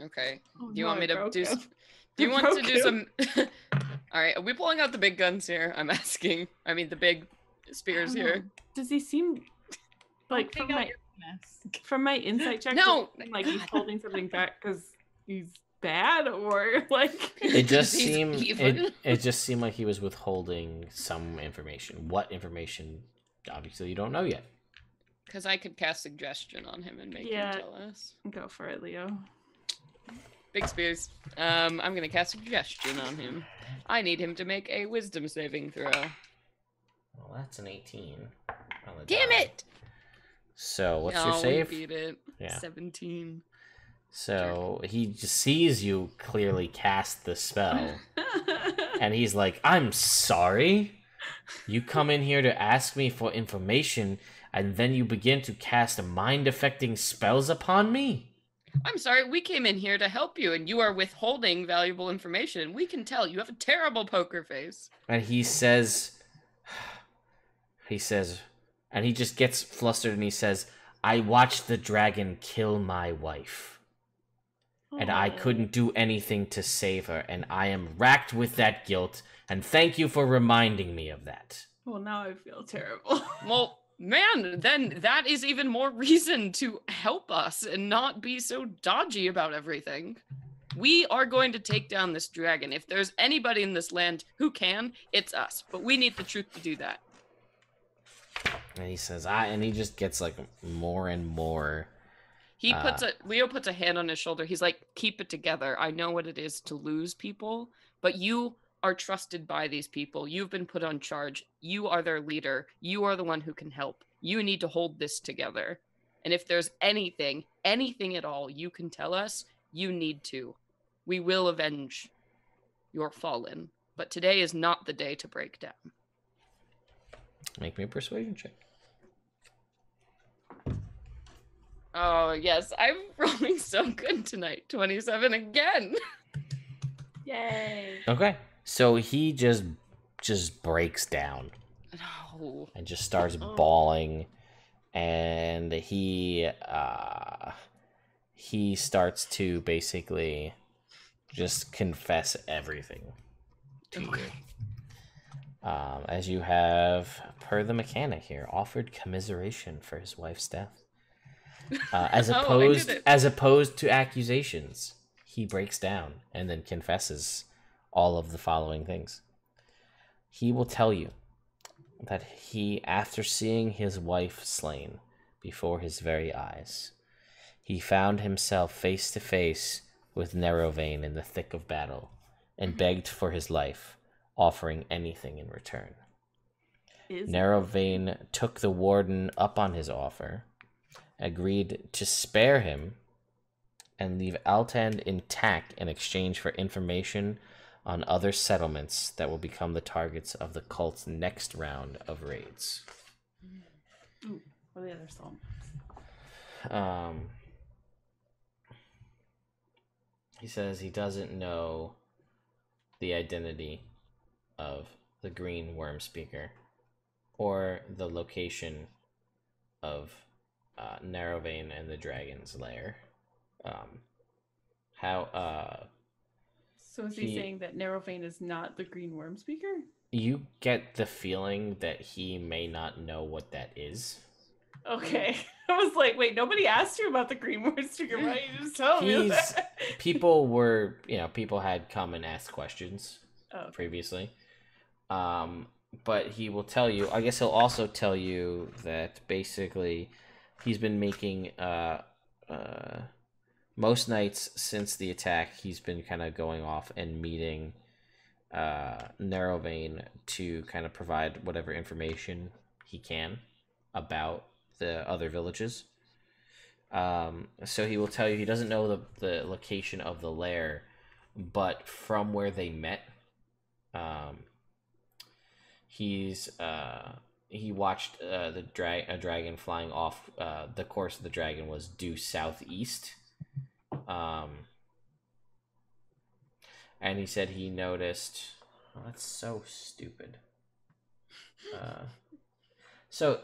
Okay. Oh, Do you want me to do? Him. Do you want to do some? All right. Are we pulling out the big guns here? I'm asking. I mean, the big spears here. Does he seem like from my insight check? No, like he's holding something back because he's bad, or like it just seemed it just seemed like he was withholding some information. What information? Obviously, you don't know yet. Because I could cast suggestion on him and make him tell us. Go for it, Leo. Big spears. I'm gonna cast suggestion on him. I need him to make a wisdom saving throw. Well, that's an 18. Damn it! So what's your save? We beat it. Yeah. 17. So he just sees you clearly cast the spell, and he's like, "I'm sorry. You come in here to ask me for information, and then you begin to cast mind-affecting spells upon me? I'm sorry, we came in here to help you, and you are withholding valuable information. We can tell you have a terrible poker face." And he says, and he just gets flustered, and he says, "I watched the dragon kill my wife. And I couldn't do anything to save her, and I am racked with that guilt, and thank you for reminding me of that." Well, now I feel terrible. Well, man, then that is even more reason to help us and not be so dodgy about everything. We are going to take down this dragon. If there's anybody in this land who can, it's us. But we need the truth to do that. And he says, and he just gets like more and more. Leo puts a hand on his shoulder. He's like, "Keep it together. I know what it is to lose people, but you are trusted by these people. You've been put on charge. You are their leader. You are the one who can help. You need to hold this together. And if there's anything at all you can tell us, you need to. We will avenge your fallen. But today is not the day to break down." Make me a persuasion check. Oh, yes. I'm rolling so good tonight. 27 again. Yay. Okay. So he just breaks down. No. And just starts bawling. And he starts to basically just confess everything to you. As you have, per the mechanic here, offered commiseration for his wife's death. As opposed to accusations, he breaks down and then confesses all of the following things. He will tell you that he, after seeing his wife slain before his very eyes, he found himself face to face with Narrowvein in the thick of battle and begged for his life, offering anything in return. Narrowvein took the warden up on his offer, agreed to spare him and leave Altand intact in exchange for information on other settlements that will become the targets of the cult's next round of raids. Ooh, what are the other songs? He says he doesn't know the identity of the green worm speaker or the location of Narrowvein and the dragon's lair. So is he saying that Narrowvein is not the green worm speaker? You get the feeling that he may not know what that is. Okay. I was like, wait, nobody asked you about the green worm speaker, right? You just tell me that. People had come and asked questions previously. But he will tell you, I guess he'll also tell you that basically he's been making most nights since the attack, he's been kind of going off and meeting Narrowvein to kind of provide whatever information he can about the other villages. So he will tell you he doesn't know the location of the lair, but from where they met, he watched a dragon flying off. The course of the dragon was due southeast. And he said he noticed. Oh, that's so stupid. So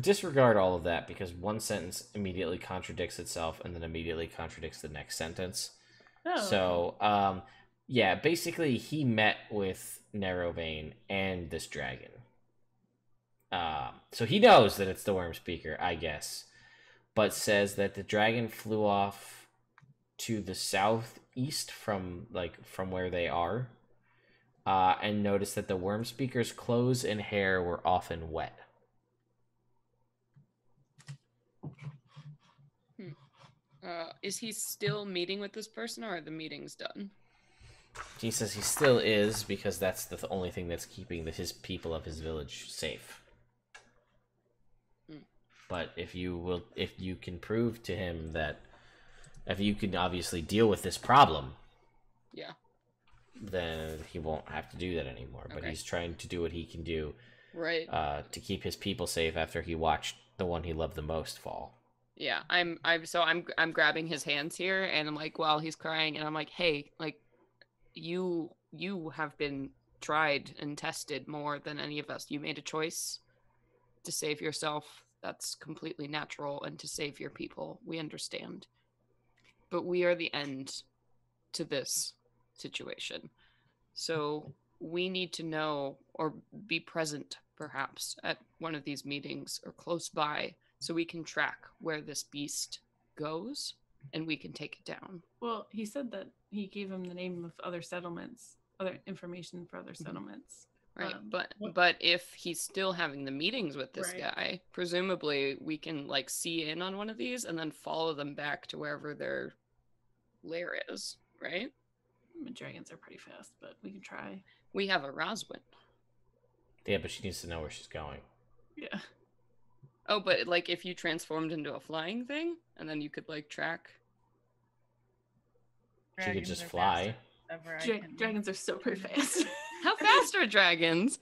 disregard all of that because one sentence immediately contradicts itself and then immediately contradicts the next sentence. Yeah, basically he met with Narrowvein and this dragon. So he knows that it's the worm speaker, I guess, but says that the dragon flew off to the southeast from where they are, and noticed that the worm speaker's clothes and hair were often wet. Is he still meeting with this person, or are the meetings done? He says he still is because that's the only thing that's keeping his people of his village safe. But if you can prove to him that, if you can obviously deal with this problem, yeah, then he won't have to do that anymore. But he's trying to do what he can do, right, to keep his people safe after he watched the one he loved the most fall. Yeah, I'm grabbing his hands here, and I'm like, while he's crying, and I'm like, hey, like, you have been tried and tested more than any of us. You made a choice to save yourself. That's completely natural, and to save your people. We understand. But we are the end to this situation. So we need to know, or be present, perhaps, at one of these meetings or close by, so we can track where this beast goes and we can take it down. Well, he said that he gave him the name of other settlements, other information for other settlements. Right, but if he's still having the meetings with this guy, presumably we can like see in on one of these and then follow them back to wherever their lair is, right? Dragons are pretty fast, but we can try. We have a Roswin. Yeah, but she needs to know where she's going. Yeah. Oh, but like if you transformed into a flying thing and then you could like track. She could just fly. Dragons are super fast. How fast are dragons?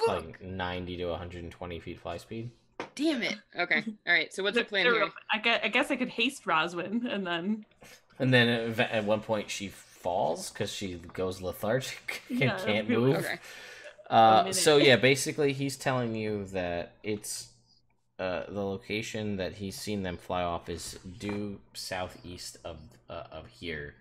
Like 90 to 120 feet fly speed. Damn it. Okay. All right. So what's the plan here? I guess I could haste Roswin and then. And then at one point she falls because she goes lethargic and can't move. Okay. So yeah, basically he's telling you that it's the location that he's seen them fly off is due southeast of here.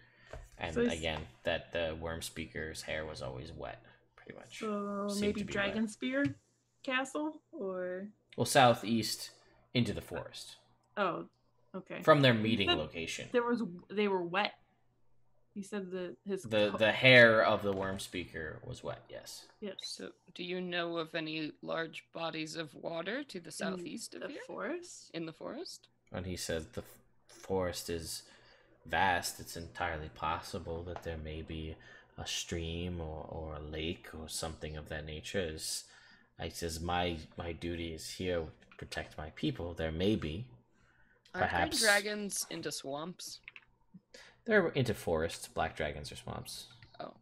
And so again, that the worm speaker's hair was always wet, pretty much. So maybe Dragonspear Castle, or southeast into the forest. Oh, okay. From their meeting location. They were wet. He said the hair of the worm speaker was wet. Yes. Yes. So, do you know of any large bodies of water to the southeast of the here? Forest? In the forest? And he said the forest is vast. It's entirely possible that there may be a stream or a lake or something of that nature. I says my duty is here to protect my people. There may be, Aren't perhaps dragons into swamps? They're into forests. Black dragons are swamps. Oh,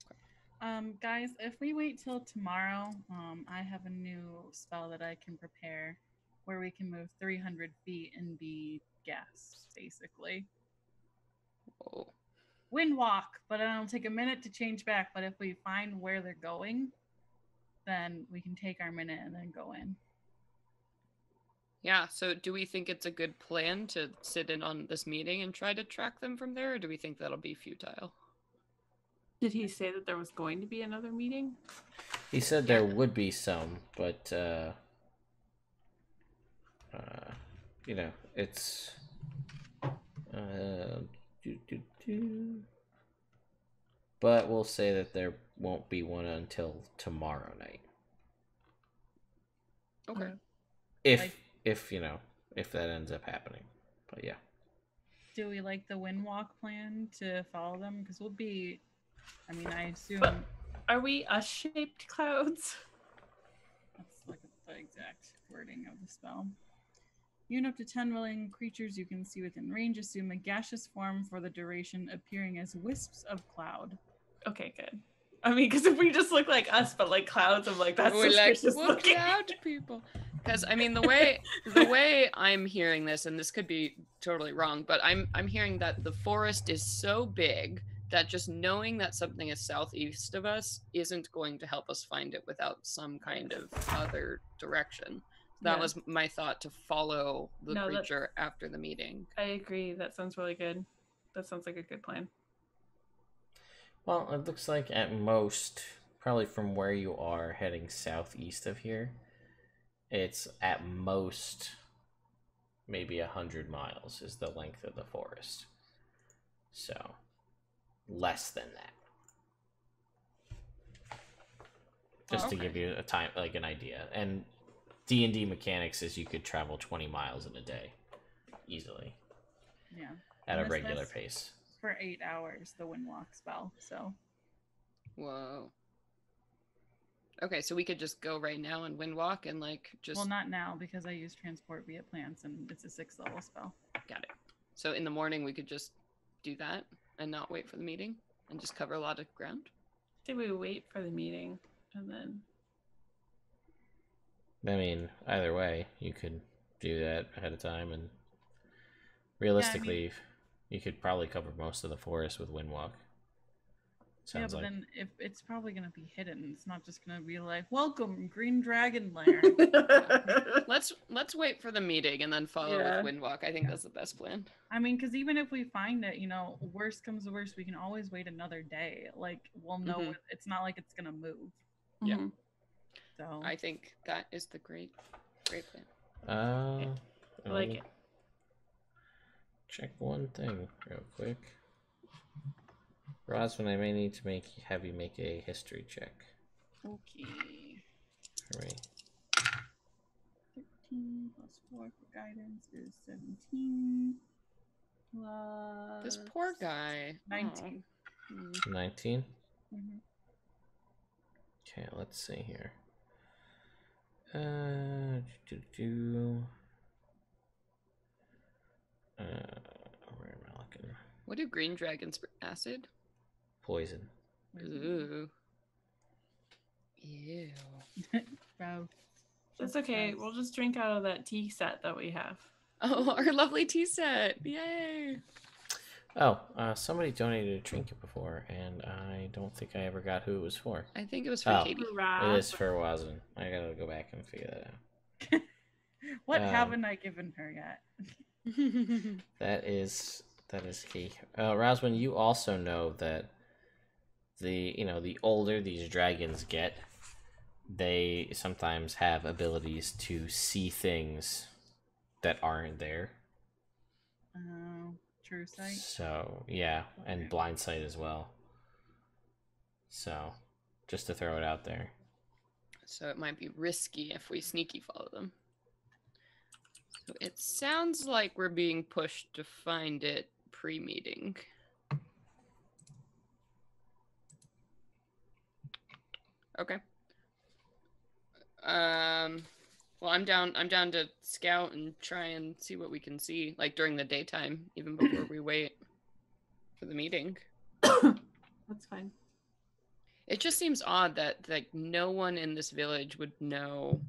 Guys, if we wait till tomorrow, I have a new spell that I can prepare where we can move 300 feet and be gas, basically. oh. Wind walk, but it'll take a minute to change back. But if we find where they're going, then we can take our minute and then go in. Yeah, so do we think it's a good plan to sit in on this meeting and try to track them from there, or do we think that'll be futile? Did he say that there was going to be another meeting? He said there would be some, but you know, it's but we'll say that there won't be one until tomorrow night. Okay. If you know, if that ends up happening. But yeah. Do we like the wind walk plan to follow them? Because we'll be, I mean, I assume. But are we us-shaped clouds? Let's look at the exact wording of the spell. You and up to 10 million creatures you can see within range assume a gaseous form for the duration, appearing as wisps of cloud. Okay, good. I mean, because if we just look like us, but like clouds, I'm like, that's We're like, suspicious we're looking. cloud people. Because I mean, the way I'm hearing this, and this could be totally wrong, but I'm hearing that the forest is so big that just knowing that something is southeast of us isn't going to help us find it without some kind of other direction. That was my thought, to follow the creature after the meeting. I agree. That sounds really good. That sounds like a good plan. Well, it looks like at most, probably from where you are heading southeast of here, it's at most maybe 100 miles is the length of the forest. So, less than that. Just to give you a time, like an idea. And D&D mechanics is you could travel 20 miles in a day, easily. Yeah. At a regular pace. For 8 hours, the wind walk spell, so. Whoa. Okay, so we could just go right now and wind walk and like just. Well, not now because I use transport via plants and it's a 6th level spell. Got it. So in the morning we could just do that and not wait for the meeting and just cover a lot of ground. Did we wait for the meeting and then? I mean, either way, you could do that ahead of time, and realistically, you could probably cover most of the forest with Windwalk. Sounds like. Then if it's probably going to be hidden, it's not just going to be like, "Welcome, Green Dragon Lair." Let's wait for the meeting and then follow with Windwalk. I think that's the best plan. I mean, because even if we find it, you know, worst comes to worst, we can always wait another day. Like, we'll know it's not like it's going to move. Yeah. So I think that is the great plan. I like it. Check one thing real quick. Roswin, I may need to have you make a history check. Okay. Hooray. 13 plus 4 for guidance is 17. Plus This poor guy. 19. 19? Mm-hmm. Okay, let's see here. Where am I looking? What do green dragons for? Acid? Poison. Ooh. Ew. Gross. That's okay. We'll just drink out of that tea set that we have. Oh, our lovely tea set. Yay. Oh, somebody donated a trinket before, and I don't think I ever got who it was for. I think it was for Katie. It is for Wazin. I gotta go back and figure that out. What haven't I given her yet? That is key. Roswin, you also know that the older these dragons get, they sometimes have abilities to see things that aren't there. True sight. So yeah, and blind sight as well. So, just to throw it out there. So it might be risky if we sneaky follow them. So it sounds like we're being pushed to find it pre-meeting. Okay. Well, I'm down to scout and try and see what we can see, like during the daytime, even before we wait. for the meeting. That's fine. It just seems odd that like no one in this village would know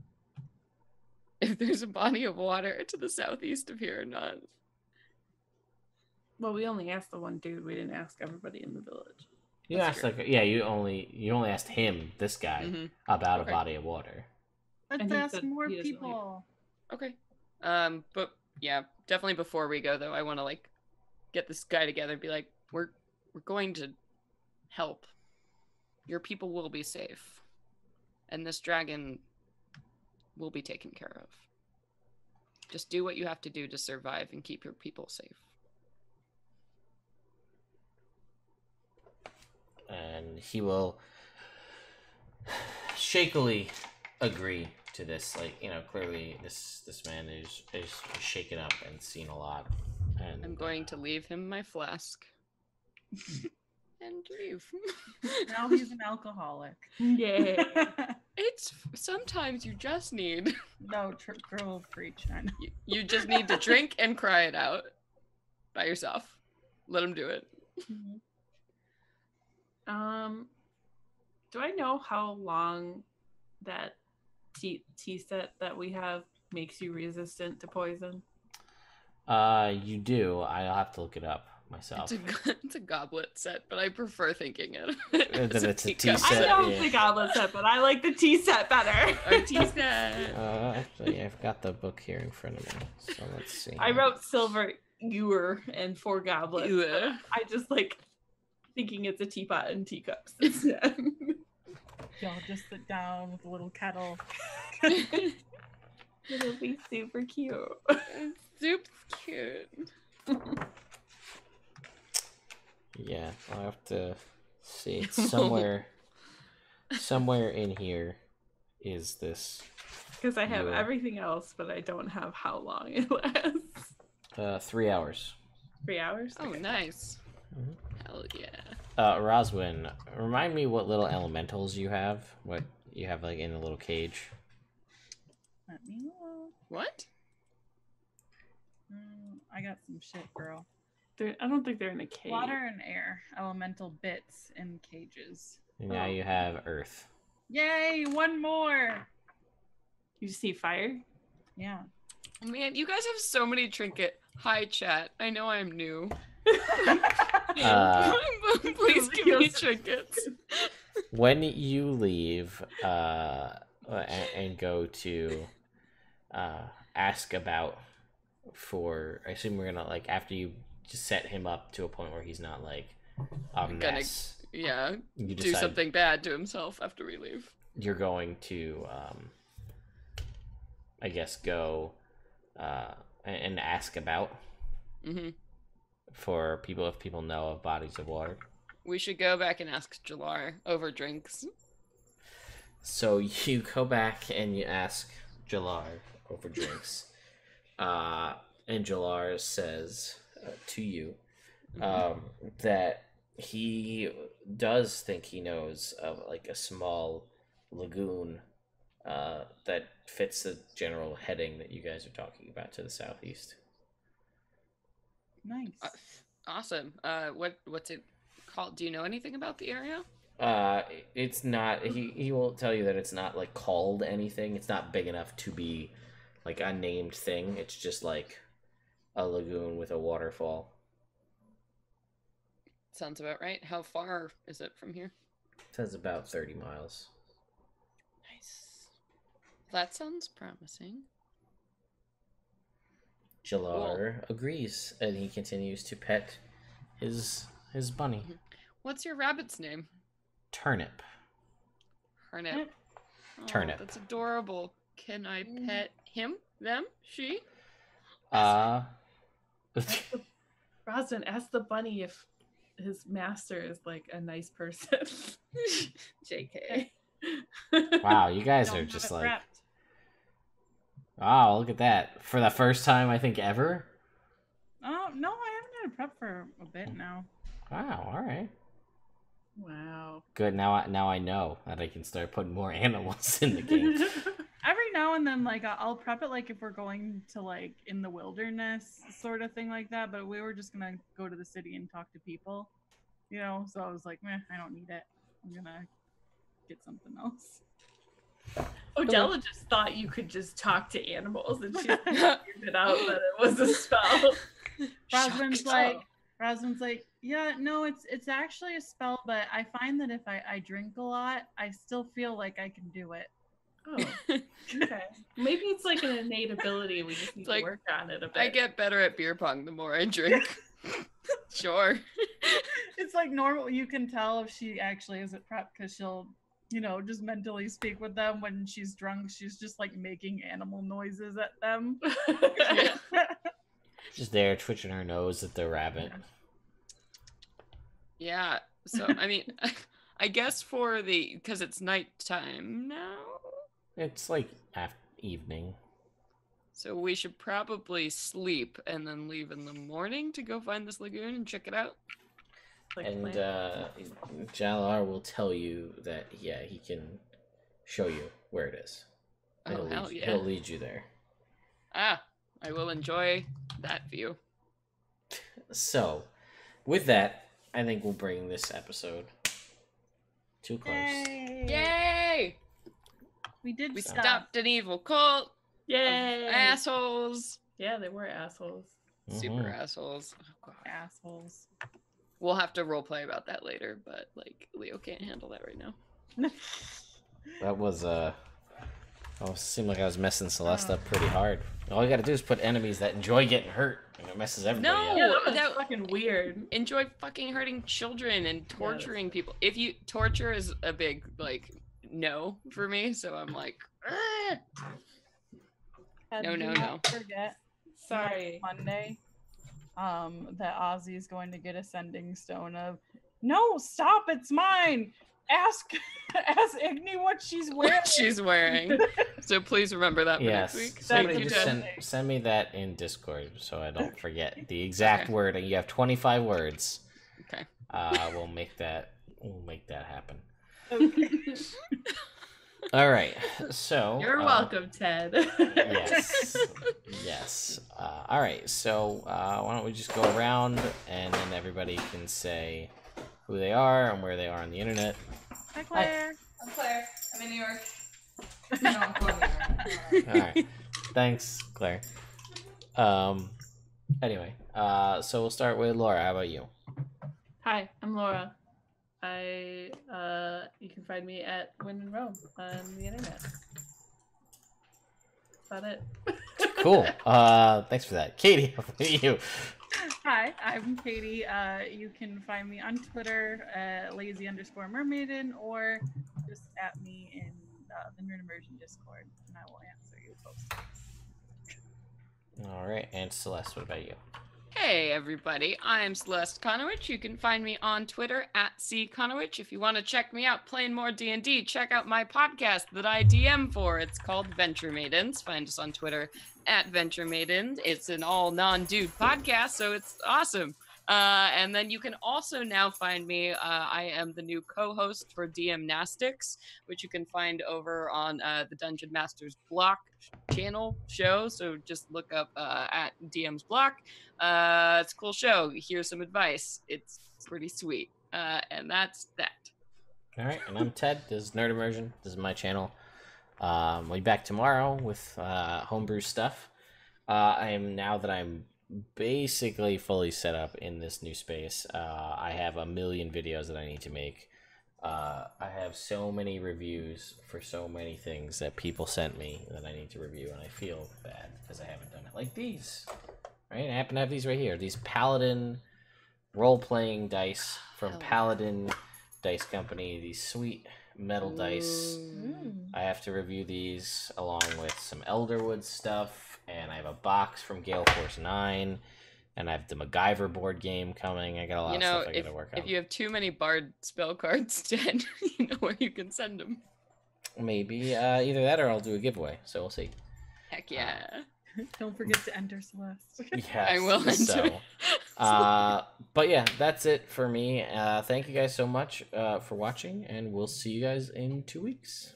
if there's a body of water to the southeast of here or not. Well, we only asked the one dude. We didn't ask everybody in the village. You That's asked like you only asked him, this guy, Mhm. about Okay. a body of water. Let's And he ask said more he doesn't people. Okay. But yeah, definitely before we go though, I want to like get this guy together and be like, we're going to help. Your people will be safe. And this dragon will be taken care of. Just do what you have to do to survive and keep your people safe. And he will shakily agree to this. Like, clearly this man is shaken up and seen a lot. And I'm going to leave him my flask. And leave. Now he's an alcoholic. Yeah. It's sometimes you just need No, girl will preach. I know. you just need to drink and cry it out by yourself. Let him do it. Do I know how long that tea set that we have makes you resistant to poison? You do. I'll have to look it up myself. It's a goblet set, but I prefer thinking it. That as it's a tea teacup set. I know yeah. it's the goblet set, but I like the tea set better. Our tea set. Actually, I've got the book here in front of me. So let's see. I wrote silver ewer and 4 goblets. Ewer. But I just like thinking it's a teapot and teacups instead. Y'all just sit down with a little kettle. It'll be super cute. It's super cute. Yeah, I'll have to see. It's somewhere in here is this. Because I have Ewer. everything else, but I don't have how long it lasts. 3 hours. 3 hours? Oh, Okay. nice. Mhm. Hell yeah. Roswin, remind me what little elementals you have. What you have like in a little cage. Let me look. What? I got some shit, girl. I don't think they're in a cage. Water and air, elemental bits in cages. And now you have Earth. Yay, one more. You see fire? Yeah. Man, you guys have so many trinket. Hi, chat. I know I'm new. Please give me trinkets. When you leave and go to ask about for, I assume we're gonna like after you just set him up to a point where he's not like a Gonna- mess. Yeah, You do decide something bad to himself after we leave. you're going to I guess go and ask about Mm-hmm. for people if people know of bodies of water. We should go back and ask Jalar over drinks. So you go back and you ask Jalar over drinks, and Jalar says to you that he does think he knows of like a small lagoon that fits the general heading that you guys are talking about to the southeast. Nice. Awesome. What's it called? Do you know anything about the area? It's not. He will tell you that it's not like called anything. It's not big enough to be like a named thing. It's just like a lagoon with a waterfall. Sounds about right. How far is it from here? It says about 30 miles. Nice. That sounds promising. Jalar agrees, and he continues to pet his bunny. What's your rabbit's name? Turnip. Turnip. Oh, Turnip. That's adorable. Can I pet him? Them? She? Rosalind, ask the bunny if his master is like a nice person. JK. Wow, you guys Don't are have just it like, prepped. wow, look at that. For the first time, I think, ever? Oh, no, I haven't had a prep for a bit now. Wow, all right. Wow. Good, now I know that I can start putting more animals in the game. Every now and then, like I'll prep it, like if we're going to like in the wilderness sort of thing like that. But we were just gonna go to the city and talk to people, you know. So I was like, meh, I don't need it. I'm gonna get something else. Odella just thought you could just talk to animals, and she figured it out that it was a spell. Rosamund's like, yeah, no, it's actually a spell, but I find that if I drink a lot, I still feel like I can do it. Oh, okay. Maybe it's like an innate ability. We just need to work on it a bit. I get better at beer pong the more I drink. Sure. It's like normal. You can tell if she actually is at prep because she'll, you know, just mentally speak with them when she's drunk. She's just like making animal noises at them. Just there twitching her nose at the rabbit. Yeah. So, I mean, I guess because it's nighttime now. It's like evening. So we should probably sleep and then leave in the morning to go find this lagoon and check it out. And Jalar will tell you that, yeah, he can show you where it is. Oh, hell yeah. He'll lead you there. Ah, I will enjoy that view. So, with that, I think we'll bring this episode to a close. Yay! We stopped an evil cult. Yay! Assholes. Yeah, they were assholes. Super assholes. Oh, God. Assholes. We'll have to roleplay about that later, but like Leo can't handle that right now. That was seemed like I was messing Celeste up pretty hard. All you gotta do is put enemies that enjoy getting hurt, and it messes everybody up. Yeah, that was fucking weird. Enjoy fucking hurting children and torturing people. If you torture is a big like no for me, so I'm like, no. Forget. Sorry. Monday. That Ozzy is going to get a sending stone of. No, stop! It's mine. Ask Igni what she's wearing. What she's wearing. So please remember that for next week. Thank you, send me that in Discord so I don't forget the exact word. You have 25 words. Okay. We'll make that happen. Okay. All right. So you're welcome, Ted. Yes. All right. So why don't we just go around and then everybody can say who they are and where they are on the internet. Hi, Claire. I'm Claire. I'm in New York. No, I'm going to New York. All right. Thanks, Claire. Anyway, so we'll start with Laura. How about you? Hi, I'm Laura. You can find me at Win and Rome on the internet. That's about it. Cool. Thanks for that. Katie, how about you? Hi, I'm Katie. You can find me on Twitter at lazy_mermaiden or just at me in the Nerd Immersion Discord, and I will answer you posts. All right, and Celeste, what about you? Hey everybody, I'm Celeste Conowitch. You can find me on Twitter at @CConowitch. If you want to check me out playing more D&D, check out my podcast that I DM for. It's called Venture Maidens. Find us on Twitter at Venture Maidens. It's an all non-dude podcast, so it's awesome. And then you can also now find me. I am the new co-host for DMnastics, which you can find over on the Dungeon Masters Block channel show. So just look up at DM's Block. It's a cool show. Here's some advice. It's pretty sweet. And that's that. All right, and I'm Ted. This is Nerd Immersion. This is my channel. We'll be back tomorrow with homebrew stuff. Now that I'm basically fully set up in this new space. I have a million videos that I need to make. I have so many reviews for so many things that people sent me that I need to review, and I feel bad because I haven't done it. Like these, right? I happen to have these right here. These Paladin role-playing dice from Paladin Dice Company. These sweet metal dice. I have to review these along with some Elderwood stuff. And I have a box from Gale Force 9, and I have the MacGyver board game coming. I got a lot of stuff I gotta work on. If you have too many Bard spell cards, Ted, you know where you can send them. Maybe either that or I'll do a giveaway, so we'll see. Heck yeah. Don't forget to enter Celeste. Yes, I will enter. But yeah, that's it for me. Thank you guys so much for watching, and we'll see you guys in 2 weeks.